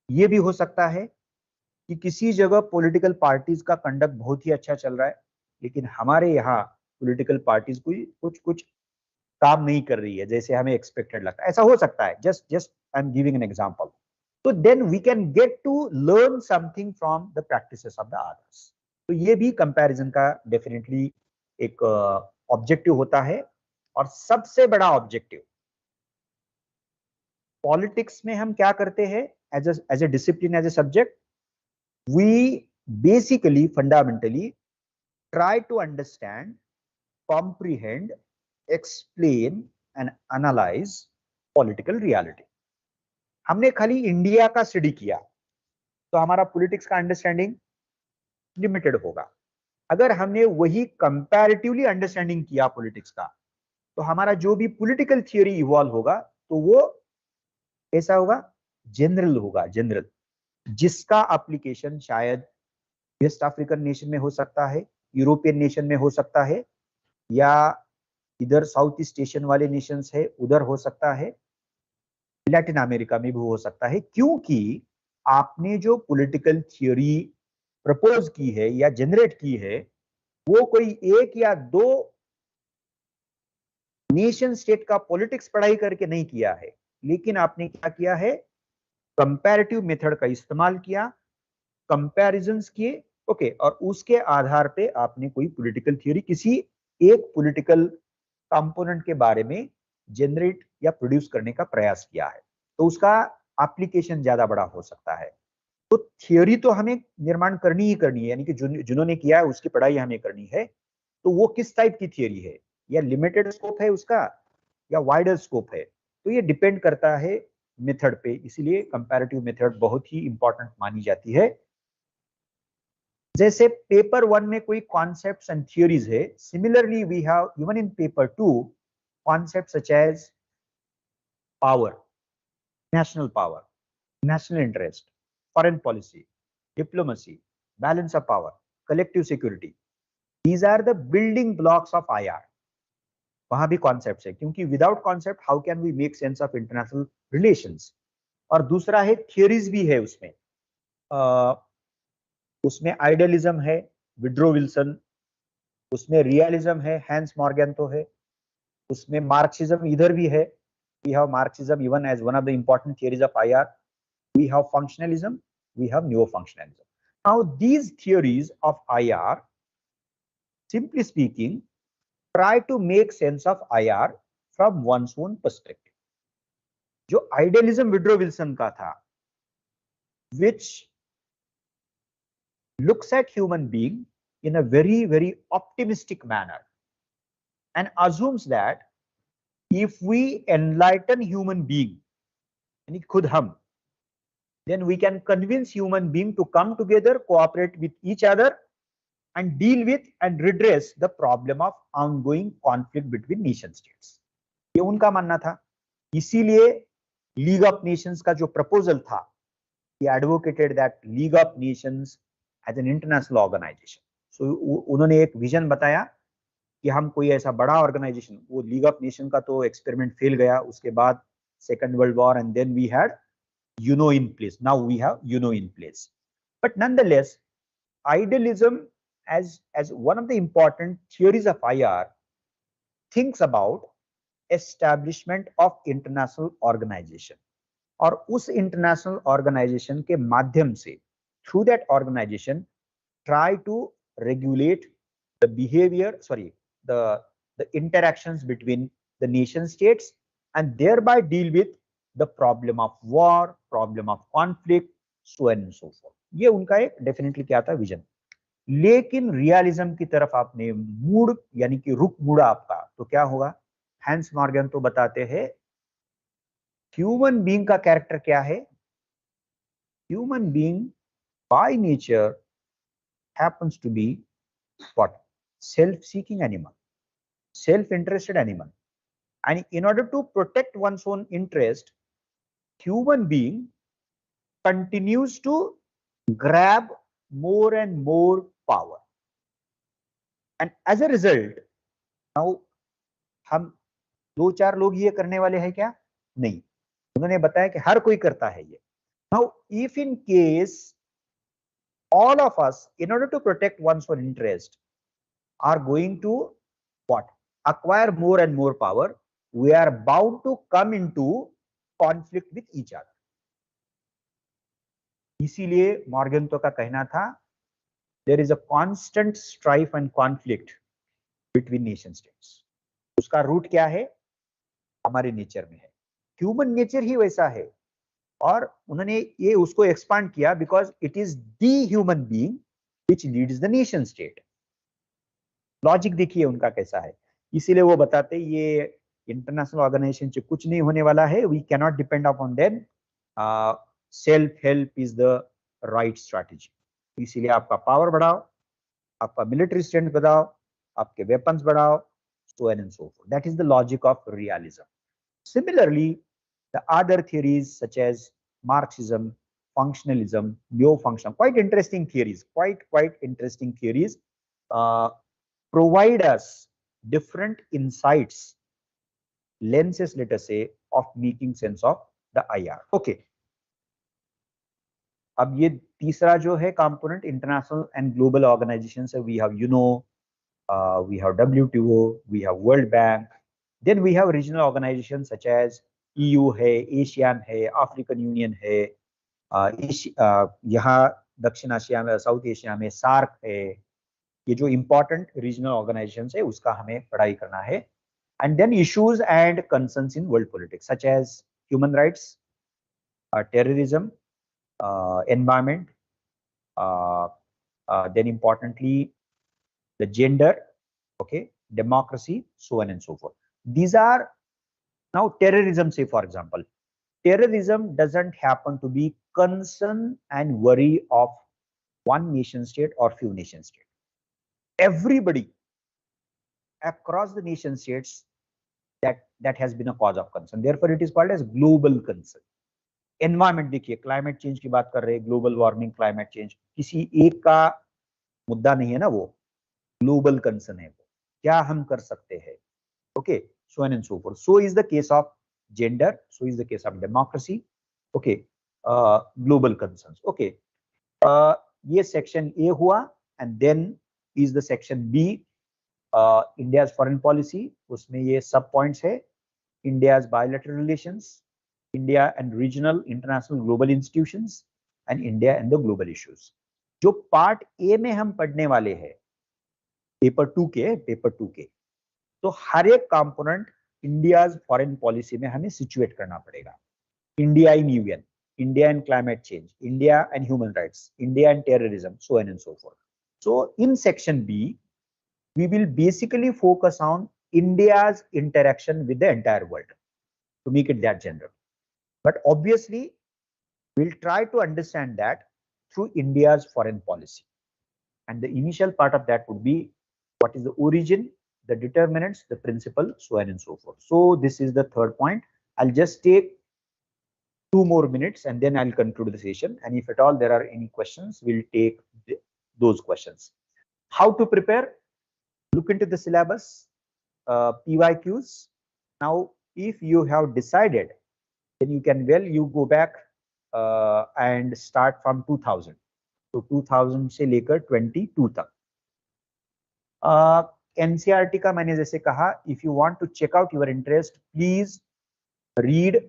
ये भी हो सकता है कि किसी जगह पॉलिटिकल पार्टीज का कंडक्ट बहुत ही अच्छा चल रहा है, लेकिन हमारे यहाँ पॉलिटिकल पार्टीज कुछ काम नहीं कर रही है जैसे हमें एक्सपेक्टेड लगता है. ऐसा हो सकता है. Just I am giving an example. तो then we can get to learn something from the practices of the others. तो ये भी कंपैरिजन का डेफिनेटली एक ऑब्जेक्टिव होता है. और सबसे बड़ा ऑब्जेक्टिव पॉलिटिक्स में हम क्या करते हैं as a discipline, as a subject, we basically fundamentally try to understand, comprehend, explain and analyze political reality. हमने खाली इंडिया का स्टडी किया तो हमारा पॉलिटिक्स का अंडरस्टैंडिंग लिमिटेड होगा. अगर हमने वही कंपैरेटिवली अंडरस्टैंडिंग किया पॉलिटिक्स का, तो हमारा जो भी पॉलिटिकल थियोरी इवॉल्व होगा तो वो ऐसा होगा, जनरल होगा, जनरल, जिसका एप्लीकेशन शायद वेस्ट अफ्रीकन नेशन में हो सकता है, यूरोपियन नेशन में हो सकता है, या इधर साउथ ईस्ट एशियन वाले नेशंस है उधर हो सकता है, लैटिन अमेरिका में भी हो सकता है. क्योंकि आपने जो पॉलिटिकल थियोरी प्रपोज की है या जनरेट की है वो कोई एक या दो नेशन स्टेट का पॉलिटिक्स पढ़ाई करके नहीं किया है, लेकिन आपने क्या किया है, कंपैरेटिव मेथड का इस्तेमाल किया, कंपैरिजंस किए. ओके, और उसके आधार पे आपने कोई पॉलिटिकल थियोरी किसी एक पॉलिटिकल कंपोनेंट के बारे में जनरेट या प्रोड्यूस करने का प्रयास किया है, तो उसका एप्लीकेशन ज्यादा बड़ा हो सकता है. तो थियोरी तो हमें निर्माण करनी ही करनी है, यानी कि जिन्होंने किया है उसकी पढ़ाई हमें करनी है. तो वो किस टाइप की थियोरी है, या लिमिटेड स्कोप है उसका या वाइडर स्कोप है, तो ये डिपेंड करता है मेथड पे. इसीलिए कंपैरेटिव मेथड बहुत ही इंपॉर्टेंट मानी जाती है. जैसे पेपर 1 में कोई कॉन्सेप्ट्स एंड थियोरीज है, similarly we have even in paper 2 concepts such as power, national power, national interest, foreign policy, diplomacy, balance of power, collective security. These are the building blocks of IR. वहां भी concepts है, क्योंकि without concept how can we make sense of international relations. और दूसरा है theories भी है उसमें. उसमें आइडियलिज्म है, विड्रो विल्सन, उसमें रियलिज्म है, हैंस मॉर्गन तो है, उसमें मार्क्सिज्म इधर भी है, We have Marxism even as one of the important theories of IR. We have functionalism, we have neo-functionalism. Now, these theories of IR, simply speaking, try to make sense of IR from one's own perspective. जो idealism Woodrow Wilson का था, which looks at human being in a very, very optimistic manner and assumes that if we enlighten human being, यानी खुद हम, then we can convince human being to come together, cooperate with each other, and deal with and redress the problem of ongoing conflict between nation states. ये उनका मानना था. इसीलिए league of Nations का जो प्रपोजल था, he advocated that League of Nations as an international organization. So उन्होंने एक विजन बताया कि हम कोई ऐसा बड़ा ऑर्गेनाइजेशन, वो लीग ऑफ नेशन का तो एक्सपेरिमेंट फेल गया, उसके बाद second world war, and then we had UNO in place. Now we have UNO in place. But nonetheless, idealism as one of the important theories of IR thinks about establishment of international organization. और उस international organization के माध्यम से, through that organization, try to regulate the behavior, the interactions between the nation states, and thereby deal with the problem of war, problem of conflict, so on and so forth. ये उनका एक definitely क्या था vision. लेकिन realism की तरफ आपने mood यानी कि रुख मुड़ा आपका, तो क्या होगा? हैंस मॉर्गन तो बताते हैं ह्यूमन बीइंग का कैरेक्टर क्या है. Human being by nature happens to be what? Self seeking animal, self interested animal. And in order to protect one's own interest, human being continues to grab more and more power. And as a result, now हम दो चार लोग ये करने वाले हैं क्या? नहीं. उन्होंने बताया कि हर कोई करता है ये. Now, if in case all of us, in order to protect one's own interest, are going to what? Acquire more and more power, we are bound to come into conflict with each other. इसीलिए मॉर्गेंतो का कहना था there is a constant strife and conflict between nation states. उसका root क्या है? हमारे nature में है. ह्यूमन नेचर ही वैसा है. और उन्होंने ये उसको एक्सपांड किया because it is the human being which leads the nation state. Logic देखिए उनका कैसा है. इसीलिए वो बताते ये इंटरनेशनल ऑर्गेनाइजेशन से कुछ नहीं होने वाला है. We cannot depend upon them. Self help is the right strategy. इसीलिए आपका पावर बढ़ाओ, आपका मिलिट्री स्ट्रेंथ बढ़ाओ, आपके वेपन्स बढ़ाओ, so on and so forth. That is the logic of realism. Similarly, the other theories such as Marxism, functionalism, neo-functional, quite interesting theories, quite interesting theories, provide us different insights, lenses, let us say, of making sense of the IR. Okay. अब ये तीसरा जो है component, international and global organizations, we have UNO, we have WTO, we have World Bank, then we have regional organizations such as EU है, ASEAN है, African Union है, यहाँ दक्षिण एशिया में, साउथ एशिया में सार्क है. ये जो important regional organizations है उसका हमें पढ़ाई करना है. And then issues and concerns in world politics such as human rights, terrorism, environment, then importantly the gender, okay, democracy, so on and so forth. These are now terrorism. Say for example, terrorism doesn't happen to be concern and worry of one nation state or few nation states. Everybody across the nation states that has been a cause of concern. Therefore, it is called as global concern. Environment देखिए, climate change की बात कर रहे हैं, global warming, climate change, किसी एक का मुद्दा नहीं है ना, वो global concern है. वो क्या हम कर सकते हैं? Okay, so on and so forth. So is the case of gender. So is the case of democracy. Okay, global concerns. Okay, ये section A हुआ, and then is the section B, India's foreign policy. उसमें ये सब points है. India's bilateral relations, India and regional, international, global institutions, and India and the global issues. जो part A में हम पढ़ने वाले हैं पेपर 2 के, तो हर एक कंपोनेंट इंडियाज फॉरेन पॉलिसी में हमें सिचुएट करना पड़ेगा. India in UN, India and climate change, India and human rights, India and terrorism, so on and so forth. So in section B, we will basically focus on India's interaction with the entire world to make it that general. But obviously, we'll try to understand that through India's foreign policy. And the initial part of that would be what is the origin, the determinants, the principle, so on and so forth. So this is the third point. I'll just take 2 more minutes and then I'll conclude the session. And if at all there are any questions, we'll take those questions. How to prepare? Look into the syllabus, PYQs. Now, if you have decided, then you can you go back and start from 2000. So 2000 से लेकर 22 तक. NCERT का मैंने जैसे कहा, if you want to check out your interest, please read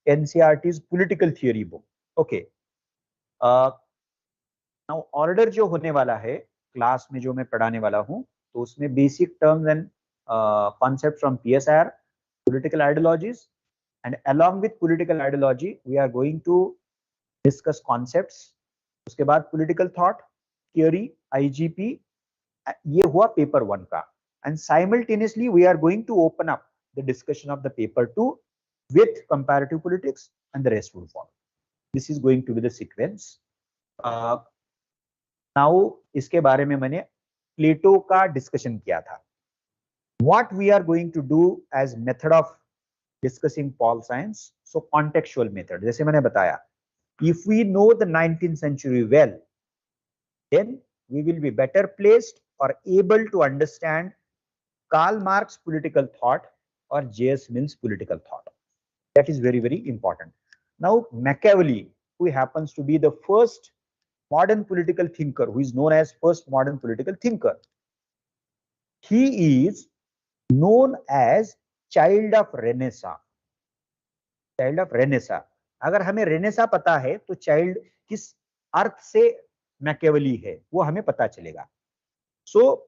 NCERT's political theory book. Okay. Now order जो होने वाला है क्लास में जो मैं पढ़ाने वाला हूँ, तो उसमें basic terms and concepts from PSIR, political ideologies, and along with political ideology we are going to discuss concepts. उसके बाद political thought, theory, IGP, ये हुआ पेपर 1 का. And simultaneously we are going to open up the discussion of the paper 2 with comparative politics, and the rest will follow. This is going to be the sequence. Now इसके बारे में मैंने प्लेटो का discussion किया था. What we are going to do as method of discussing pol science, so contextual method. जैसे मैंने बताया, if we know the 19th century well, then we will be better placed or able to understand Karl Marx's political thought or J.S. Mill's political thought. That is very, very important. Now, Machiavelli, who happens to be the first modern political thinker, who is known as first modern political thinker, he is known as child of Renaissance. Child of Renaissance. अगर हमें Renaissance पता है, तो child किस अर्थ से Machiavelli है, वो हमें पता चलेगा. So,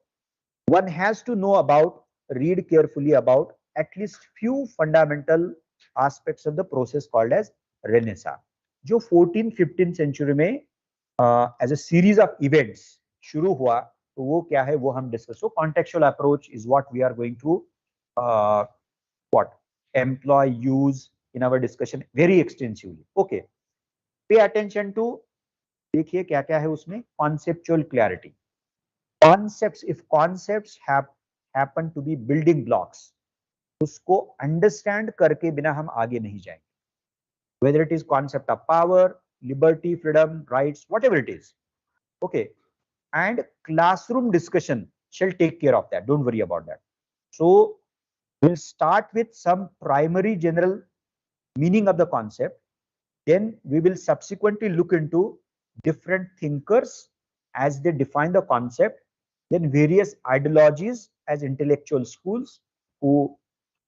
one has to know about, read carefully about at least few fundamental aspects of the process called as Renaissance, जो 14th-15th century में as a series of events शुरू हुआ, तो वो क्या है वो हम discuss. So contextual approach is what we are going to employ, use in our discussion very extensively. Okay, pay attention to, देखिए क्या क्या है उसमें. Conceptual clarity. Concepts, if concepts happen to be building blocks, उसको understand करके बिना हम आगे नहीं जाएंगे. Whether it is concept of power, liberty, freedom, rights, whatever it is. Okay, and classroom discussion shall take care of that. Don't worry about that. So we'll start with some primary general meaning of the concept. Then we will subsequently look into different thinkers as they define the concept. Then various ideologies as intellectual schools who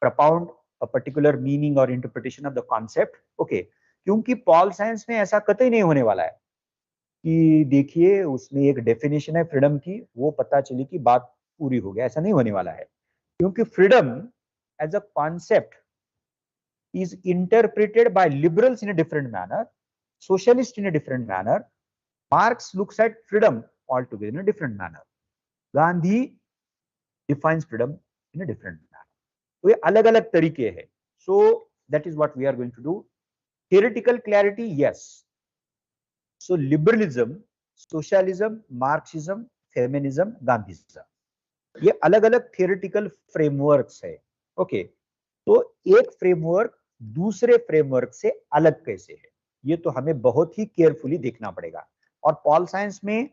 propound a particular meaning or interpretation of the concept. Okay, क्योंकि Paul science में ऐसा कतई नहीं होने वाला है कि देखिए उसमें एक डेफिनेशन है फ्रीडम की, वो पता चली कि बात पूरी हो गया. ऐसा नहीं होने वाला है, क्योंकि freedom as a concept is interpreted by liberals in a different manner, socialists in a different manner. Marx looks at freedom altogether in a different manner. Gandhi defines freedom in a different manner. तो ये अलग अलग तरीके हैं. So that is what we are going to do. Theoretical clarity, yes. So liberalism, socialism, Marxism, feminism, Gandhism, ये अलग अलग theoretical frameworks है. Okay, तो एक फ्रेमवर्क दूसरे फ्रेमवर्क से अलग कैसे है, ये तो हमें बहुत ही केयरफुली देखना पड़ेगा. और पॉल साइंस में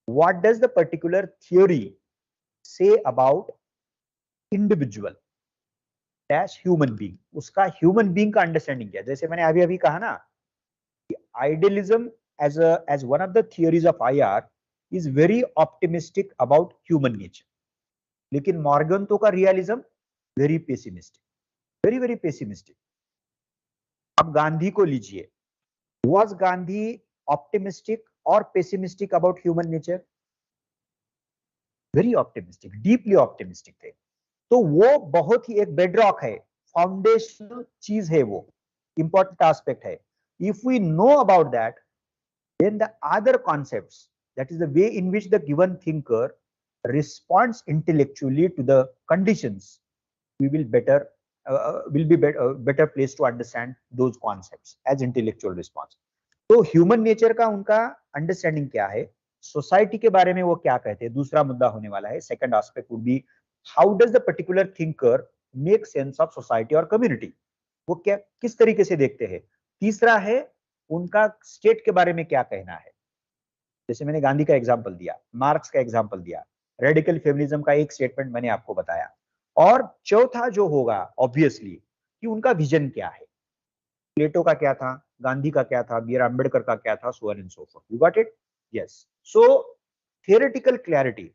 what does the particular theory say about individual dash human being, उसका ह्यूमन बीइंग का अंडरस्टैंडिंग क्या है. जैसे मैंने अभी अभी कहा ना कि idealism as one of the theories of IR is very optimistic about human nature, लेकिन मॉर्गन तो का realism very pessimistic. Very very pessimistic. अब गांधी को लीजिए, was Gandhi optimistic or pessimistic about human nature? Very optimistic, deeply optimistic थे. तो वो बहुत ही एक बेडरॉक है, फाउंडेशनल चीज है, वो इंपॉर्टेंट एस्पेक्ट है. If we know about that, then the other concepts, that is the way in which the given thinker responds intellectually to the conditions, we will be better placed to understand those concepts as intellectual response. तो human nature का उनका understanding क्या है, society के बारे में वो क्या कहते हैं, दूसरा मुद्दा होने वाला है. Second aspect would be how does the particular thinker make sense of society और कम्युनिटी, वो क्या किस तरीके से देखते हैं. तीसरा है उनका स्टेट के बारे में क्या कहना है. जैसे मैंने गांधी का एग्जांपल दिया, मार्क्स का एग्जांपल दिया, रेडिकल फेमिनिज्म का एक स्टेटमेंट मैंने आपको बताया. और चौथा जो होगा ऑब्वियसली कि उनका विजन क्या है. प्लेटो का क्या था, गांधी का क्या था, बी आर अम्बेडकर का क्या था, so on and so fourth. You got it? Yes. So theoretical clarity,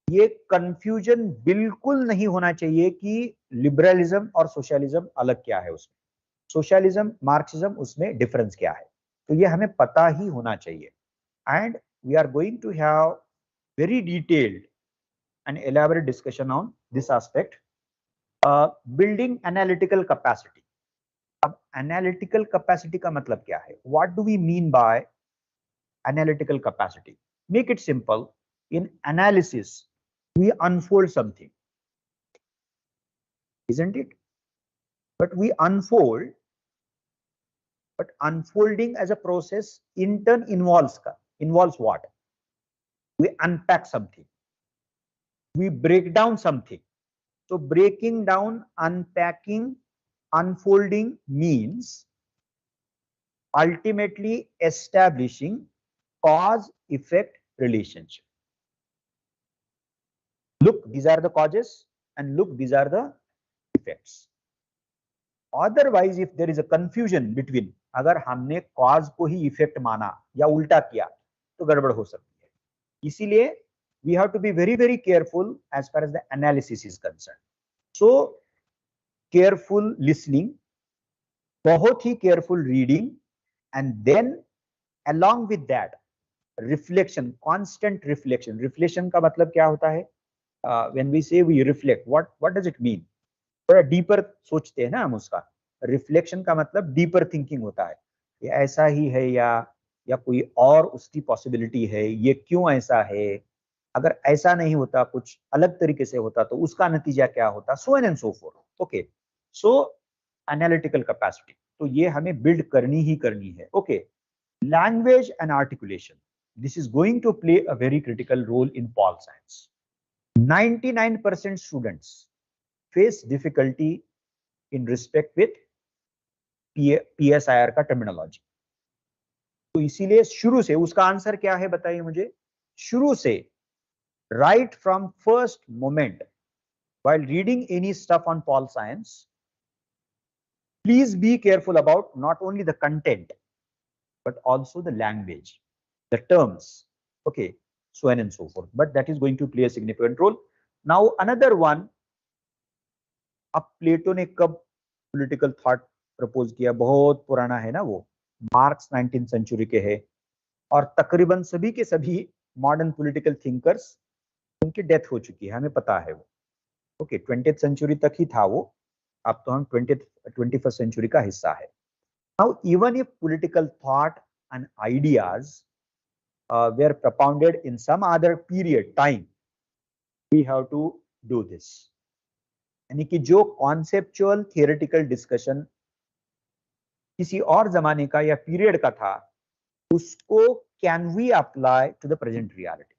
ये कंफ्यूजन बिल्कुल नहीं होना चाहिए कि लिबरलिज्म और सोशलिज्म अलग क्या है, उसमें सोशलिज्म मार्क्सिज्म उसमें डिफरेंस क्या है, तो ये हमें पता ही होना चाहिए. And we are going to have very detailed and elaborate discussion on this aspect. Building analytical capacity. अब एनालिटिकल कैपेसिटी का मतलब क्या है, what do we mean by analytical capacity? Make it simple. In analysis we unfold something, isn't it? But we unfold, but unfolding as a process in turn involves what? We unpack something, we break down something. So breaking down, unpacking, unfolding means ultimately establishing cause effect relationship. Look, these are the causes, and look, these are the effects. Otherwise, if there is a confusion between, अगर हमने cause को ही effect माना या उल्टा किया तो गड़बड़ हो सकती है. इसीलिए we have to be very very careful as far as the analysis is concerned. So careful listening, बहुत ही careful reading, and then along with that reflection, constant reflection. Reflection का मतलब क्या होता है? When we say we reflect, what does it mean? थोड़ा deeper सोचते हैं ना हम उसका. रिफ्लेक्शन का मतलब डीपर थिंकिंग होता है, ये ऐसा ही है या कोई और उसकी पॉसिबिलिटी है, ये क्यों ऐसा है, अगर ऐसा नहीं होता कुछ अलग तरीके से होता तो उसका नतीजा क्या होता, so and so forth. Okay, so analytical capacity तो ये हमें बिल्ड करनी ही करनी है. Okay, language and articulation, this is going to play a very critical role in Paul science. 99% students face difficulty in respect with PSIR का terminology. तो इसीलिए शुरू से उसका आंसर क्या है बताइए मुझे. शुरू से right from first moment while reading any stuff on pol science, please be careful about not only the content but also the language, the terms, okay, so on and so forth. But that is going to play a significant role. Now another one, अब प्लेटो ने कब political thought propose किया, बहुत पुराना है ना वो, marks 19th century के है, और तकरीबन सभी के सभी मॉडर्न पॉलिटिकल थिंकर्स उनकी डेथ हो चुकी है, हमें पता है वो. ओके, 20th सेंचुरी तक ही था वो, अब तो हम 21st सेंचुरी का हिस्सा है. Now even if political thought and ideas were propounded in some other period time, we have to do this. यानी कि जो कॉन्सेप्चुअल थियोरेटिकल डिस्कशन किसी और जमाने का या पीरियड का था, उसको can we apply to the present reality,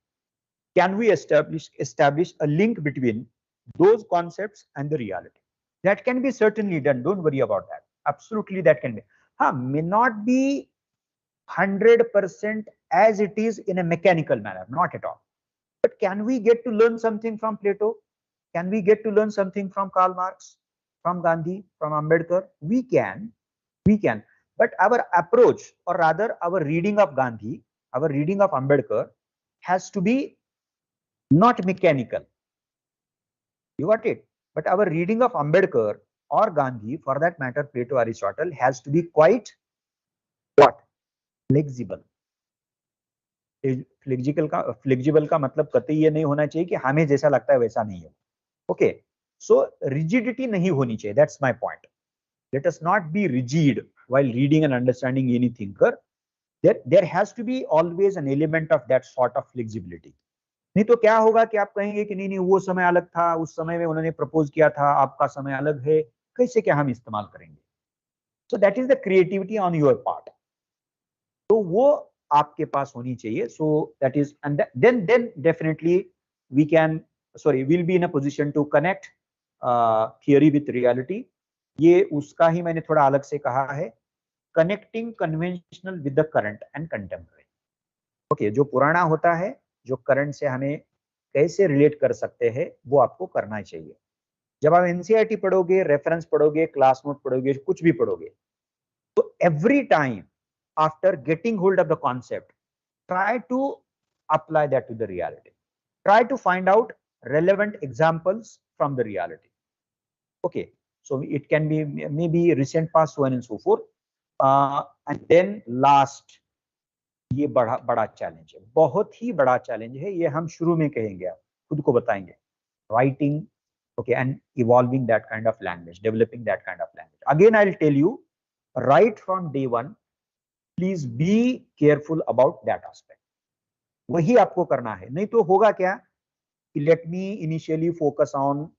can we establish a link between those concepts and the reality. That can be certainly done, don't worry about that, absolutely that can be. May not be 100% as it is in a mechanical manner, not at all. But can we get to learn something from Plato? Can we get to learn something from Karl Marx, from Gandhi, from Ambedkar? We can. But our approach, or rather our reading of Gandhi, our reading of Ambedkar has to be not mechanical. You got it? But our reading of Ambedkar or Gandhi, for that matter, Plato, Aristotle, has to be quite what? Flexible. Flexible का मतलब कतई ये नहीं होना चाहिए कि हमें जैसा लगता है वैसा नहीं है. ओके, सो रिजिडिटी नहीं होनी चाहिए. That's my point. Let us not be rigid while reading and understanding any thinker. There has to be always an element of that sort of flexibility. नहीं तो क्या होगा कि आप कहेंगे कि नहीं नहीं वो समय अलग था, उस समय में उन्होंने प्रपोज किया था, आपका समय अलग है, कैसे क्या हम इस्तेमाल करेंगे? So that is the creativity on your part. तो वो आपके पास होनी चाहिए. So that is, and then definitely we can, sorry, will be in a position to connect theory with reality. ये उसका ही मैंने थोड़ा अलग से कहा है, connecting conventional with the current and contemporary. Okay, जो पुराना होता है, जो करंट से हमें कैसे रिलेट कर सकते हैं, वो आपको करना चाहिए. जब आप एनसीईआरटी पढ़ोगे, रेफरेंस पढ़ोगे, क्लास नोट पढ़ोगे, कुछ भी पढ़ोगे, तो every time after getting hold of the concept, try to apply that to the reality. Try to find out relevant examples from the reality. Okay, so it can be maybe recent past, so on and so forth. And then last, ये बड़ा challenge है, बहुत ही बड़ा challenge है. ये हम शुरू में कहेंगे, आप खुद को बताएंगे. Writing, okay, and evolving that kind of language, developing that kind of language. Again, I'll tell you, right from day one, please be careful about that aspect. वही आपको करना है. नहीं तो होगा क्या कि let me initially focus on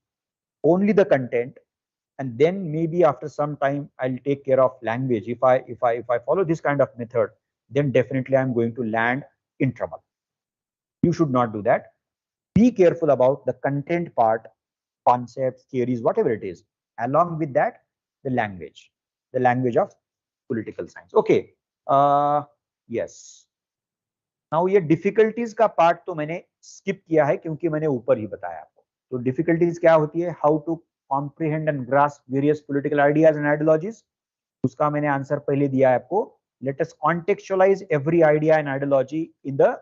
only the content, and then maybe after some time I'll take care of language. If I follow this kind of method, then definitely I'm going to land in trouble. You should not do that. Be careful about the content part, concepts, theories, whatever it is. Along with that, the language of political science. Okay. Yes, now ये difficulties का part तो मैंने skip किया है क्योंकि मैंने ऊपर ही बताया आपको. तो डिफिकल्टीज क्या होती है? How to comprehend and grasp various political ideas and ideologies. उसका मैंने आंसर पहले दिया है आपको. Let us contextualize every idea and ideology in the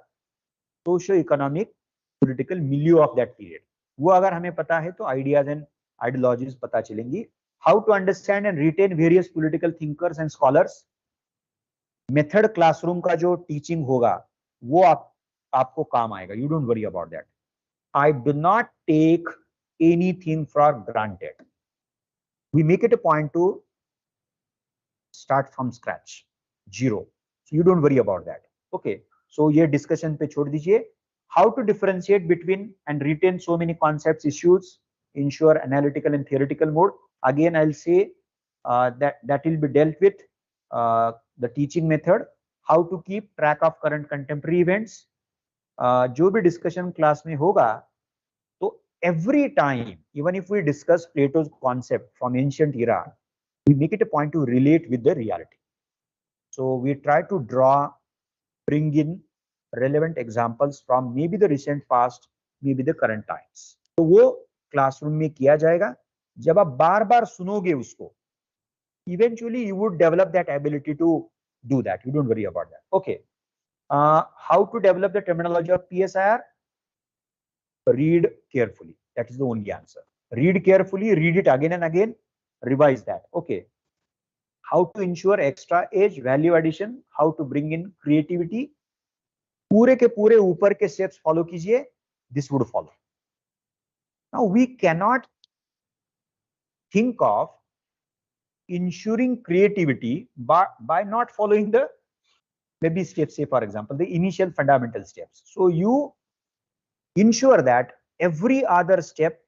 socio economic political milieu of that period. वो अगर हमें पता है तो आइडियाज एंड आइडियोलॉजीज पता चलेंगी. How to understand and retain various political thinkers and scholars. Method classroom का जो टीचिंग होगा वो आपको काम आएगा. You don't worry about that. I do not take anything for granted. We make it a point to start from scratch, zero. You don't worry about that. Okay, so ये discussion पे छोड़ दीजिए. How to differentiate between and retain so many concepts, issues, ensure analytical and theoretical mode. Again I will say that will be dealt with. The teaching method, how to keep track of current contemporary events. जो भी discussion class में होगा, तो every time, even if we discuss Plato's concept from ancient era, we make it a point to relate with the reality. So we try to bring in relevant examples from maybe the recent past, maybe the current times. तो वो classroom में किया जाएगा. जब आप बार बार सुनोगे उसको, eventually you would develop that ability to do that. You don't worry about that. Okay. How to develop the terminology of PSIR? Read carefully. That is the only answer. Read carefully, read it again and again, revise that. Okay. How to ensure extra age, value addition, how to bring in creativity. पूरे के पूरे ऊपर के steps follow कीजिए. This would follow. Now we cannot think of ensuring creativity by not following the maybe steps. Say for example the initial fundamental steps. So you ensure that every other step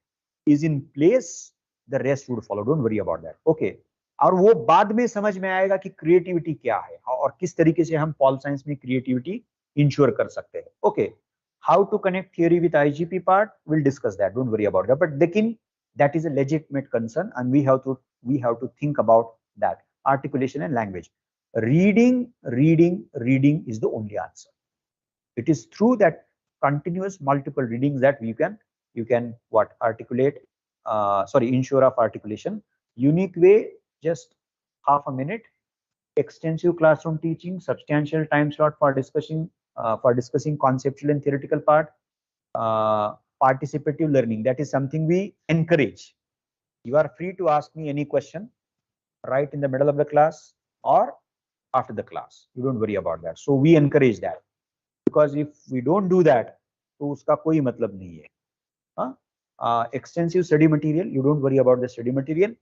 is in place, the rest would follow. Don't worry about that. Okay. और वो बाद में समझ में आएगा कि creativity क्या है और किस तरीके से हम पॉल साइंस में क्रिएटिविटी इंश्योर कर सकते हैं. Okay, how to connect theory with IGP part, will discuss that. Don't worry about that. But लेकिन that is a legitimate concern and we have to think about that. Articulation and language. Reading is the only answer. It is through that continuous multiple readings that you can what articulate, ensure of articulation. Unique way, just half a minute. Extensive classroom teaching, substantial time slot for discussing conceptual and theoretical part. Participative learning, that is something we encourage. You are free to ask me any question right in the middle of the class or after the class. You don't worry about that. So we encourage that, because if we don't do that, तो उसका कोई मतलब नहीं है. Extensive study material, you don't worry about the study material.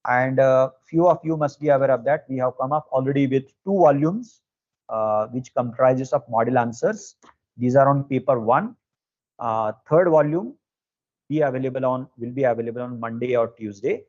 And few of you must be aware of that. We have come up already with 2 volumes, which comprises of model answers. These are on paper 1. Third volume will be available on Monday or Tuesday.